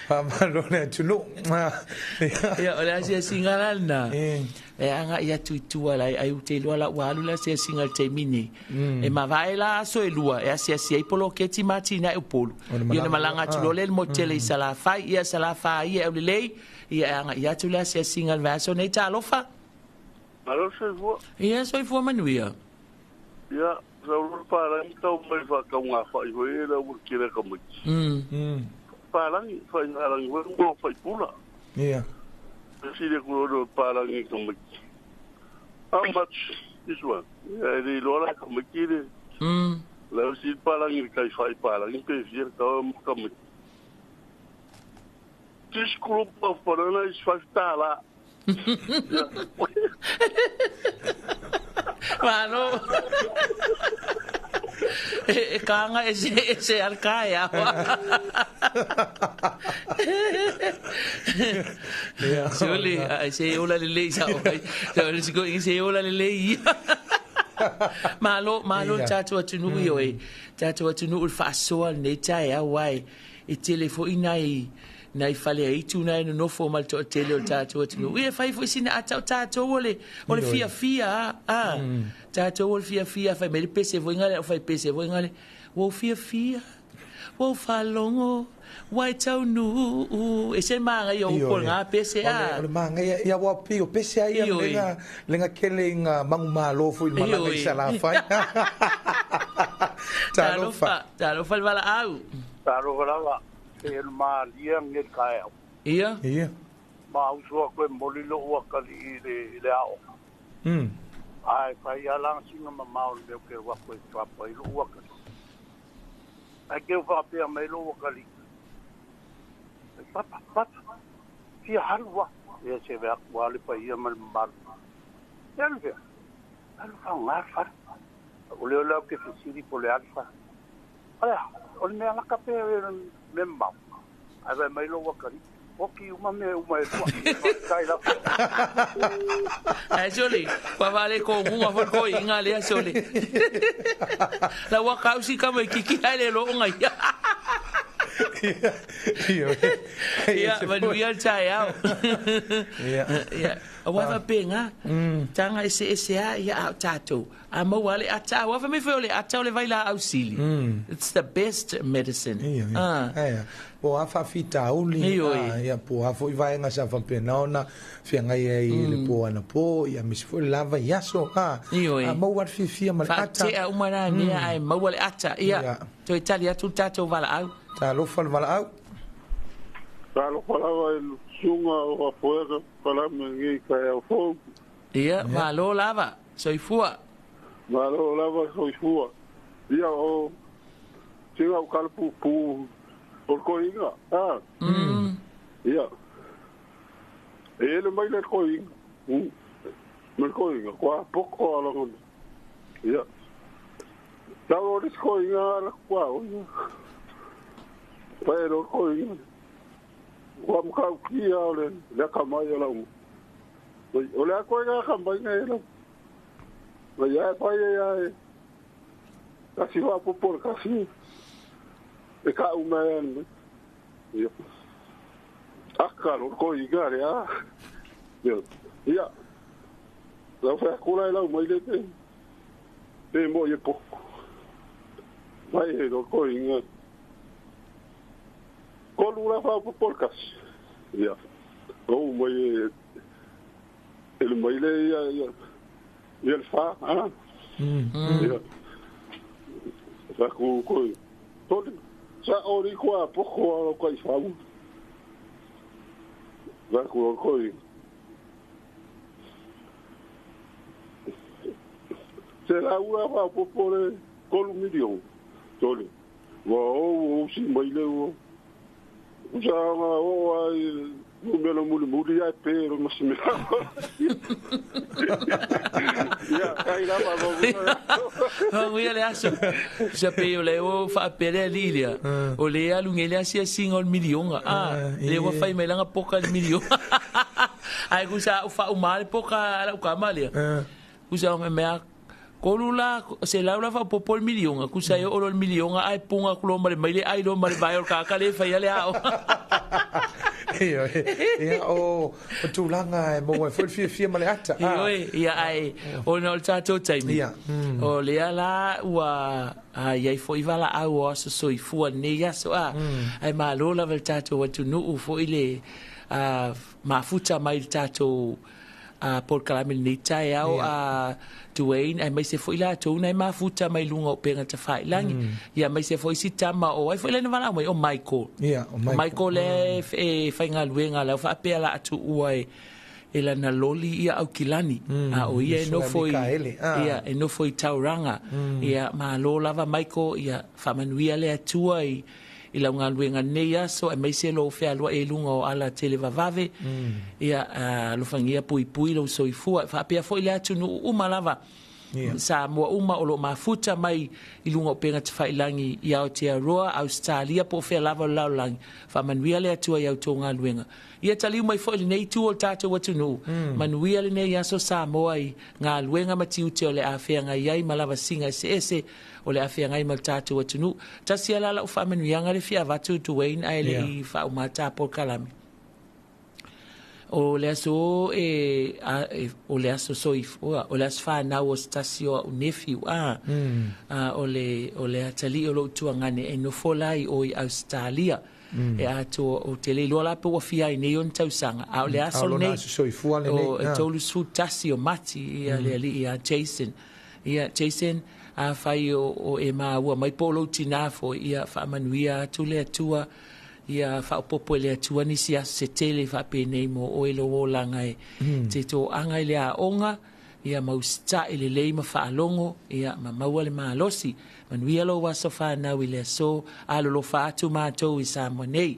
Amalo ne tunu ia o le asia singala na anga ia tu ala ai te lo ala walu la se singal te mini e ma vai la so e lua e asia si polo ke ti matina e polo ia na malanga tu lo le motel i sala fai ia sala fai ia o le ia anga ia tu la se singal vaso nei Talofa malo se vo ia so i fo manuia ia so para ito mai fa ka nga fa i ho era o kira ka mo para ni fa ara ni wo fa pula ia si de kuro para ni ka mo how much is one ia de lola ka mo kire la si para ni ka fa para ni pe fier ka mo desculpa para nós faltar lá mano kanga ese alkaya suli ese ola le sa o se go ese ola le malo tatu atunu yo tatu atunu ul faso ne tai awai e telefo inai nai fale ai tu nai no formal to tele o tatu atunu e fai fo sina tatu ole fia tatu ole fia fa me pese vo ngale fai pese vo ngale wo fia wo falongo wai tau nu e se manga yo ko nga pese a ole manga ya wa pi o pese ai lenga kele nga mangu malo fu malanga isa la fai Talofa wala au Talofa lava e ma liang e kai ia ma usua ko molilo wa kali le ao ai fai ala singa ma mau le ke wa ko fa pa ilu wa kali ai ke fa pe ma ilu wa kali pat fi halwa ya se va wa le pa ia mal mar ya le alfa marfa o le lo ke fisiri po le alfa ala o me ala ka pe me ma ai ma ilu wa kali Oki uma kai la. Ai soli, pa vale ko uma for ko inga le soli. La wa kausi ka mai kiki ai lo ngai. Ya, manu ya chai au. Ya. Wa fa penga. Tanga ese ya tato. Ama wale ata wa fa me fe le ata le vai la ausili. It's the best medicine. Po afa fita uli ya po afo vai nga sa fa penona fi nga ye le po ana po ya mis fo lava yaso ama wat fi mal ata te umara ni ai ma wale ata ya to Italia tu tato vala au Talofa vala au Talofa lava sunga o fuego para me kai fo ya ma lo lava soi fua ma lo lava soi fua ya o tinga o kalpu pu por coinga ya ele mai le coinga me coinga qua poco ala con ya tao le coinga la qua pero coinga qua mka kia le kamai ala o le coinga kamai nela ya pa ya casi va por casi e ka uma ya akalo ko igare ya la fa kula la uma ile te mo ye po vai do ko inga ko lura fa por cas ya o mo ye el mo ile ya el fa ya fa ko todo sa ori kwa poko kwa ifamu va ko koi se la ua va popore kolumidio tole wa o si maile o usa o ai numero muli ai pero mas me ya kai la va o ia le aso se pe le o fa pere lilia o le alu ngele asia single milionga le wa fai melanga poka milionga ai kusa fa o mal poka la kamalia kusa me kolula se laula fa popol milionga kusa yo o milionga ai punga kulomba le mai ai lo mai vai o ka le fai le ao o tulanga mo foi fi male ata ia ai o no tato taimi o le ala wa ai foi vala au o so i fu ne ya so ai ma lo la vel tato wa tu no fo ile ma futa mai tato por calamil ni tai au Duane ai mai se foi la to nai ma futa mai lunga o penga te fai langi ia mai se foi si tama o ai foi le vala mai o Michael Michael le fai nga luenga la fa pe la tu uai ela na loli ia au kilani o ia no foi ia e no foi tauranga ia ma lo lava Michael ia fa manuia le atuai ila nga luenga neia so e mai se lo fe alua e lunga o ala tele vavave ia lo fangia pui lo soifua fa pe foi le atu no uma lava sa mo uma o lo mafuta mai i lunga o penga te failangi i Aotearoa Australia po fe lava laulangi fa manuia le atu ia tonga luenga ia tali mai foi nei tu o tato watu no manuia le nei aso Samoa i nga luenga matiu te o le afea nga iai malava singa ese o le afea ngai mal tatu atunu tasi ala la ufa menu yanga le fia vatu Duane ai le fa umata por kalami o le aso o le aso soifua o le aso whanau o stasio o nephew o le atali o lo tuangane e no folai o i Australia e ato o te le lola pe wa fia i neon tausanga o le aso nei o tolu su tasi o mati i a Jason a fai o e maua mai polo tinafo ia whaamanuia tu le atua ia whaopopo le atua nisi a se tele whapene mo o elo o langa te tō anga le a onga ia mausta le leima whaalongo ia maua le maalosi manuia lo waso whanau i le so alo lo whaatu mātou i Samoa nei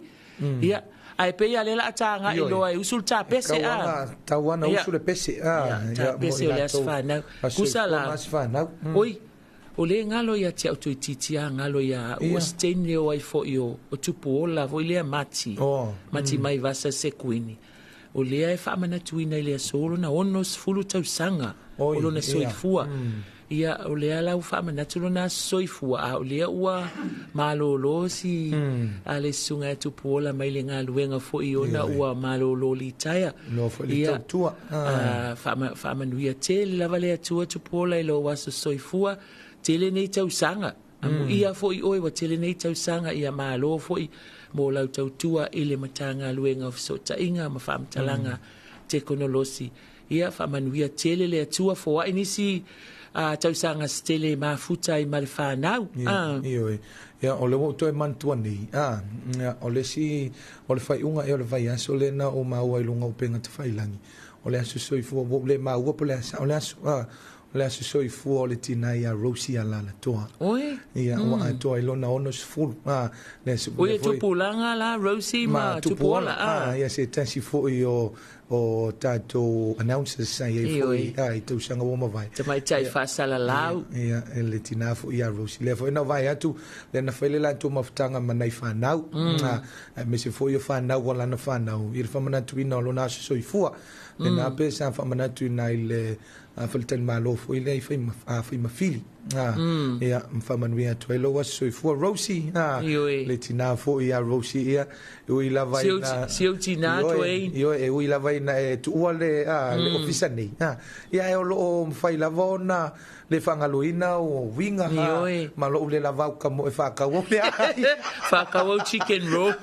ia ai pe ia le la tanga i loa e usul ta pese tawana usul pese ta pese o le as whanau kusala oi o le ngalo ia te auto titia ngalo ia o stene o ai fo io o tupu ola vo ile mati mai vasa se kuini o le ai fa mana tuina ile solo na onos fulu tau sanga o lo na soifua ia o le ala u fa mana tu na soifua o le ua malolo si ale sunga tupu ola mai le ngalo wenga fo io na ua malolo li taia no fo li tua fa manuia te la vale tua tupu ola ilo waso soifua tele nei tau sanga amu ia foi oi wa tele nei tau sanga ia malo foi mo lau tau tua ile matanga luenga so tainga ma fam talanga teknolosi ia fa manuia tele le tua fo inisi tau sanga stele ma futa i malfa nau ia o le mo to man tuani o le si o le fai unga e o le vai aso le na o ma o ilunga o penga te failangi o le aso soi fo le ma o le aso le aso soifua o le tina ia Rosie alala toa ia o a toa ilona ono sifulu o ia tupulanga la Rosie ma tupuola ia se tansi foi o tato announcers sai foi i tau sanga o mavai te mai tai fasala lau ia le tina fo ia Rosie le foi na vai atu le na fele la tu maftanga manai fanau me se foi o fanau wala na fanau ir fa mana tu ina lo na soifua le na pe sa fa mana tu na ile faltan malo fo ile fai mafili ia mfamanuia tuelo was soifua Rosie le tina fo ia Rosie ia o ila vai na siu tina to io e o ila vai na tu ole le ofisa nei ia e o lo fai lavona le fangaloina o winga ma lo le lavau ka mo e fa ka o le chicken roll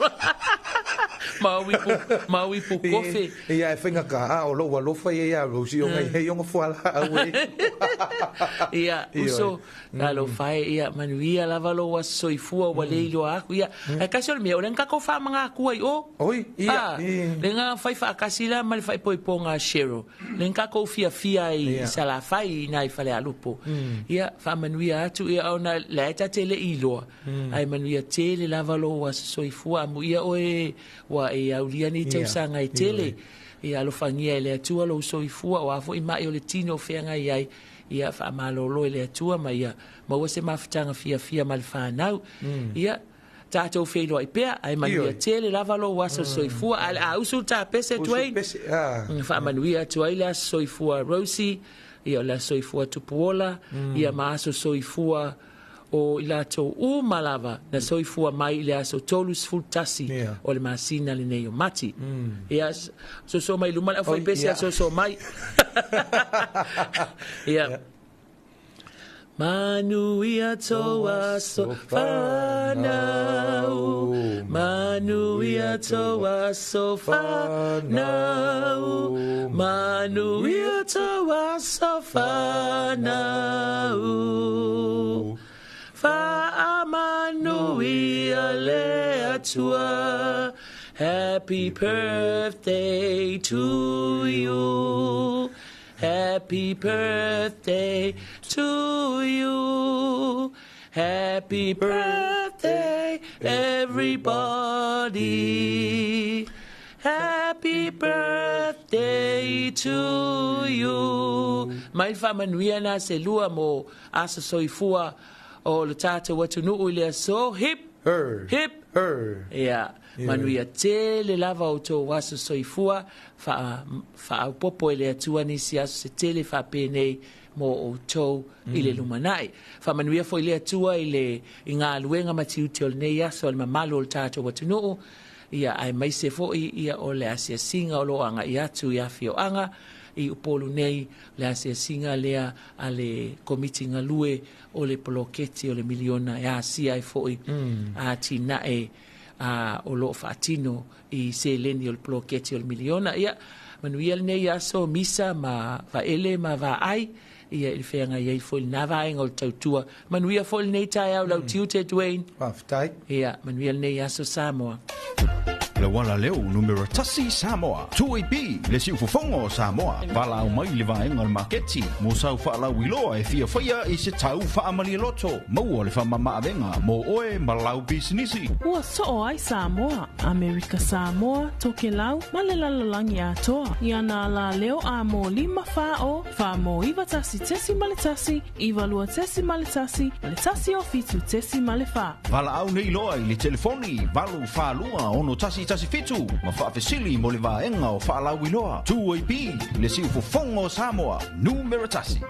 Maui pu kofe ia e whenga ka o lo fa ia Rosie o ngai hei onga fuala awe ia uso lo fai ia manuia lava lo wa soifua wa leilo aku ia e kasi o mea o lenka ko fa manga aku ai oi ia lenga fai fa kasila mal fai poiponga shero lenka ko fia i sala fai nai fale alupo ia fa manuia atu ia ona leta tele ilo ai manuia tele lava lo wa soifua mu ia oe wa e aulia ni tau sanga i tele ia lo fangia ele atua lo soifua o afo i mai o le tino whenga iai ia wha malolo ele atua ma ia maua se mawhitanga fia mal whanau ia tātou wheloa i pēr ai manuia tele lava lo waso soifua a usul tā pese tuai wha manuia tuai la soifua Rosie ia la soifua tupuola ia maaso soifua o ila to u malava na soifua mai ile aso tolus fultasi o le masina le nei o mati ia so mai lumala foi pese so mai ia manuia toa so fanau manuia toa so fanau manuia toa so fanau Fa'amanuia le atua. Happy birthday to you. Happy birthday to you. Happy birthday, everybody. Happy birthday to you. Mai whamanuia na se lua mo asa soifua o le tātou atu nuu lea so hip, hip, ia. Manuia te le lava o tō waso soifua wha popo ele atua nisi aso se tele wha pēnei mo o tō i le lumanai. Wha manuia fo i le atua i ngā luenga mati uti o le nei aso o le mamalo o le tātou atu nuu. ia ai mai se fo'i ia o le asia singa o lo anga i atu ia fio anga i upolu nei le asia singa lea a le komiti ngalue o le poloketi o le miliona ia asia ai fo'i a tina e o lo fatino i se leni o le poloketi o le miliona ia manuia le nei aso misa ma vaele ma va ai ia il feanga ia foi na va en o tautua manuia foi nei tai au lau tiu te Dwayne Whaftai. ia manuia le nei aso Samoa Le wala leo numero tasi Samoa 2AB le siu fufongo Samoa wala au mai le vaenga al maketi mo sau whaala wiloa e fia whaia i se tau whaamali loto maua le whamama avenga mo oe malau bisinisi Ua soo ai Samoa, Amerika Samoa, toke lau, malelalangi atoa. Ia na la leo a mo 5 fao, fa mo iwa tasi tesi maletasi, iwa lua tesi maletasi, maletasi o fitu tesi malefa. wala au nei loa i le telefoni walu whalua ono tasi fitu ma whaafesili mo le vaenga o whaala wiloa 2AB le siu fufongo Samoa numero tasi